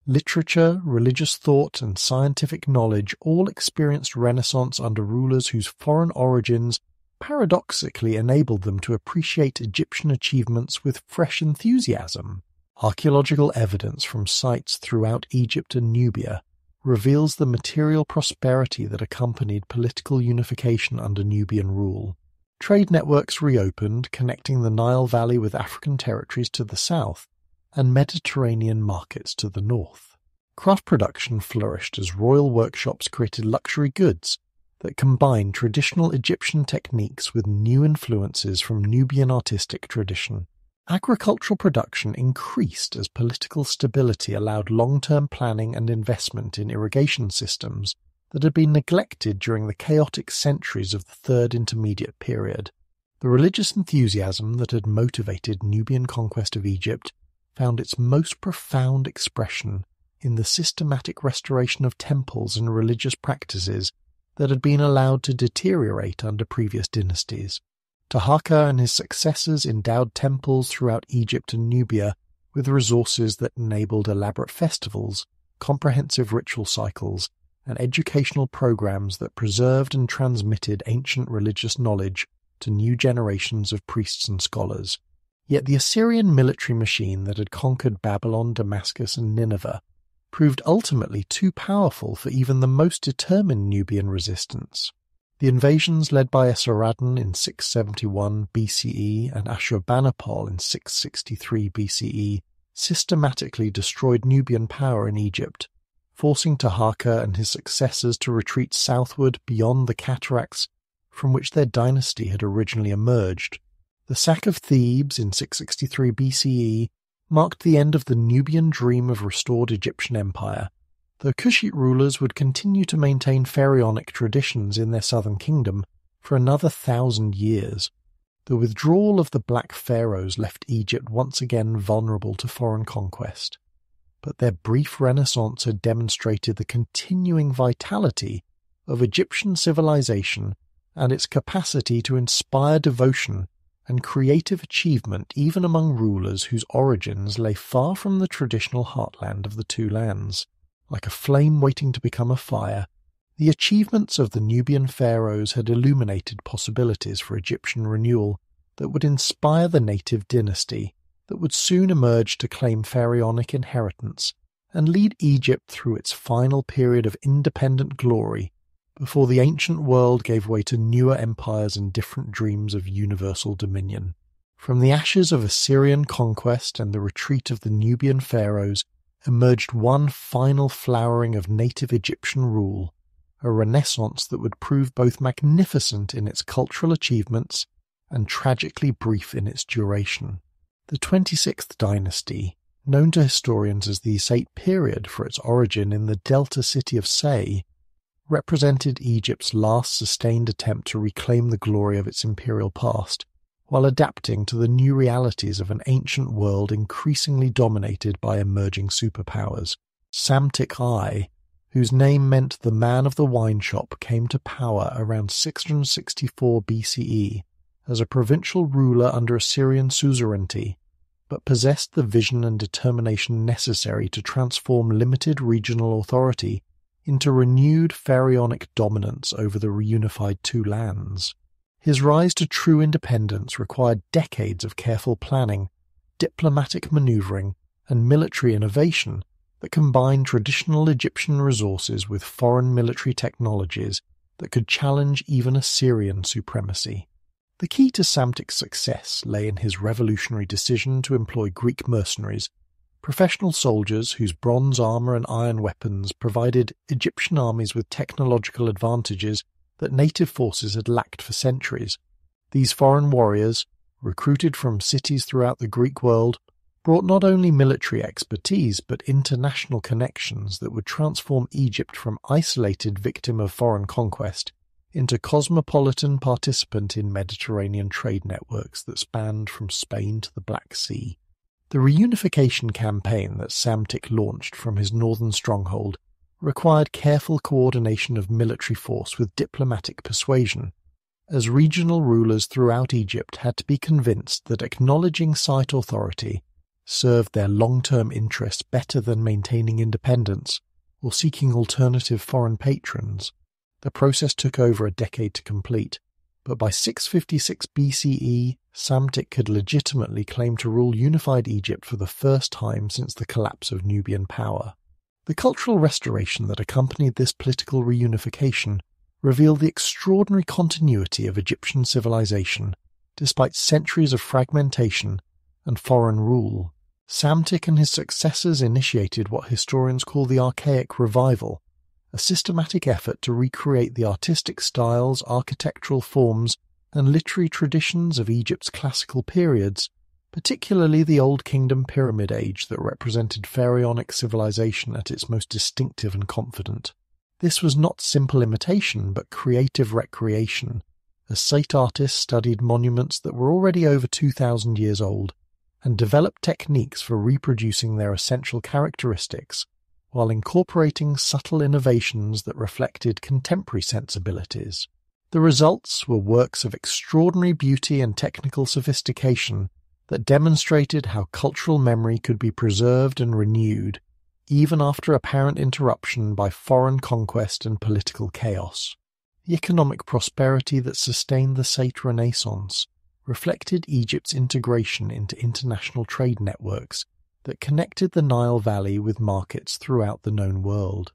Literature, religious thought, and scientific knowledge all experienced renaissance under rulers whose foreign origins paradoxically enabled them to appreciate Egyptian achievements with fresh enthusiasm. Archaeological evidence from sites throughout Egypt and Nubia reveals the material prosperity that accompanied political unification under Nubian rule. Trade networks reopened, connecting the Nile Valley with African territories to the south and Mediterranean markets to the north. Craft production flourished as royal workshops created luxury goods that combined traditional Egyptian techniques with new influences from Nubian artistic tradition. Agricultural production increased as political stability allowed long-term planning and investment in irrigation systems that had been neglected during the chaotic centuries of the Third Intermediate Period. The religious enthusiasm that had motivated Nubian conquest of Egypt found its most profound expression in the systematic restoration of temples and religious practices that had been allowed to deteriorate under previous dynasties. Taharka and his successors endowed temples throughout Egypt and Nubia with resources that enabled elaborate festivals, comprehensive ritual cycles, and educational programs that preserved and transmitted ancient religious knowledge to new generations of priests and scholars. Yet the Assyrian military machine that had conquered Babylon, Damascus, and Nineveh proved ultimately too powerful for even the most determined Nubian resistance. The invasions led by Esarhaddon in 671 BCE and Ashurbanipal in 663 BCE systematically destroyed Nubian power in Egypt, forcing Taharka and his successors to retreat southward beyond the cataracts from which their dynasty had originally emerged. The sack of Thebes in 663 BCE marked the end of the Nubian dream of restored Egyptian empire, though Kushite rulers would continue to maintain pharaonic traditions in their southern kingdom for another 1,000 years. The withdrawal of the Black Pharaohs left Egypt once again vulnerable to foreign conquest, but their brief renaissance had demonstrated the continuing vitality of Egyptian civilization and its capacity to inspire devotion and creative achievement even among rulers whose origins lay far from the traditional heartland of the two lands. Like a flame waiting to become a fire, the achievements of the Nubian pharaohs had illuminated possibilities for Egyptian renewal that would inspire the native dynasty that would soon emerge to claim pharaonic inheritance and lead Egypt through its final period of independent glory before the ancient world gave way to newer empires and different dreams of universal dominion. From the ashes of Assyrian conquest and the retreat of the Nubian pharaohs emerged one final flowering of native Egyptian rule, a renaissance that would prove both magnificent in its cultural achievements and tragically brief in its duration. The 26th dynasty, known to historians as the Isate period for its origin in the delta city of Say, represented Egypt's last sustained attempt to reclaim the glory of its imperial past, while adapting to the new realities of an ancient world increasingly dominated by emerging superpowers. Psamtik I, whose name meant the man of the wine shop, came to power around 664 BCE as a provincial ruler under Assyrian suzerainty, but possessed the vision and determination necessary to transform limited regional authority into renewed pharaonic dominance over the reunified two lands. His rise to true independence required decades of careful planning, diplomatic maneuvering, and military innovation that combined traditional Egyptian resources with foreign military technologies that could challenge even Assyrian supremacy. The key to Psamtik's success lay in his revolutionary decision to employ Greek mercenaries, Professional soldiers whose bronze armor and iron weapons provided Egyptian armies with technological advantages that native forces had lacked for centuries. These foreign warriors, recruited from cities throughout the Greek world, brought not only military expertise but international connections that would transform Egypt from isolated victim of foreign conquest into cosmopolitan participant in Mediterranean trade networks that spanned from Spain to the Black Sea. The reunification campaign that Psamtik launched from his northern stronghold required careful coordination of military force with diplomatic persuasion, as regional rulers throughout Egypt had to be convinced that acknowledging site authority served their long-term interests better than maintaining independence or seeking alternative foreign patrons. The process took over a decade to complete, but by 656 BCE, Psamtik could legitimately claim to rule unified Egypt for the first time since the collapse of Nubian power. The cultural restoration that accompanied this political reunification revealed the extraordinary continuity of Egyptian civilization, despite centuries of fragmentation and foreign rule. Psamtik and his successors initiated what historians call the Archaic Revival, a systematic effort to recreate the artistic styles, architectural forms, and literary traditions of Egypt's classical periods, particularly the Old Kingdom Pyramid Age that represented pharaonic civilization at its most distinctive and confident. This was not simple imitation, but creative recreation, as site artists studied monuments that were already over 2,000 years old and developed techniques for reproducing their essential characteristics, while incorporating subtle innovations that reflected contemporary sensibilities. The results were works of extraordinary beauty and technical sophistication that demonstrated how cultural memory could be preserved and renewed, even after apparent interruption by foreign conquest and political chaos. The economic prosperity that sustained the Sate Renaissance reflected Egypt's integration into international trade networks that connected the Nile Valley with markets throughout the known world.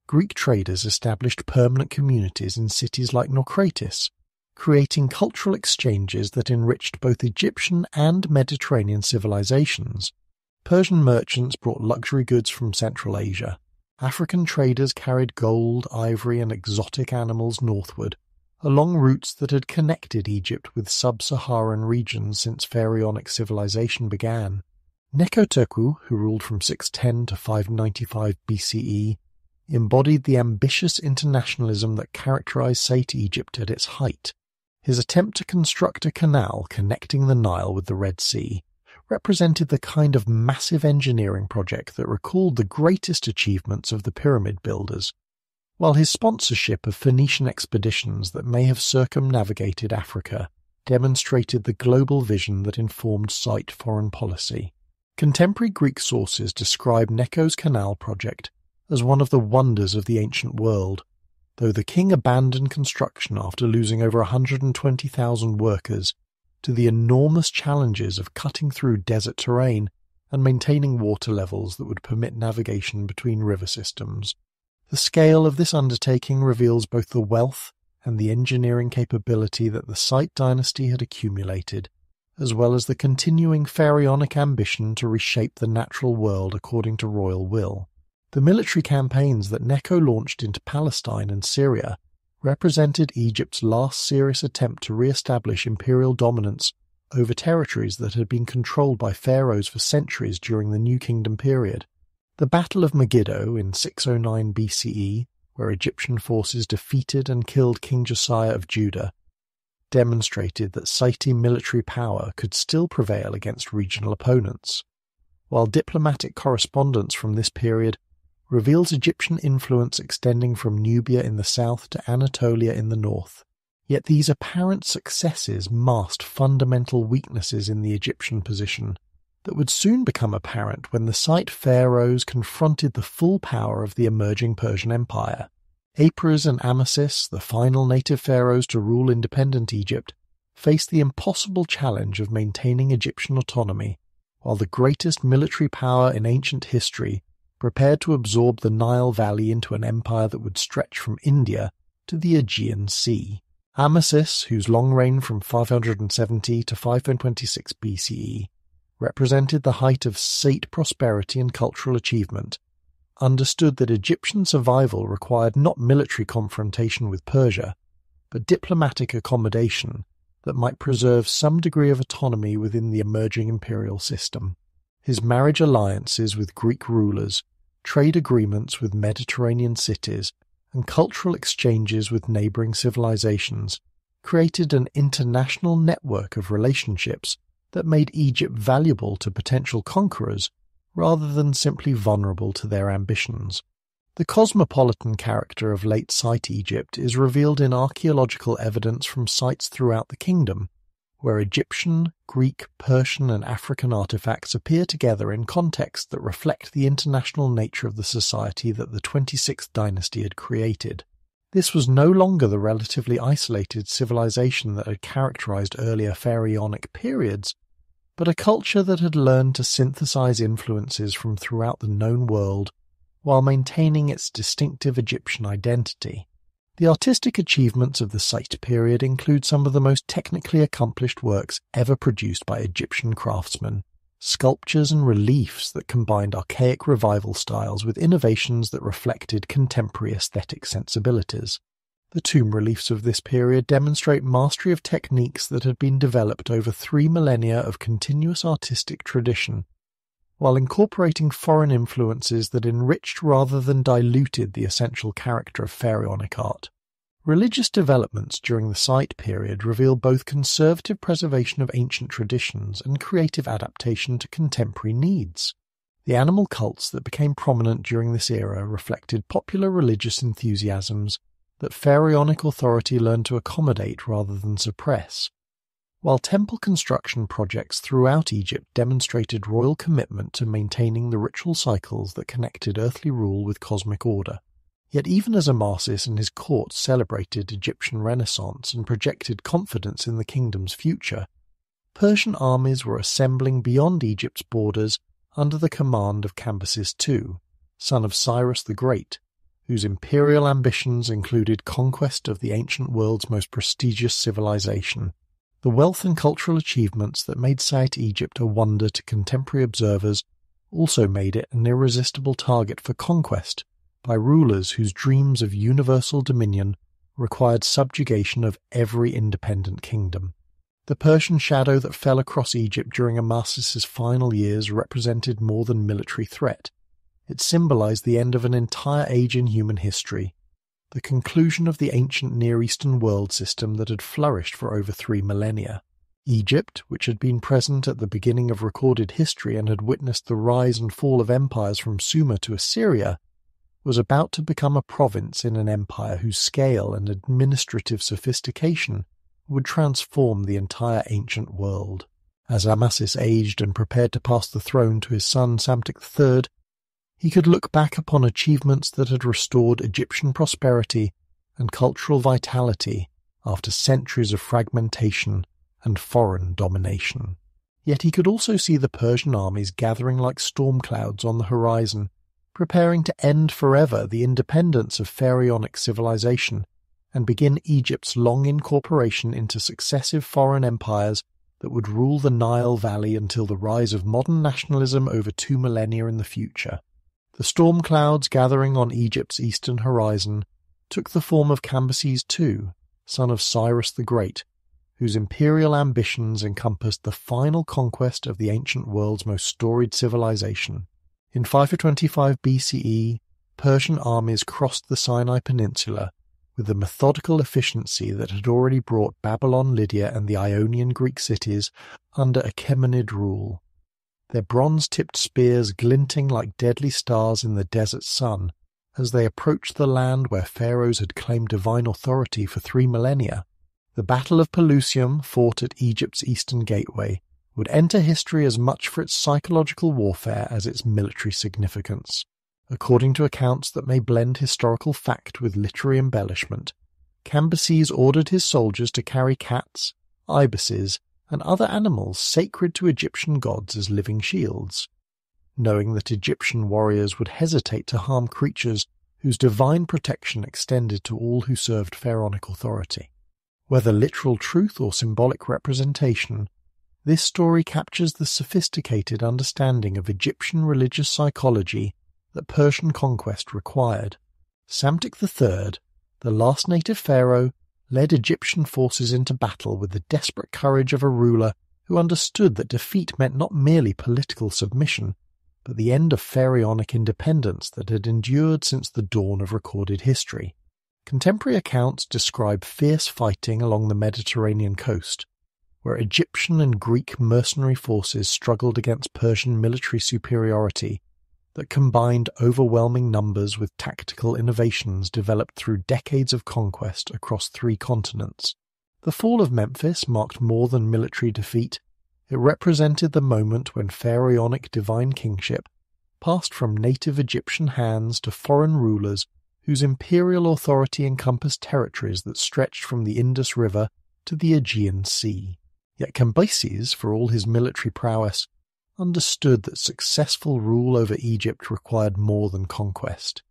Greek traders established permanent communities in cities like Naucratis, creating cultural exchanges that enriched both Egyptian and Mediterranean civilizations. Persian merchants brought luxury goods from Central Asia. African traders carried gold, ivory, and exotic animals northward, along routes that had connected Egypt with sub-Saharan regions since pharaonic civilization began. Necho Turku, who ruled from 610 to 595 BCE, embodied the ambitious internationalism that characterized Sate Egypt at its height. His attempt to construct a canal connecting the Nile with the Red Sea represented the kind of massive engineering project that recalled the greatest achievements of the pyramid builders, while his sponsorship of Phoenician expeditions that may have circumnavigated Africa demonstrated the global vision that informed Site foreign policy. Contemporary Greek sources describe Necho's canal project as one of the wonders of the ancient world, though the king abandoned construction after losing over 120,000 workers to the enormous challenges of cutting through desert terrain and maintaining water levels that would permit navigation between river systems. The scale of this undertaking reveals both the wealth and the engineering capability that the Site dynasty had accumulated, as well as the continuing pharaonic ambition to reshape the natural world according to royal will. The military campaigns that Necho launched into Palestine and Syria represented Egypt's last serious attempt to re-establish imperial dominance over territories that had been controlled by pharaohs for centuries during the New Kingdom period. The Battle of Megiddo in 609 BCE, where Egyptian forces defeated and killed King Josiah of Judah, demonstrated that Site military power could still prevail against regional opponents, while diplomatic correspondence from this period reveals Egyptian influence extending from Nubia in the south to Anatolia in the north. Yet these apparent successes masked fundamental weaknesses in the Egyptian position that would soon become apparent when the Site pharaohs confronted the full power of the emerging Persian Empire. Apries and Amasis, the final native pharaohs to rule independent Egypt, faced the impossible challenge of maintaining Egyptian autonomy, while the greatest military power in ancient history prepared to absorb the Nile Valley into an empire that would stretch from India to the Aegean Sea. Amasis, whose long reign from 570 to 526 BCE represented the height of state prosperity and cultural achievement, understood that Egyptian survival required not military confrontation with Persia, but diplomatic accommodation that might preserve some degree of autonomy within the emerging imperial system. His marriage alliances with Greek rulers, trade agreements with Mediterranean cities, and cultural exchanges with neighbouring civilizations created an international network of relationships that made Egypt valuable to potential conquerors rather than simply vulnerable to their ambitions. The cosmopolitan character of late Site Egypt is revealed in archaeological evidence from sites throughout the kingdom, where Egyptian, Greek, Persian and African artifacts appear together in contexts that reflect the international nature of the society that the 26th dynasty had created. This was no longer the relatively isolated civilization that had characterized earlier pharaonic periods, but a culture that had learned to synthesize influences from throughout the known world while maintaining its distinctive Egyptian identity. The artistic achievements of the Site period include some of the most technically accomplished works ever produced by Egyptian craftsmen, sculptures and reliefs that combined archaic revival styles with innovations that reflected contemporary aesthetic sensibilities. The tomb reliefs of this period demonstrate mastery of techniques that had been developed over 3 millennia of continuous artistic tradition, while incorporating foreign influences that enriched rather than diluted the essential character of pharaonic art. Religious developments during the Site period reveal both conservative preservation of ancient traditions and creative adaptation to contemporary needs. The animal cults that became prominent during this era reflected popular religious enthusiasms that pharaonic authority learned to accommodate rather than suppress, while temple construction projects throughout Egypt demonstrated royal commitment to maintaining the ritual cycles that connected earthly rule with cosmic order. Yet even as Amasis and his court celebrated Egyptian Renaissance and projected confidence in the kingdom's future, Persian armies were assembling beyond Egypt's borders under the command of Cambyses II, son of Cyrus the Great, whose imperial ambitions included conquest of the ancient world's most prestigious civilization. The wealth and cultural achievements that made Site Egypt a wonder to contemporary observers also made it an irresistible target for conquest by rulers whose dreams of universal dominion required subjugation of every independent kingdom. The Persian shadow that fell across Egypt during Amasis's final years represented more than military threat. It symbolized the end of an entire age in human history, the conclusion of the ancient Near Eastern world system that had flourished for over 3 millennia. Egypt, which had been present at the beginning of recorded history and had witnessed the rise and fall of empires from Sumer to Assyria, was about to become a province in an empire whose scale and administrative sophistication would transform the entire ancient world. As Amasis aged and prepared to pass the throne to his son Psamtik III, he could look back upon achievements that had restored Egyptian prosperity and cultural vitality after centuries of fragmentation and foreign domination. Yet he could also see the Persian armies gathering like storm clouds on the horizon, preparing to end forever the independence of pharaonic civilization and begin Egypt's long incorporation into successive foreign empires that would rule the Nile Valley until the rise of modern nationalism over 2 millennia in the future. The storm clouds gathering on Egypt's eastern horizon took the form of Cambyses II, son of Cyrus the Great, whose imperial ambitions encompassed the final conquest of the ancient world's most storied civilization. In 525 BCE, Persian armies crossed the Sinai Peninsula with the methodical efficiency that had already brought Babylon, Lydia, and the Ionian Greek cities under Achaemenid rule, their bronze-tipped spears glinting like deadly stars in the desert sun as they approached the land where pharaohs had claimed divine authority for 3 millennia. The Battle of Pelusium, fought at Egypt's eastern gateway, would enter history as much for its psychological warfare as its military significance. According to accounts that may blend historical fact with literary embellishment, Cambyses ordered his soldiers to carry cats, ibises, and other animals sacred to Egyptian gods as living shields, knowing that Egyptian warriors would hesitate to harm creatures whose divine protection extended to all who served pharaonic authority. Whether literal truth or symbolic representation, This story captures the sophisticated understanding of Egyptian religious psychology that Persian conquest required. Psamtik III, the last native pharaoh, led Egyptian forces into battle with the desperate courage of a ruler who understood that defeat meant not merely political submission, but the end of pharaonic independence that had endured since the dawn of recorded history. Contemporary accounts describe fierce fighting along the Mediterranean coast, where Egyptian and Greek mercenary forces struggled against Persian military superiority that combined overwhelming numbers with tactical innovations developed through decades of conquest across 3 continents. The fall of Memphis marked more than military defeat. It represented the moment when pharaonic divine kingship passed from native Egyptian hands to foreign rulers whose imperial authority encompassed territories that stretched from the Indus River to the Aegean Sea. Yet Cambyses, for all his military prowess, understood that successful rule over Egypt required more than conquest.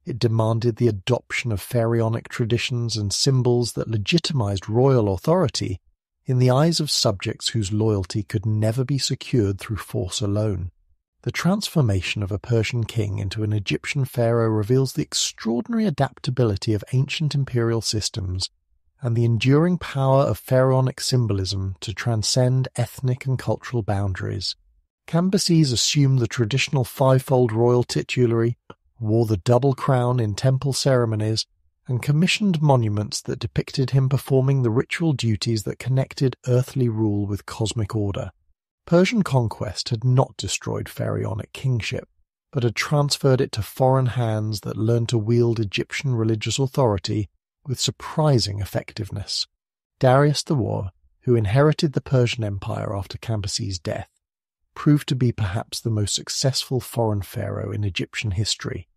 It demanded the adoption of pharaonic traditions and symbols that legitimized royal authority in the eyes of subjects whose loyalty could never be secured through force alone. The transformation of a Persian king into an Egyptian pharaoh reveals the extraordinary adaptability of ancient imperial systems and the enduring power of pharaonic symbolism to transcend ethnic and cultural boundaries. Cambyses assumed the traditional 5-fold royal titulary, wore the double crown in temple ceremonies, and commissioned monuments that depicted him performing the ritual duties that connected earthly rule with cosmic order. Persian conquest had not destroyed pharaonic kingship, but had transferred it to foreign hands that learned to wield Egyptian religious authority with surprising effectiveness. Darius the War, who inherited the Persian Empire after Cambyses' death, proved to be perhaps the most successful foreign pharaoh in Egyptian history,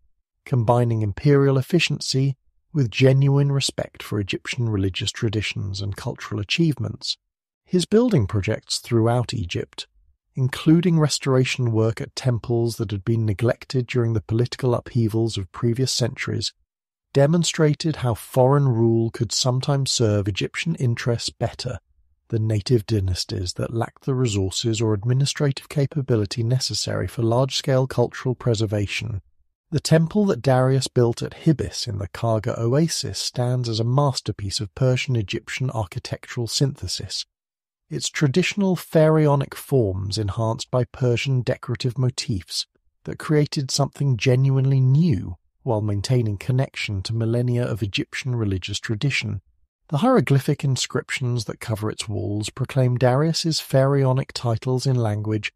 combining imperial efficiency with genuine respect for Egyptian religious traditions and cultural achievements. His building projects throughout Egypt, including restoration work at temples that had been neglected during the political upheavals of previous centuries, demonstrated how foreign rule could sometimes serve Egyptian interests better than native dynasties that lacked the resources or administrative capability necessary for large-scale cultural preservation. The temple that Darius built at Hibis in the Karga oasis stands as a masterpiece of Persian-Egyptian architectural synthesis, its traditional pharaonic forms enhanced by Persian decorative motifs that created something genuinely new while maintaining connection to millennia of Egyptian religious tradition. The hieroglyphic inscriptions that cover its walls proclaim Darius's pharaonic titles in language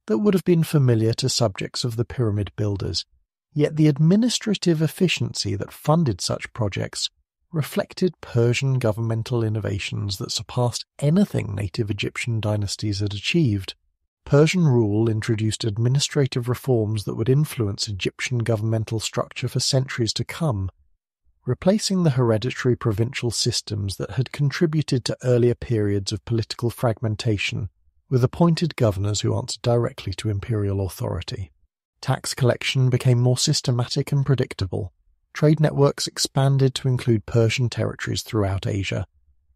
that would have been familiar to subjects of the pyramid builders, yet the administrative efficiency that funded such projects reflected Persian governmental innovations that surpassed anything native Egyptian dynasties had achieved. Persian rule introduced administrative reforms that would influence Egyptian governmental structure for centuries to come, replacing the hereditary provincial systems that had contributed to earlier periods of political fragmentation with appointed governors who answered directly to imperial authority. Tax collection became more systematic and predictable. Trade networks expanded to include Persian territories throughout Asia,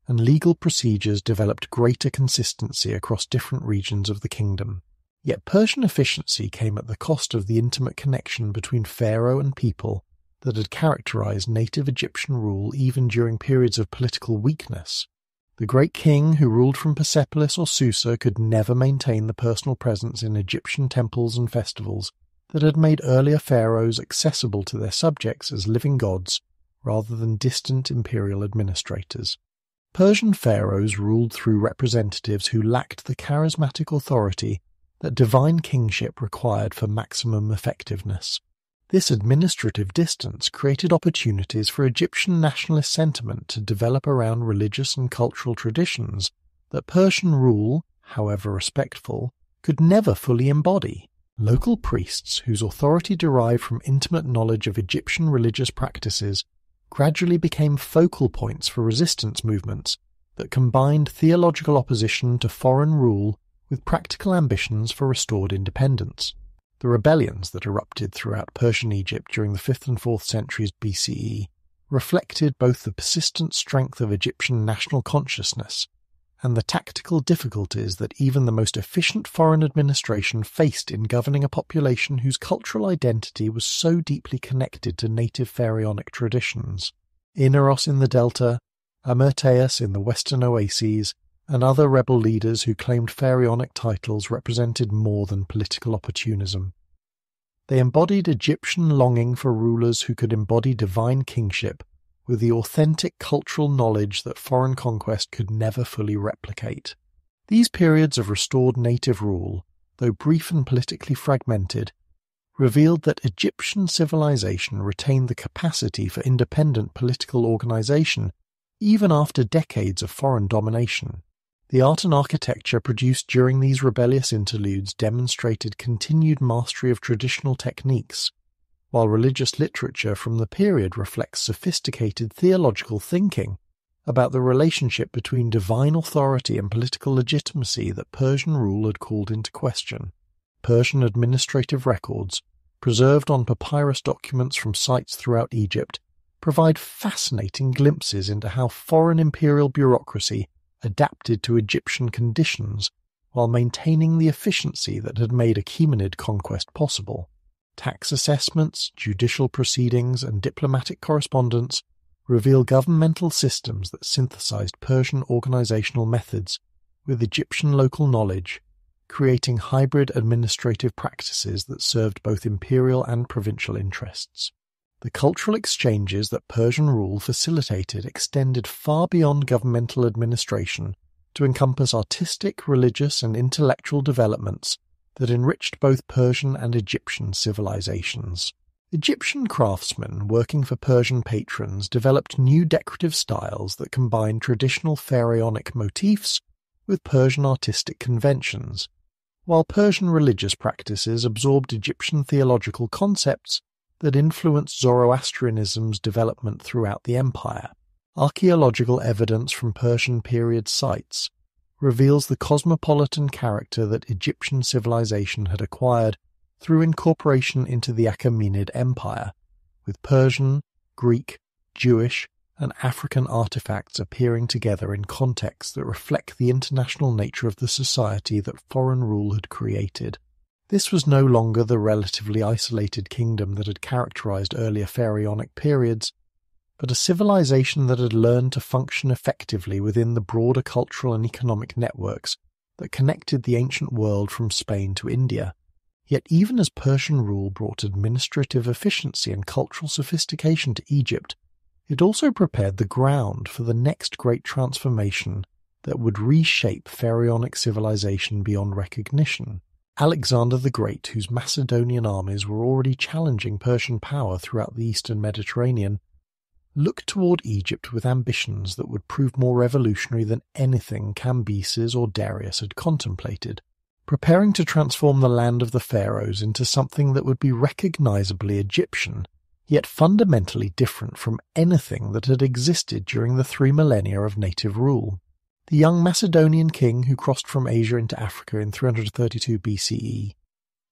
and legal procedures developed greater consistency across different regions of the kingdom. Yet Persian efficiency came at the cost of the intimate connection between pharaoh and people that had characterized native Egyptian rule even during periods of political weakness. The great king who ruled from Persepolis or Susa could never maintain the personal presence in Egyptian temples and festivals that had made earlier pharaohs accessible to their subjects as living gods rather than distant imperial administrators. Persian pharaohs ruled through representatives who lacked the charismatic authority that divine kingship required for maximum effectiveness. This administrative distance created opportunities for Egyptian nationalist sentiment to develop around religious and cultural traditions that Persian rule, however respectful, could never fully embody. Local priests, whose authority derived from intimate knowledge of Egyptian religious practices, gradually became focal points for resistance movements that combined theological opposition to foreign rule with practical ambitions for restored independence. The rebellions that erupted throughout Persian Egypt during the 5th and 4th centuries BCE reflected both the persistent strength of Egyptian national consciousness and the tactical difficulties that even the most efficient foreign administration faced in governing a population whose cultural identity was so deeply connected to native pharaonic traditions. Inaros in the Delta, Amerteus in the western oases, and other rebel leaders who claimed pharaonic titles represented more than political opportunism. They embodied Egyptian longing for rulers who could embody divine kingship with the authentic cultural knowledge that foreign conquest could never fully replicate. These periods of restored native rule, though brief and politically fragmented, revealed that Egyptian civilization retained the capacity for independent political organization even after decades of foreign domination. The art and architecture produced during these rebellious interludes demonstrated continued mastery of traditional techniques, while religious literature from the period reflects sophisticated theological thinking about the relationship between divine authority and political legitimacy that Persian rule had called into question. Persian administrative records, preserved on papyrus documents from sites throughout Egypt, provide fascinating glimpses into how foreign imperial bureaucracy adapted to Egyptian conditions while maintaining the efficiency that had made Achaemenid conquest possible. Tax assessments, judicial proceedings, and diplomatic correspondence reveal governmental systems that synthesized Persian organizational methods with Egyptian local knowledge, creating hybrid administrative practices that served both imperial and provincial interests. The cultural exchanges that Persian rule facilitated extended far beyond governmental administration to encompass artistic, religious, and intellectual developments that enriched both Persian and Egyptian civilizations. Egyptian craftsmen working for Persian patrons developed new decorative styles that combined traditional pharaonic motifs with Persian artistic conventions, while Persian religious practices absorbed Egyptian theological concepts that influenced Zoroastrianism's development throughout the empire. Archaeological evidence from Persian period sites reveals the cosmopolitan character that Egyptian civilization had acquired through incorporation into the Achaemenid Empire, with Persian, Greek, Jewish, and African artifacts appearing together in contexts that reflect the international nature of the society that foreign rule had created. This was no longer the relatively isolated kingdom that had characterized earlier pharaonic periods, but a civilization that had learned to function effectively within the broader cultural and economic networks that connected the ancient world from Spain to India. Yet even as Persian rule brought administrative efficiency and cultural sophistication to Egypt, it also prepared the ground for the next great transformation that would reshape pharaonic civilization beyond recognition. Alexander the Great, whose Macedonian armies were already challenging Persian power throughout the eastern Mediterranean, looked toward Egypt with ambitions that would prove more revolutionary than anything Cambyses or Darius had contemplated, preparing to transform the land of the pharaohs into something that would be recognizably Egyptian, yet fundamentally different from anything that had existed during the 3 millennia of native rule. The young Macedonian king who crossed from Asia into Africa in 332 BCE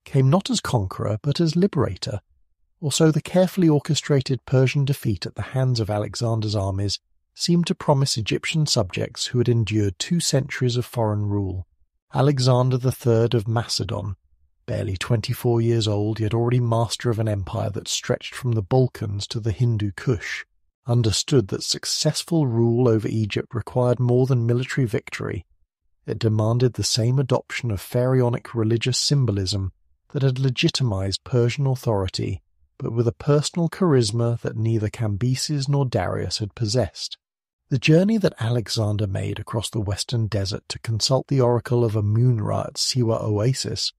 came not as conqueror but as liberator, although the carefully orchestrated Persian defeat at the hands of Alexander's armies seemed to promise Egyptian subjects who had endured 2 centuries of foreign rule. Alexander III of Macedon, barely 24 years old yet already master of an empire that stretched from the Balkans to the Hindu Kush, understood that successful rule over Egypt required more than military victory. It demanded the same adoption of pharaonic religious symbolism that had legitimized Persian authority, but with a personal charisma that neither Cambyses nor Darius had possessed. The journey that Alexander made across the western desert to consult the oracle of Amun-Ra at Siwa Oasis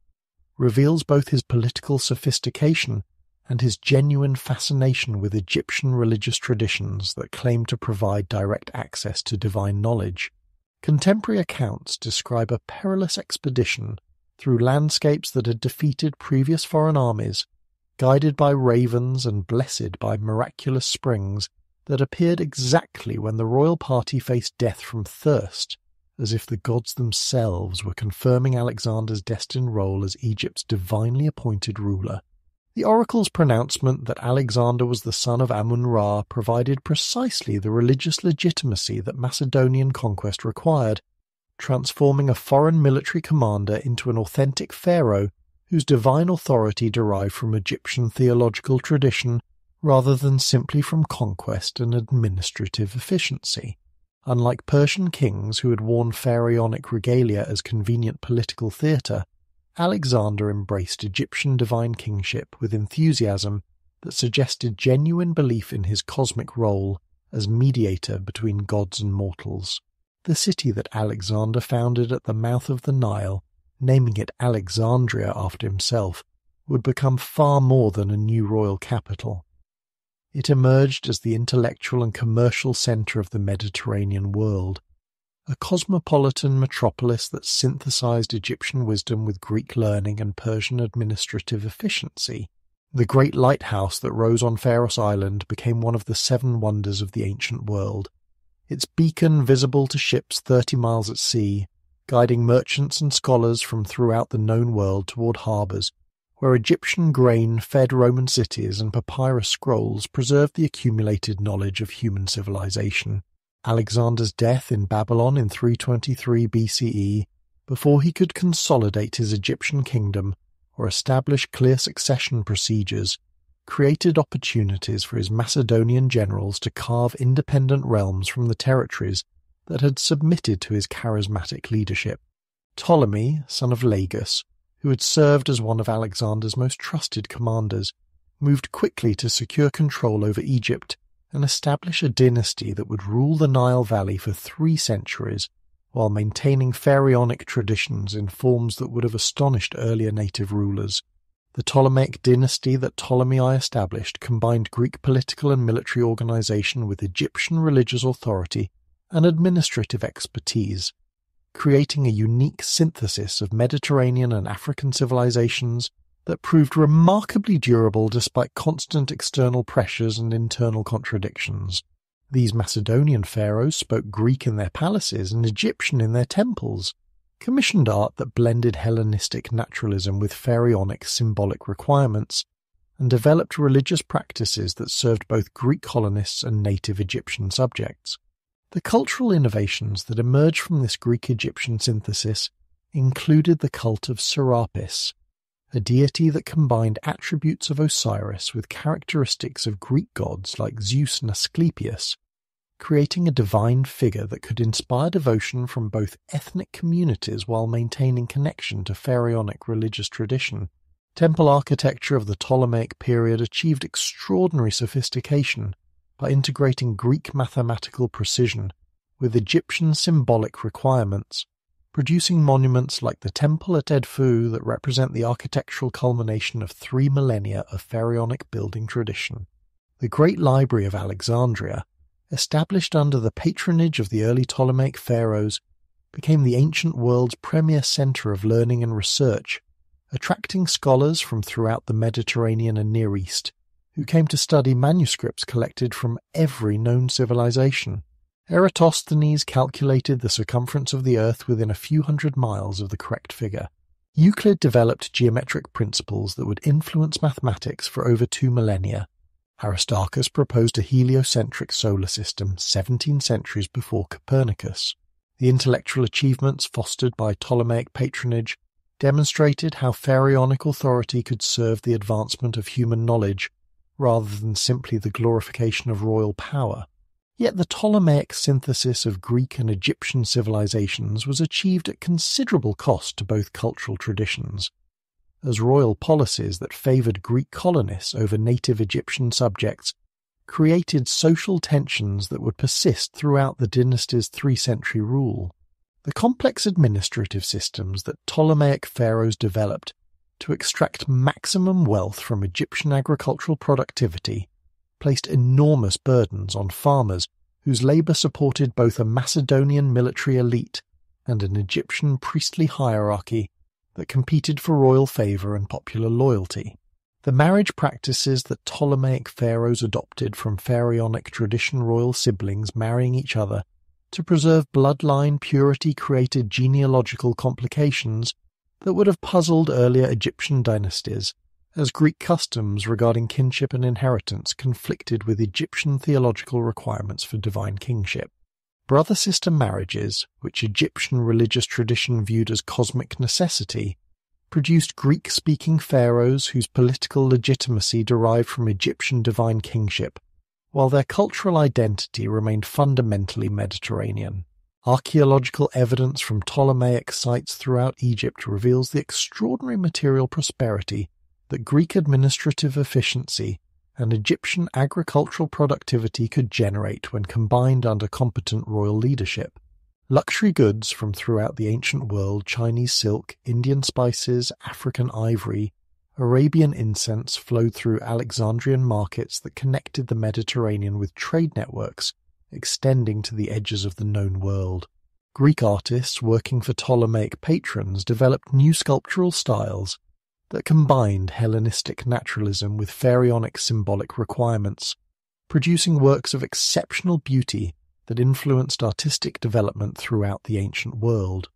reveals both his political sophistication and his genuine fascination with Egyptian religious traditions that claim to provide direct access to divine knowledge. Contemporary accounts describe a perilous expedition through landscapes that had defeated previous foreign armies, guided by ravens and blessed by miraculous springs that appeared exactly when the royal party faced death from thirst, as if the gods themselves were confirming Alexander's destined role as Egypt's divinely appointed ruler. The oracle's pronouncement that Alexander was the son of Amun-Ra provided precisely the religious legitimacy that Macedonian conquest required, transforming a foreign military commander into an authentic pharaoh whose divine authority derived from Egyptian theological tradition rather than simply from conquest and administrative efficiency. Unlike Persian kings who had worn pharaonic regalia as convenient political theatre, Alexander embraced Egyptian divine kingship with enthusiasm that suggested genuine belief in his cosmic role as mediator between gods and mortals. The city that Alexander founded at the mouth of the Nile, naming it Alexandria after himself, would become far more than a new royal capital. It emerged as the intellectual and commercial centre of the Mediterranean world, a cosmopolitan metropolis that synthesized Egyptian wisdom with Greek learning and Persian administrative efficiency. The great lighthouse that rose on Pharaohs Island became one of the 7 wonders of the ancient world, its beacon visible to ships 30 miles at sea, guiding merchants and scholars from throughout the known world toward harbours, where Egyptian grain fed Roman cities and papyrus scrolls preserved the accumulated knowledge of human civilization. Alexander's death in Babylon in 323 BCE, before he could consolidate his Egyptian kingdom or establish clear succession procedures, created opportunities for his Macedonian generals to carve independent realms from the territories that had submitted to his charismatic leadership. Ptolemy, son of Lagus, who had served as one of Alexander's most trusted commanders, moved quickly to secure control over Egypt and establish a dynasty that would rule the Nile Valley for 3 centuries, while maintaining pharaonic traditions in forms that would have astonished earlier native rulers. The Ptolemaic dynasty that Ptolemy I established combined Greek political and military organization with Egyptian religious authority and administrative expertise, creating a unique synthesis of Mediterranean and African civilizations that proved remarkably durable despite constant external pressures and internal contradictions. These Macedonian pharaohs spoke Greek in their palaces and Egyptian in their temples, commissioned art that blended Hellenistic naturalism with pharaonic symbolic requirements, and developed religious practices that served both Greek colonists and native Egyptian subjects. The cultural innovations that emerged from this Greek-Egyptian synthesis included the cult of Serapis, a deity that combined attributes of Osiris with characteristics of Greek gods like Zeus and Asclepius, creating a divine figure that could inspire devotion from both ethnic communities while maintaining connection to pharaonic religious tradition. Temple architecture of the Ptolemaic period achieved extraordinary sophistication by integrating Greek mathematical precision with Egyptian symbolic requirements, producing monuments like the temple at Edfu that represent the architectural culmination of 3 millennia of pharaonic building tradition. The Great Library of Alexandria, established under the patronage of the early Ptolemaic pharaohs, became the ancient world's premier centre of learning and research, attracting scholars from throughout the Mediterranean and Near East, who came to study manuscripts collected from every known civilization. Eratosthenes calculated the circumference of the Earth within a few hundred miles of the correct figure. Euclid developed geometric principles that would influence mathematics for over 2 millennia. Aristarchus proposed a heliocentric solar system 17 centuries before Copernicus. The intellectual achievements fostered by Ptolemaic patronage demonstrated how pharaonic authority could serve the advancement of human knowledge rather than simply the glorification of royal power. Yet the Ptolemaic synthesis of Greek and Egyptian civilizations was achieved at considerable cost to both cultural traditions, as royal policies that favoured Greek colonists over native Egyptian subjects created social tensions that would persist throughout the dynasty's 3-century rule. The complex administrative systems that Ptolemaic pharaohs developed to extract maximum wealth from Egyptian agricultural productivity placed enormous burdens on farmers whose labour supported both a Macedonian military elite and an Egyptian priestly hierarchy that competed for royal favour and popular loyalty. The marriage practices that Ptolemaic pharaohs adopted from pharaonic tradition royal siblings marrying each other to preserve bloodline purity created genealogical complications that would have puzzled earlier Egyptian dynasties, as Greek customs regarding kinship and inheritance conflicted with Egyptian theological requirements for divine kingship. Brother-sister marriages, which Egyptian religious tradition viewed as cosmic necessity, produced Greek-speaking pharaohs whose political legitimacy derived from Egyptian divine kingship, while their cultural identity remained fundamentally Mediterranean. Archaeological evidence from Ptolemaic sites throughout Egypt reveals the extraordinary material prosperity that Greek administrative efficiency and Egyptian agricultural productivity could generate when combined under competent royal leadership. Luxury goods from throughout the ancient world, Chinese silk, Indian spices, African ivory, Arabian incense, flowed through Alexandrian markets that connected the Mediterranean with trade networks extending to the edges of the known world. Greek artists working for Ptolemaic patrons developed new sculptural styles that combined Hellenistic naturalism with pharaonic symbolic requirements, producing works of exceptional beauty that influenced artistic development throughout the ancient world.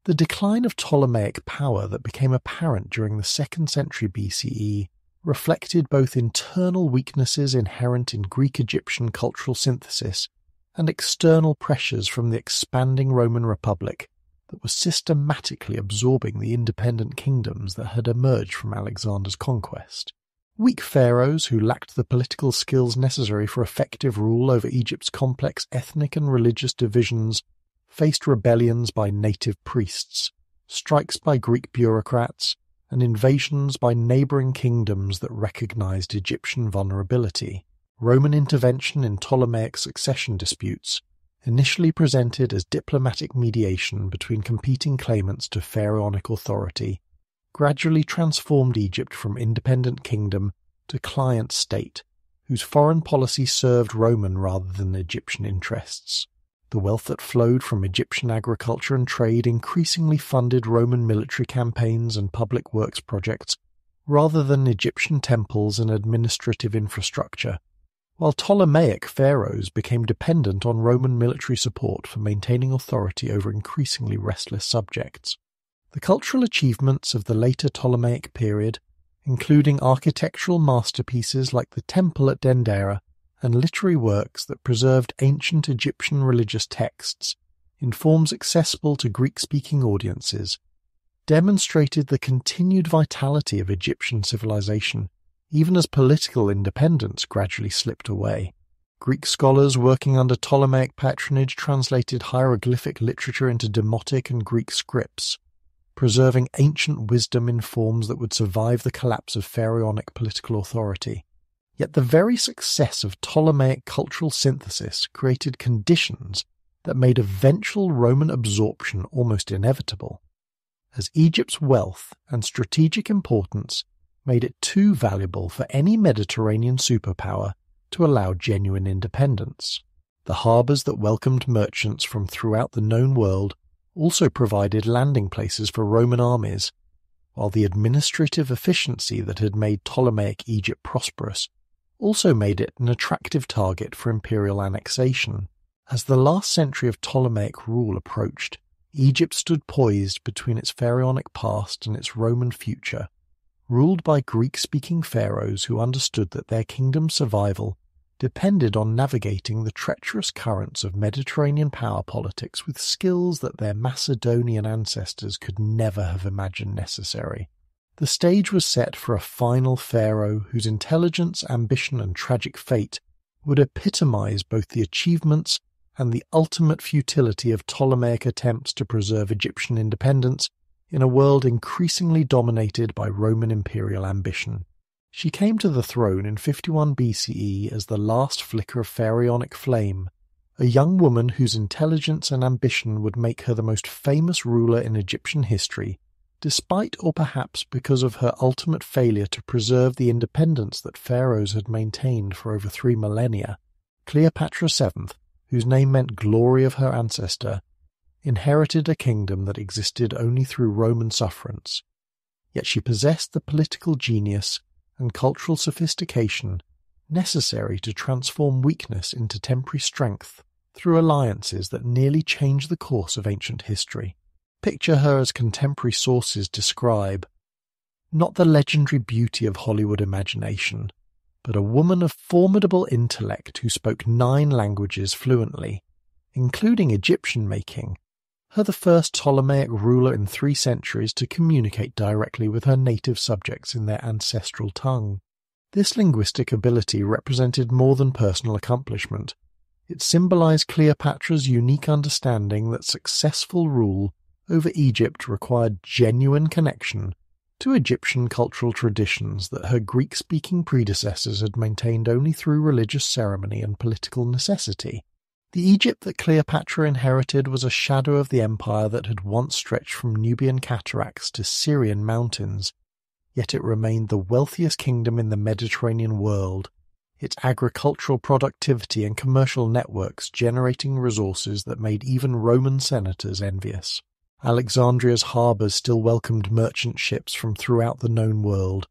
The decline of Ptolemaic power that became apparent during the 2nd century BCE reflected both internal weaknesses inherent in Greek-Egyptian cultural synthesis and external pressures from the expanding Roman Republic that was systematically absorbing the independent kingdoms that had emerged from Alexander's conquest. Weak pharaohs who lacked the political skills necessary for effective rule over Egypt's complex ethnic and religious divisions faced rebellions by native priests, strikes by Greek bureaucrats, and invasions by neighbouring kingdoms that recognized Egyptian vulnerability. Roman intervention in Ptolemaic succession disputes, initially presented as diplomatic mediation between competing claimants to pharaonic authority, gradually transformed Egypt from independent kingdom to client state, whose foreign policy served Roman rather than Egyptian interests. The wealth that flowed from Egyptian agriculture and trade increasingly funded Roman military campaigns and public works projects rather than Egyptian temples and administrative infrastructure, while Ptolemaic pharaohs became dependent on Roman military support for maintaining authority over increasingly restless subjects. The cultural achievements of the later Ptolemaic period, including architectural masterpieces like the temple at Dendera and literary works that preserved ancient Egyptian religious texts in forms accessible to Greek-speaking audiences, demonstrated the continued vitality of Egyptian civilization, even as political independence gradually slipped away. Greek scholars working under Ptolemaic patronage translated hieroglyphic literature into Demotic and Greek scripts, preserving ancient wisdom in forms that would survive the collapse of pharaonic political authority. Yet the very success of Ptolemaic cultural synthesis created conditions that made eventual Roman absorption almost inevitable, as Egypt's wealth and strategic importance made it too valuable for any Mediterranean superpower to allow genuine independence. The harbours that welcomed merchants from throughout the known world also provided landing places for Roman armies, while the administrative efficiency that had made Ptolemaic Egypt prosperous also made it an attractive target for imperial annexation. As the last century of Ptolemaic rule approached, Egypt stood poised between its pharaonic past and its Roman future, ruled by Greek-speaking pharaohs who understood that their kingdom's survival depended on navigating the treacherous currents of Mediterranean power politics with skills that their Macedonian ancestors could never have imagined necessary. The stage was set for a final pharaoh whose intelligence, ambition, and tragic fate would epitomize both the achievements and the ultimate futility of Ptolemaic attempts to preserve Egyptian independence in a world increasingly dominated by Roman imperial ambition. She came to the throne in 51 BCE as the last flicker of pharaonic flame, a young woman whose intelligence and ambition would make her the most famous ruler in Egyptian history, despite or perhaps because of her ultimate failure to preserve the independence that pharaohs had maintained for over 3 millennia. Cleopatra VII, whose name meant glory of her ancestor, inherited a kingdom that existed only through Roman sufferance, yet she possessed the political genius and cultural sophistication necessary to transform weakness into temporary strength through alliances that nearly changed the course of ancient history. Picture her as contemporary sources describe, not the legendary beauty of Hollywood imagination, but a woman of formidable intellect who spoke 9 languages fluently, including Egyptian making, her the first Ptolemaic ruler in 3 centuries to communicate directly with her native subjects in their ancestral tongue. This linguistic ability represented more than personal accomplishment. It symbolized Cleopatra's unique understanding that successful rule over Egypt required genuine connection to Egyptian cultural traditions that her Greek-speaking predecessors had maintained only through religious ceremony and political necessity. The Egypt that Cleopatra inherited was a shadow of the empire that had once stretched from Nubian cataracts to Syrian mountains, yet it remained the wealthiest kingdom in the Mediterranean world, its agricultural productivity and commercial networks generating resources that made even Roman senators envious. Alexandria's harbours still welcomed merchant ships from throughout the known world,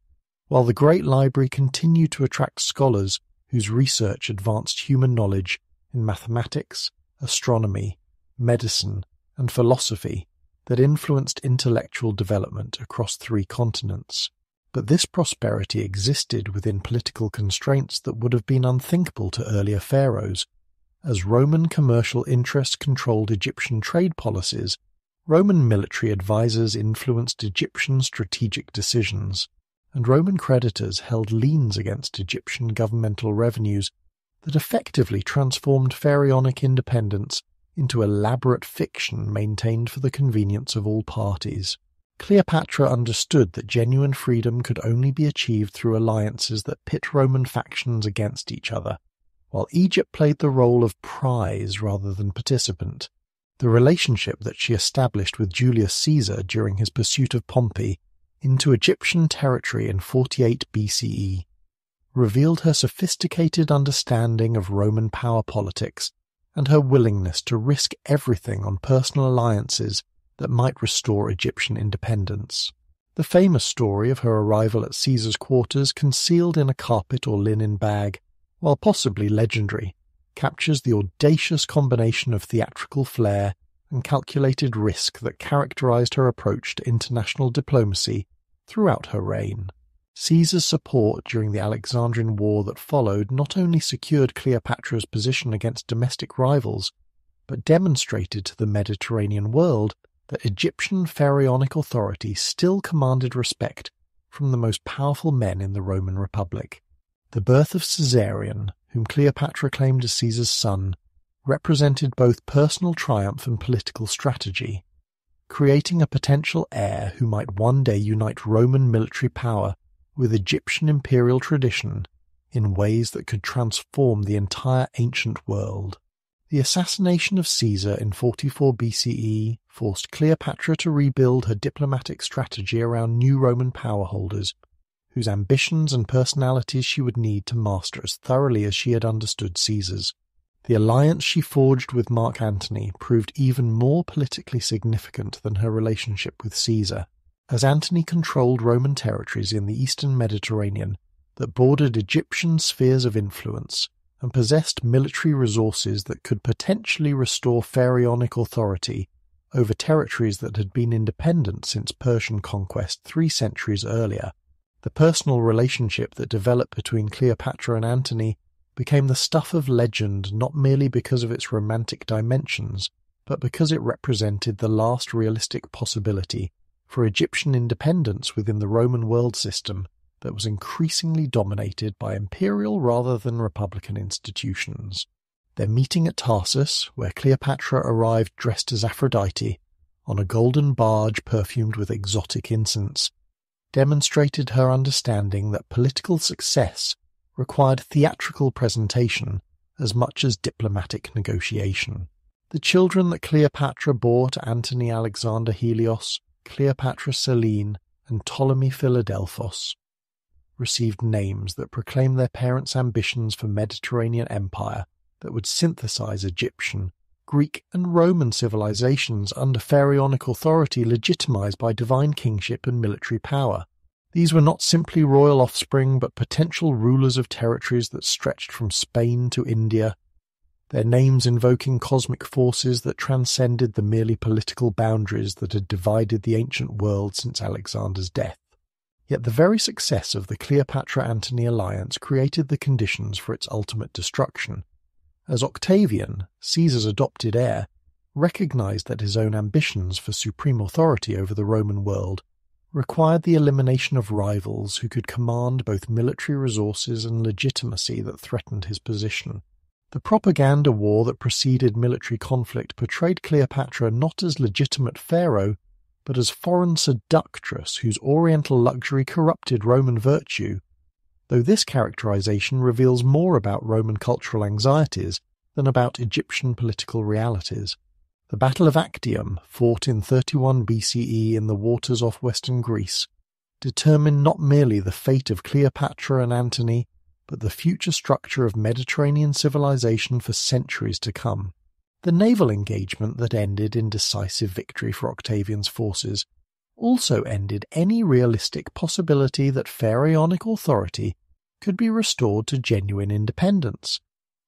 while the Great Library continued to attract scholars whose research advanced human knowledge in mathematics, astronomy, medicine, and philosophy that influenced intellectual development across 3 continents. But this prosperity existed within political constraints that would have been unthinkable to earlier pharaohs. As Roman commercial interests controlled Egyptian trade policies, Roman military advisors influenced Egyptian strategic decisions, and Roman creditors held liens against Egyptian governmental revenues that effectively transformed pharaonic independence into elaborate fiction maintained for the convenience of all parties. Cleopatra understood that genuine freedom could only be achieved through alliances that pit Roman factions against each other, while Egypt played the role of prize rather than participant. The relationship that she established with Julius Caesar during his pursuit of Pompey into Egyptian territory in 48 BCE revealed her sophisticated understanding of Roman power politics and her willingness to risk everything on personal alliances that might restore Egyptian independence. The famous story of her arrival at Caesar's quarters concealed in a carpet or linen bag, while possibly legendary, captures the audacious combination of theatrical flair and calculated risk that characterized her approach to international diplomacy throughout her reign. Caesar's support during the Alexandrian War that followed not only secured Cleopatra's position against domestic rivals, but demonstrated to the Mediterranean world that Egyptian pharaonic authority still commanded respect from the most powerful men in the Roman Republic. The birth of Caesarion, whom Cleopatra claimed as Caesar's son, represented both personal triumph and political strategy, creating a potential heir who might one day unite Roman military power with Egyptian imperial tradition in ways that could transform the entire ancient world. The assassination of Caesar in 44 BCE forced Cleopatra to rebuild her diplomatic strategy around new Roman power holders, whose ambitions and personalities she would need to master as thoroughly as she had understood Caesar's. The alliance she forged with Mark Antony proved even more politically significant than her relationship with Caesar, as Antony controlled Roman territories in the eastern Mediterranean that bordered Egyptian spheres of influence and possessed military resources that could potentially restore pharaonic authority over territories that had been independent since Persian conquest 3 centuries earlier. The personal relationship that developed between Cleopatra and Antony became the stuff of legend not merely because of its romantic dimensions, but because it represented the last realistic possibility for Egyptian independence within the Roman world system that was increasingly dominated by imperial rather than republican institutions. Their meeting at Tarsus, where Cleopatra arrived dressed as Aphrodite on a golden barge perfumed with exotic incense, demonstrated her understanding that political success required theatrical presentation as much as diplomatic negotiation. The children that Cleopatra bore to Antony Alexander Helios, Cleopatra Selene, and Ptolemy Philadelphos received names that proclaimed their parents' ambitions for Mediterranean empire that would synthesize Egyptian, Greek, and Roman civilizations under pharaonic authority legitimized by divine kingship and military power. These were not simply royal offspring, but potential rulers of territories that stretched from Spain to India, their names invoking cosmic forces that transcended the merely political boundaries that had divided the ancient world since Alexander's death. Yet the very success of the Cleopatra-Antony alliance created the conditions for its ultimate destruction, as Octavian, Caesar's adopted heir, recognized that his own ambitions for supreme authority over the Roman world required the elimination of rivals who could command both military resources and legitimacy that threatened his position. The propaganda war that preceded military conflict portrayed Cleopatra not as legitimate pharaoh, but as foreign seductress whose oriental luxury corrupted Roman virtue, though this characterization reveals more about Roman cultural anxieties than about Egyptian political realities. The Battle of Actium, fought in 31 BCE in the waters off western Greece, determined not merely the fate of Cleopatra and Antony, but the future structure of Mediterranean civilization for centuries to come. The naval engagement that ended in decisive victory for Octavian's forces also ended any realistic possibility that pharaonic authority could be restored to genuine independence,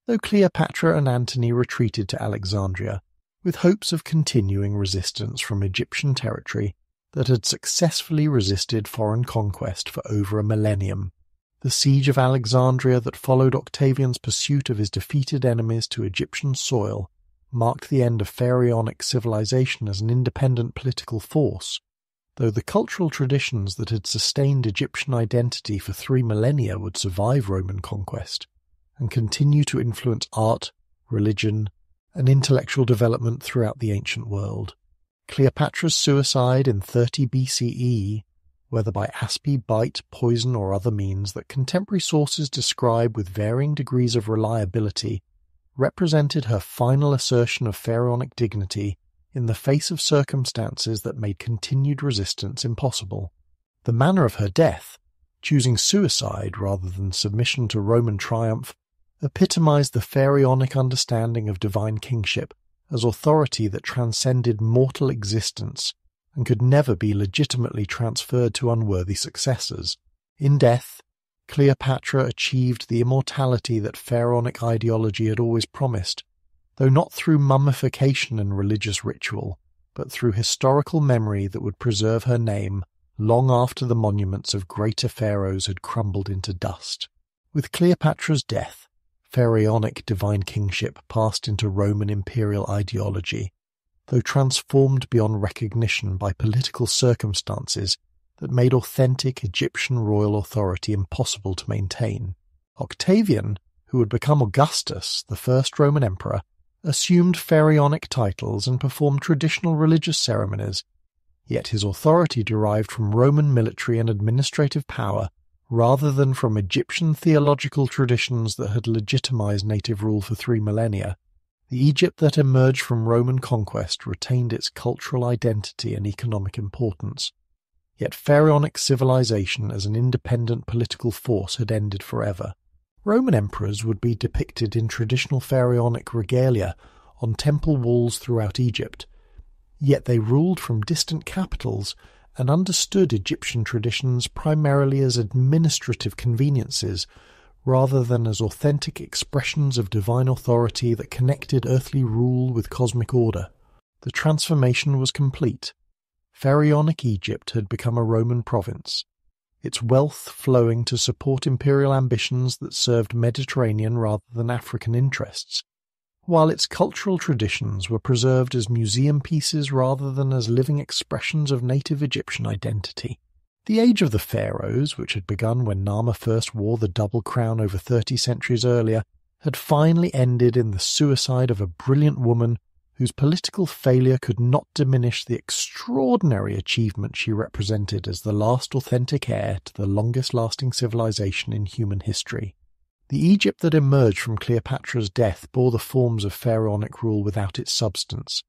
though Cleopatra and Antony retreated to Alexandria, with hopes of continuing resistance from Egyptian territory that had successfully resisted foreign conquest for over a millennium. The siege of Alexandria that followed Octavian's pursuit of his defeated enemies to Egyptian soil marked the end of pharaonic civilization as an independent political force, though the cultural traditions that had sustained Egyptian identity for 3 millennia would survive Roman conquest and continue to influence art, religion, and intellectual development throughout the ancient world. Cleopatra's suicide in 30 BCE, whether by aspi, bite, poison, or other means that contemporary sources describe with varying degrees of reliability, represented her final assertion of pharaonic dignity in the face of circumstances that made continued resistance impossible. The manner of her death, choosing suicide rather than submission to Roman triumph, epitomized the pharaonic understanding of divine kingship as authority that transcended mortal existence and could never be legitimately transferred to unworthy successors. In death, Cleopatra achieved the immortality that pharaonic ideology had always promised, though not through mummification and religious ritual, but through historical memory that would preserve her name long after the monuments of greater pharaohs had crumbled into dust. With Cleopatra's death, pharaonic divine kingship passed into Roman imperial ideology, though transformed beyond recognition by political circumstances that made authentic Egyptian royal authority impossible to maintain. Octavian, who would become Augustus, the first Roman emperor, assumed pharaonic titles and performed traditional religious ceremonies, yet his authority derived from Roman military and administrative power rather than from Egyptian theological traditions that had legitimized native rule for 3 millennia. The Egypt that emerged from Roman conquest retained its cultural identity and economic importance, yet pharaonic civilization as an independent political force had ended forever. Roman emperors would be depicted in traditional pharaonic regalia on temple walls throughout Egypt, yet they ruled from distant capitals and understood Egyptian traditions primarily as administrative conveniences rather than as authentic expressions of divine authority that connected earthly rule with cosmic order. The transformation was complete. Pharaonic Egypt had become a Roman province, its wealth flowing to support imperial ambitions that served Mediterranean rather than African interests, while its cultural traditions were preserved as museum pieces rather than as living expressions of native Egyptian identity. The age of the pharaohs, which had begun when Nama first wore the double crown over 30 centuries earlier, had finally ended in the suicide of a brilliant woman whose political failure could not diminish the extraordinary achievement she represented as the last authentic heir to the longest-lasting civilization in human history. The Egypt that emerged from Cleopatra's death bore the forms of pharaonic rule without its substance,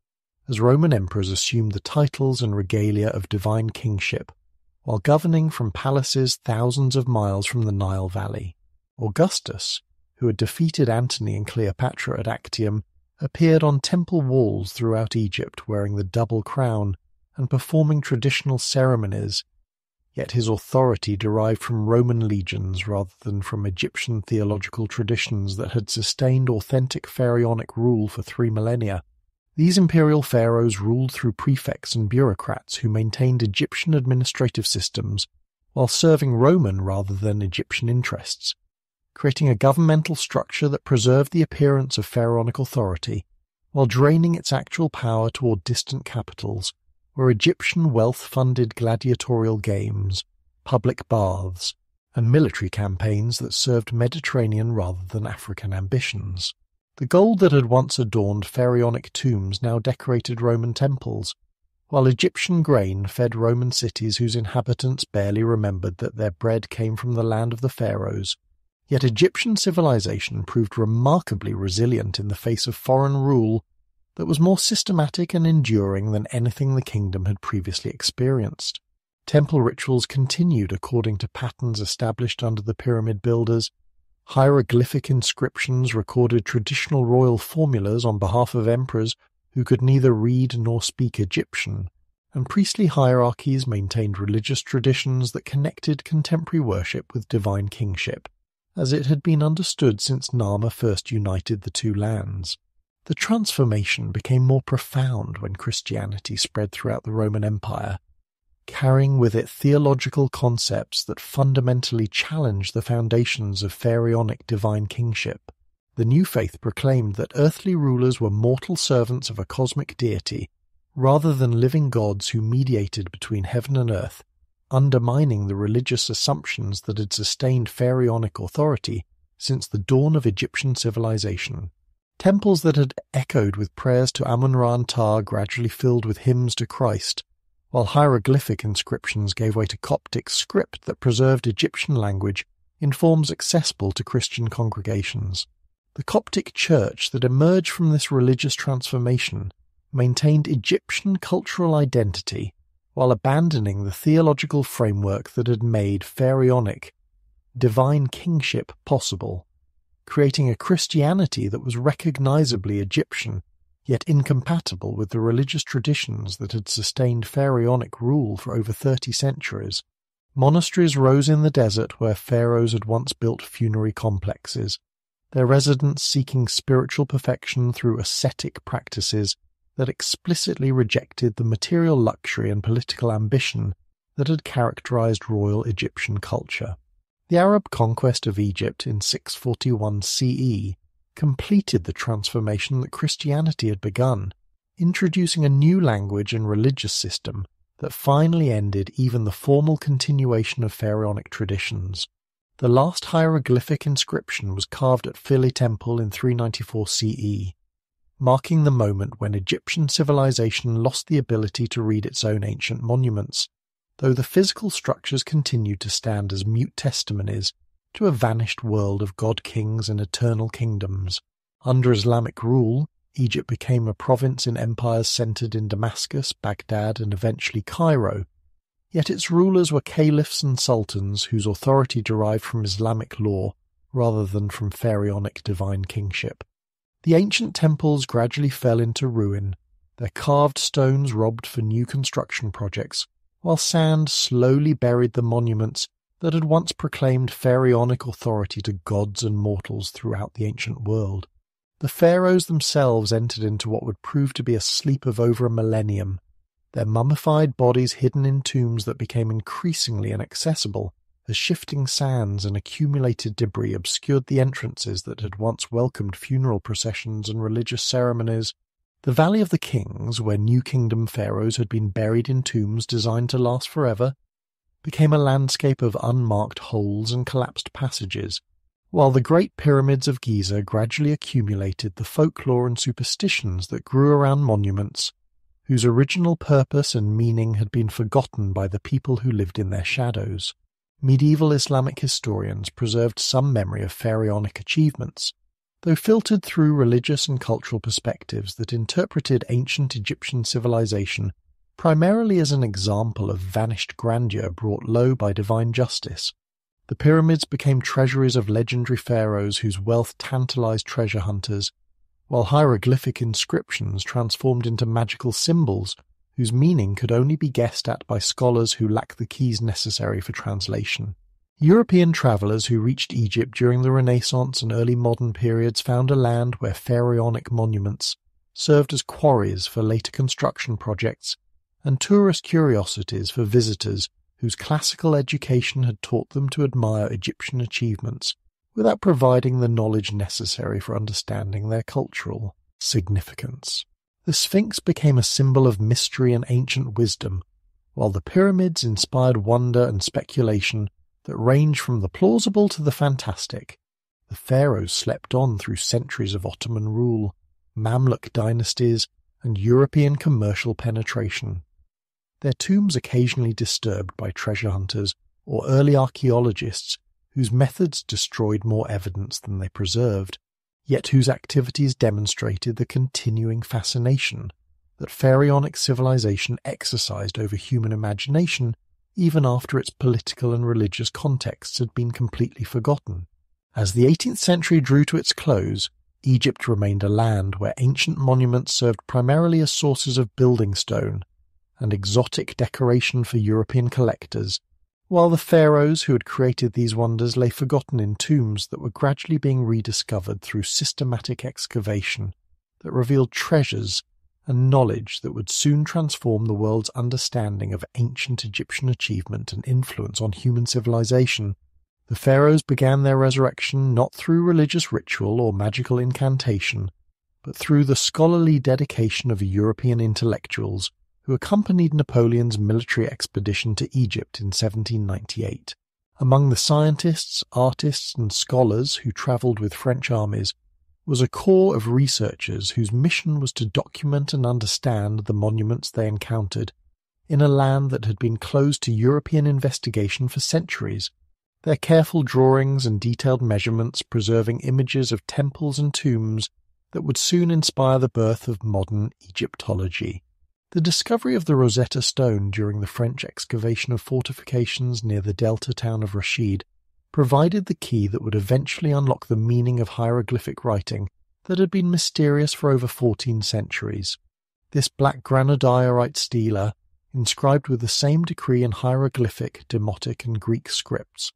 as Roman emperors assumed the titles and regalia of divine kingship, while governing from palaces thousands of miles from the Nile Valley. Augustus, who had defeated Antony and Cleopatra at Actium, appeared on temple walls throughout Egypt wearing the double crown and performing traditional ceremonies, yet his authority derived from Roman legions rather than from Egyptian theological traditions that had sustained authentic pharaonic rule for 3 millennia. These imperial pharaohs ruled through prefects and bureaucrats who maintained Egyptian administrative systems while serving Roman rather than Egyptian interests. creating a governmental structure that preserved the appearance of pharaonic authority, while draining its actual power toward distant capitals, where Egyptian wealth funded gladiatorial games, public baths, and military campaigns that served Mediterranean rather than African ambitions. The gold that had once adorned pharaonic tombs now decorated Roman temples, while Egyptian grain fed Roman cities whose inhabitants barely remembered that their bread came from the land of the pharaohs. Yet Egyptian civilization proved remarkably resilient in the face of foreign rule that was more systematic and enduring than anything the kingdom had previously experienced. Temple rituals continued according to patterns established under the pyramid builders. Hieroglyphic inscriptions recorded traditional royal formulas on behalf of emperors who could neither read nor speak Egyptian, and priestly hierarchies maintained religious traditions that connected contemporary worship with divine kingship, as it had been understood since Nama first united the two lands. The transformation became more profound when Christianity spread throughout the Roman Empire, carrying with it theological concepts that fundamentally challenged the foundations of pharaonic divine kingship. The new faith proclaimed that earthly rulers were mortal servants of a cosmic deity, rather than living gods who mediated between heaven and earth, undermining the religious assumptions that had sustained pharaonic authority since the dawn of Egyptian civilization. Temples that had echoed with prayers to Amun-Ra and Ptah gradually filled with hymns to Christ, while hieroglyphic inscriptions gave way to Coptic script that preserved Egyptian language in forms accessible to Christian congregations. The Coptic Church that emerged from this religious transformation maintained Egyptian cultural identity while abandoning the theological framework that had made pharaonic divine kingship possible, creating a Christianity that was recognizably Egyptian, yet incompatible with the religious traditions that had sustained pharaonic rule for over 30 centuries. Monasteries rose in the desert where pharaohs had once built funerary complexes, their residents seeking spiritual perfection through ascetic practices that explicitly rejected the material luxury and political ambition that had characterized royal Egyptian culture. The Arab conquest of Egypt in 641 CE completed the transformation that Christianity had begun, introducing a new language and religious system that finally ended even the formal continuation of pharaonic traditions. The last hieroglyphic inscription was carved at Philae Temple in 394 CE, marking the moment when Egyptian civilization lost the ability to read its own ancient monuments, though the physical structures continued to stand as mute testimonies to a vanished world of god-kings and eternal kingdoms. Under Islamic rule, Egypt became a province in empires centered in Damascus, Baghdad, and eventually Cairo, yet its rulers were caliphs and sultans whose authority derived from Islamic law rather than from pharaonic divine kingship. The ancient temples gradually fell into ruin, their carved stones robbed for new construction projects, while sand slowly buried the monuments that had once proclaimed pharaonic authority to gods and mortals throughout the ancient world. The pharaohs themselves entered into what would prove to be a sleep of over a millennium, their mummified bodies hidden in tombs that became increasingly inaccessible as shifting sands and accumulated debris obscured the entrances that had once welcomed funeral processions and religious ceremonies. The Valley of the Kings, where New Kingdom pharaohs had been buried in tombs designed to last forever, became a landscape of unmarked holes and collapsed passages, while the Great Pyramids of Giza gradually accumulated the folklore and superstitions that grew around monuments whose original purpose and meaning had been forgotten by the people who lived in their shadows. Medieval Islamic historians preserved some memory of pharaonic achievements, though filtered through religious and cultural perspectives that interpreted ancient Egyptian civilization primarily as an example of vanished grandeur brought low by divine justice. The pyramids became treasuries of legendary pharaohs whose wealth tantalized treasure hunters, while hieroglyphic inscriptions transformed into magical symbols whose meaning could only be guessed at by scholars who lacked the keys necessary for translation. European travellers who reached Egypt during the Renaissance and early modern periods found a land where pharaonic monuments served as quarries for later construction projects and tourist curiosities for visitors whose classical education had taught them to admire Egyptian achievements without providing the knowledge necessary for understanding their cultural significance. The Sphinx became a symbol of mystery and ancient wisdom, while the pyramids inspired wonder and speculation that range from the plausible to the fantastic. The pharaohs slept on through centuries of Ottoman rule, Mamluk dynasties, and European commercial penetration. Their tombs occasionally disturbed by treasure hunters or early archaeologists whose methods destroyed more evidence than they preserved, yet whose activities demonstrated the continuing fascination that pharaonic civilization exercised over human imagination even after its political and religious contexts had been completely forgotten. As the 18th century drew to its close, Egypt remained a land where ancient monuments served primarily as sources of building stone and exotic decoration for European collectors, while the pharaohs who had created these wonders lay forgotten in tombs that were gradually being rediscovered through systematic excavation that revealed treasures and knowledge that would soon transform the world's understanding of ancient Egyptian achievement and influence on human civilization. The pharaohs began their resurrection not through religious ritual or magical incantation, but through the scholarly dedication of European intellectuals who accompanied Napoleon's military expedition to Egypt in 1798. Among the scientists, artists, and scholars who travelled with French armies was a corps of researchers whose mission was to document and understand the monuments they encountered in a land that had been closed to European investigation for centuries, their careful drawings and detailed measurements preserving images of temples and tombs that would soon inspire the birth of modern Egyptology. The discovery of the Rosetta Stone during the French excavation of fortifications near the delta town of Rashid provided the key that would eventually unlock the meaning of hieroglyphic writing that had been mysterious for over 14 centuries. This black granodiorite stela, inscribed with the same decree in hieroglyphic, Demotic, and Greek scripts,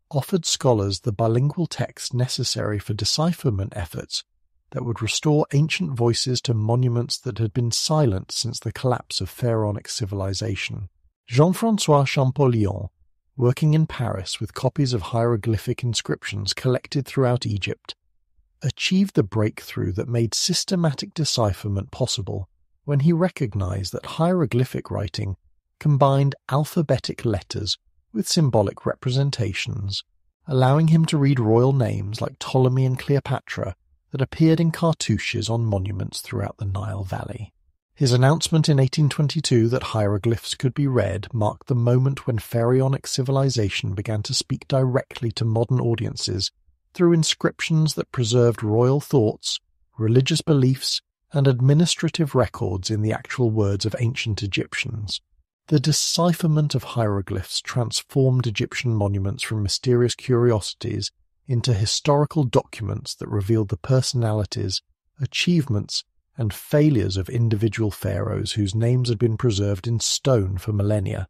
offered scholars the bilingual text necessary for decipherment efforts that would restore ancient voices to monuments that had been silent since the collapse of pharaonic civilization. Jean-François Champollion, working in Paris with copies of hieroglyphic inscriptions collected throughout Egypt, achieved the breakthrough that made systematic decipherment possible when he recognized that hieroglyphic writing combined alphabetic letters with symbolic representations, allowing him to read royal names like Ptolemy and Cleopatra that appeared in cartouches on monuments throughout the Nile Valley. His announcement in 1822 that hieroglyphs could be read marked the moment when pharaonic civilization began to speak directly to modern audiences through inscriptions that preserved royal thoughts, religious beliefs, and administrative records in the actual words of ancient Egyptians. The decipherment of hieroglyphs transformed Egyptian monuments from mysterious curiosities into historical documents that revealed the personalities, achievements, and failures of individual pharaohs whose names had been preserved in stone for millennia.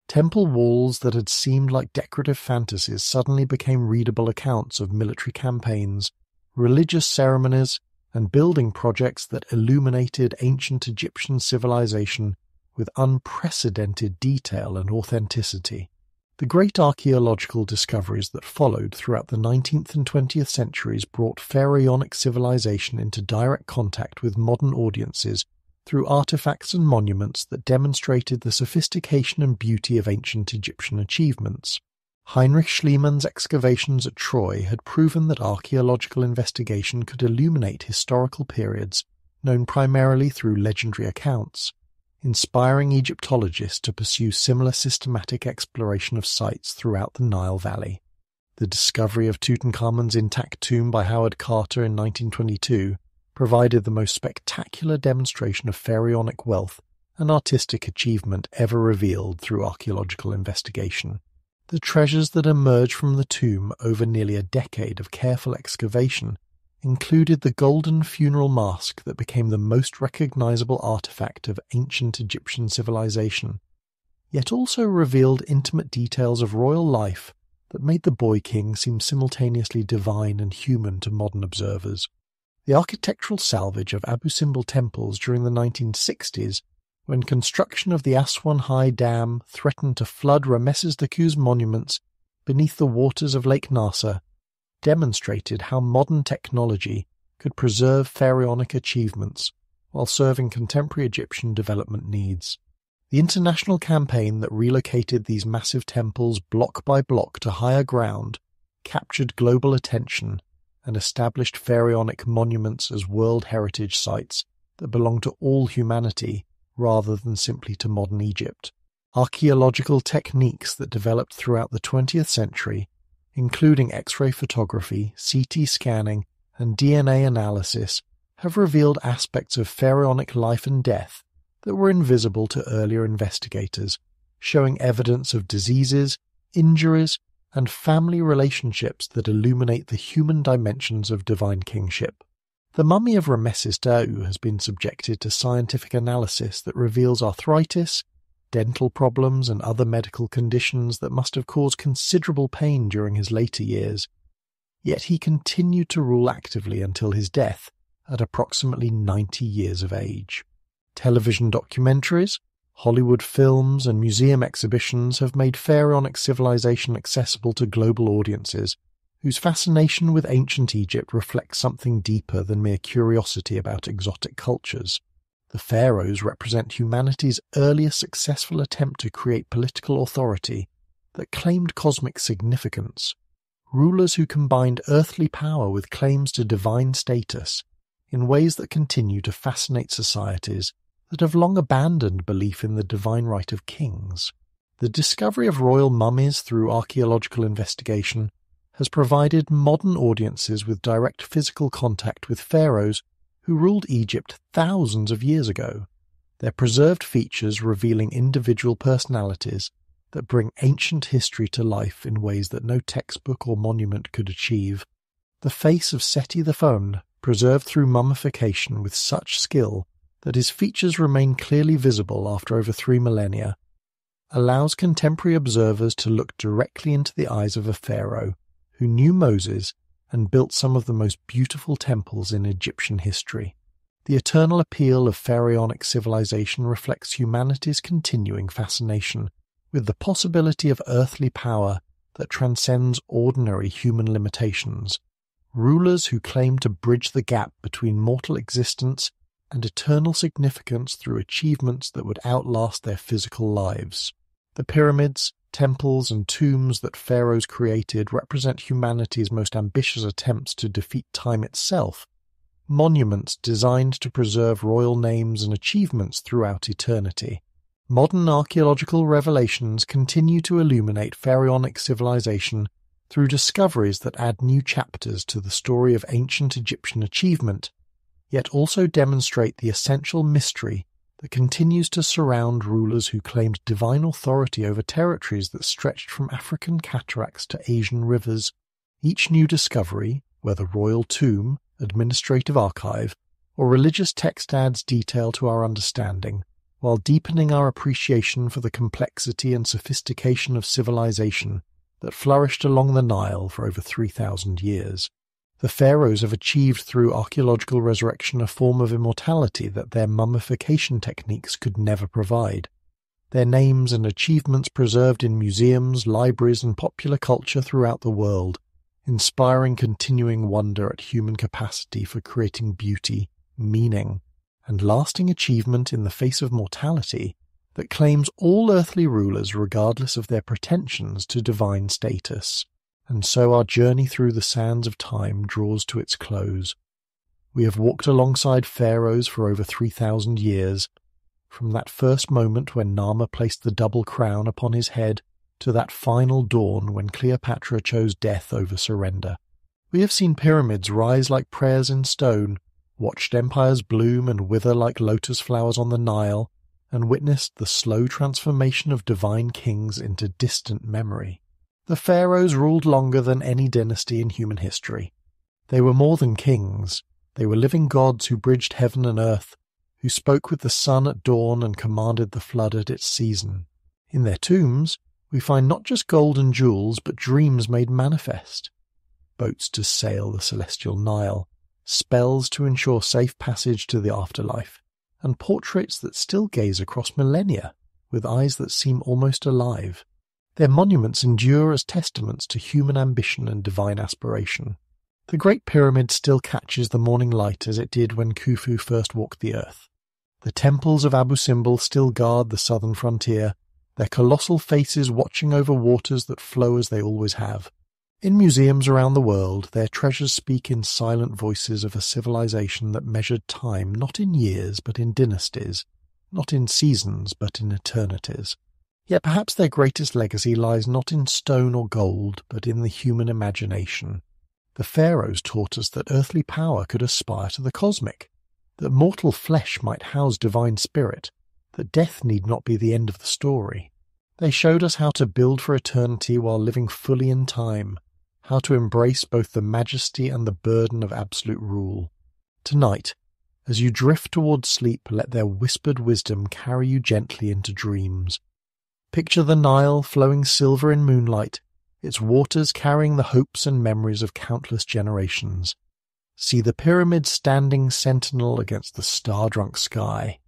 Temple walls that had seemed like decorative fantasies suddenly became readable accounts of military campaigns, religious ceremonies, and building projects that illuminated ancient Egyptian civilization with unprecedented detail and authenticity. The great archaeological discoveries that followed throughout the 19th and 20th centuries brought pharaonic civilization into direct contact with modern audiences through artifacts and monuments that demonstrated the sophistication and beauty of ancient Egyptian achievements. Heinrich Schliemann's excavations at Troy had proven that archaeological investigation could illuminate historical periods known primarily through legendary accounts, inspiring Egyptologists to pursue similar systematic exploration of sites throughout the Nile Valley. The discovery of Tutankhamun's intact tomb by Howard Carter in 1922 provided the most spectacular demonstration of pharaonic wealth and artistic achievement ever revealed through archaeological investigation. The treasures that emerged from the tomb over nearly a decade of careful excavation included the golden funeral mask that became the most recognizable artifact of ancient Egyptian civilization, yet also revealed intimate details of royal life that made the boy king seem simultaneously divine and human to modern observers. The architectural salvage of Abu Simbel temples during the 1960s, when construction of the Aswan High Dam threatened to flood Ramesses II's monuments beneath the waters of Lake Nasser, demonstrated how modern technology could preserve pharaonic achievements while serving contemporary Egyptian development needs. The international campaign that relocated these massive temples block by block to higher ground captured global attention and established pharaonic monuments as World Heritage Sites that belong to all humanity rather than simply to modern Egypt. Archaeological techniques that developed throughout the 20th century, including X-ray photography, CT scanning, and DNA analysis, have revealed aspects of pharaonic life and death that were invisible to earlier investigators, showing evidence of diseases, injuries, and family relationships that illuminate the human dimensions of divine kingship. The mummy of Ramesses II has been subjected to scientific analysis that reveals arthritis, dental problems, and other medical conditions that must have caused considerable pain during his later years. Yet he continued to rule actively until his death at approximately 90 years of age. Television documentaries, Hollywood films, and museum exhibitions have made pharaonic civilization accessible to global audiences, whose fascination with ancient Egypt reflects something deeper than mere curiosity about exotic cultures. The pharaohs represent humanity's earliest successful attempt to create political authority that claimed cosmic significance. Rulers who combined earthly power with claims to divine status in ways that continue to fascinate societies that have long abandoned belief in the divine right of kings. The discovery of royal mummies through archaeological investigation has provided modern audiences with direct physical contact with pharaohs who ruled Egypt thousands of years ago, their preserved features revealing individual personalities that bring ancient history to life in ways that no textbook or monument could achieve. The face of Seti I, preserved through mummification with such skill that his features remain clearly visible after over 3 millennia, allows contemporary observers to look directly into the eyes of a pharaoh who knew Moses and built some of the most beautiful temples in Egyptian history. The eternal appeal of pharaonic civilization reflects humanity's continuing fascination with the possibility of earthly power that transcends ordinary human limitations. Rulers who claim to bridge the gap between mortal existence and eternal significance through achievements that would outlast their physical lives. The pyramids, temples, and tombs that pharaohs created represent humanity's most ambitious attempts to defeat time itself, monuments designed to preserve royal names and achievements throughout eternity. Modern archaeological revelations continue to illuminate pharaonic civilization through discoveries that add new chapters to the story of ancient Egyptian achievement, yet also demonstrate the essential mystery that continues to surround rulers who claimed divine authority over territories that stretched from African cataracts to Asian rivers. Each new discovery, whether royal tomb, administrative archive, or religious text, adds detail to our understanding, while deepening our appreciation for the complexity and sophistication of civilization that flourished along the Nile for over 3,000 years. The pharaohs have achieved through archaeological resurrection a form of immortality that their mummification techniques could never provide. Their names and achievements preserved in museums, libraries, and popular culture throughout the world, inspiring continuing wonder at human capacity for creating beauty, meaning, and lasting achievement in the face of mortality that claims all earthly rulers regardless of their pretensions to divine status. And so our journey through the sands of time draws to its close. We have walked alongside pharaohs for over 3,000 years, from that first moment when Nama placed the double crown upon his head to that final dawn when Cleopatra chose death over surrender. We have seen pyramids rise like prayers in stone, watched empires bloom and wither like lotus flowers on the Nile, and witnessed the slow transformation of divine kings into distant memory. The pharaohs ruled longer than any dynasty in human history. They were more than kings. They were living gods who bridged heaven and earth, who spoke with the sun at dawn and commanded the flood at its season. In their tombs, we find not just gold and jewels, but dreams made manifest. Boats to sail the celestial Nile, spells to ensure safe passage to the afterlife, and portraits that still gaze across millennia with eyes that seem almost alive. Their monuments endure as testaments to human ambition and divine aspiration. The Great Pyramid still catches the morning light as it did when Khufu first walked the earth. The temples of Abu Simbel still guard the southern frontier, their colossal faces watching over waters that flow as they always have. In museums around the world, their treasures speak in silent voices of a civilization that measured time not in years but in dynasties, not in seasons but in eternities. Yet perhaps their greatest legacy lies not in stone or gold, but in the human imagination. The Pharaohs taught us that earthly power could aspire to the cosmic, that mortal flesh might house divine spirit, that death need not be the end of the story. They showed us how to build for eternity while living fully in time, how to embrace both the majesty and the burden of absolute rule. Tonight, as you drift towards sleep, let their whispered wisdom carry you gently into dreams. Picture the Nile flowing silver in moonlight, its waters carrying the hopes and memories of countless generations. See the pyramids standing sentinel against the star-drunk sky,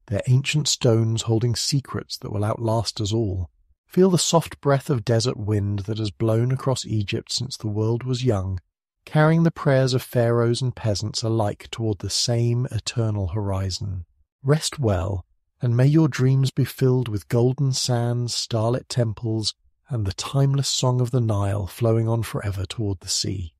their ancient stones holding secrets that will outlast us all. Feel the soft breath of desert wind that has blown across Egypt since the world was young, carrying the prayers of pharaohs and peasants alike toward the same eternal horizon. Rest well, and may your dreams be filled with golden sands, starlit temples, and the timeless song of the Nile flowing on forever toward the sea.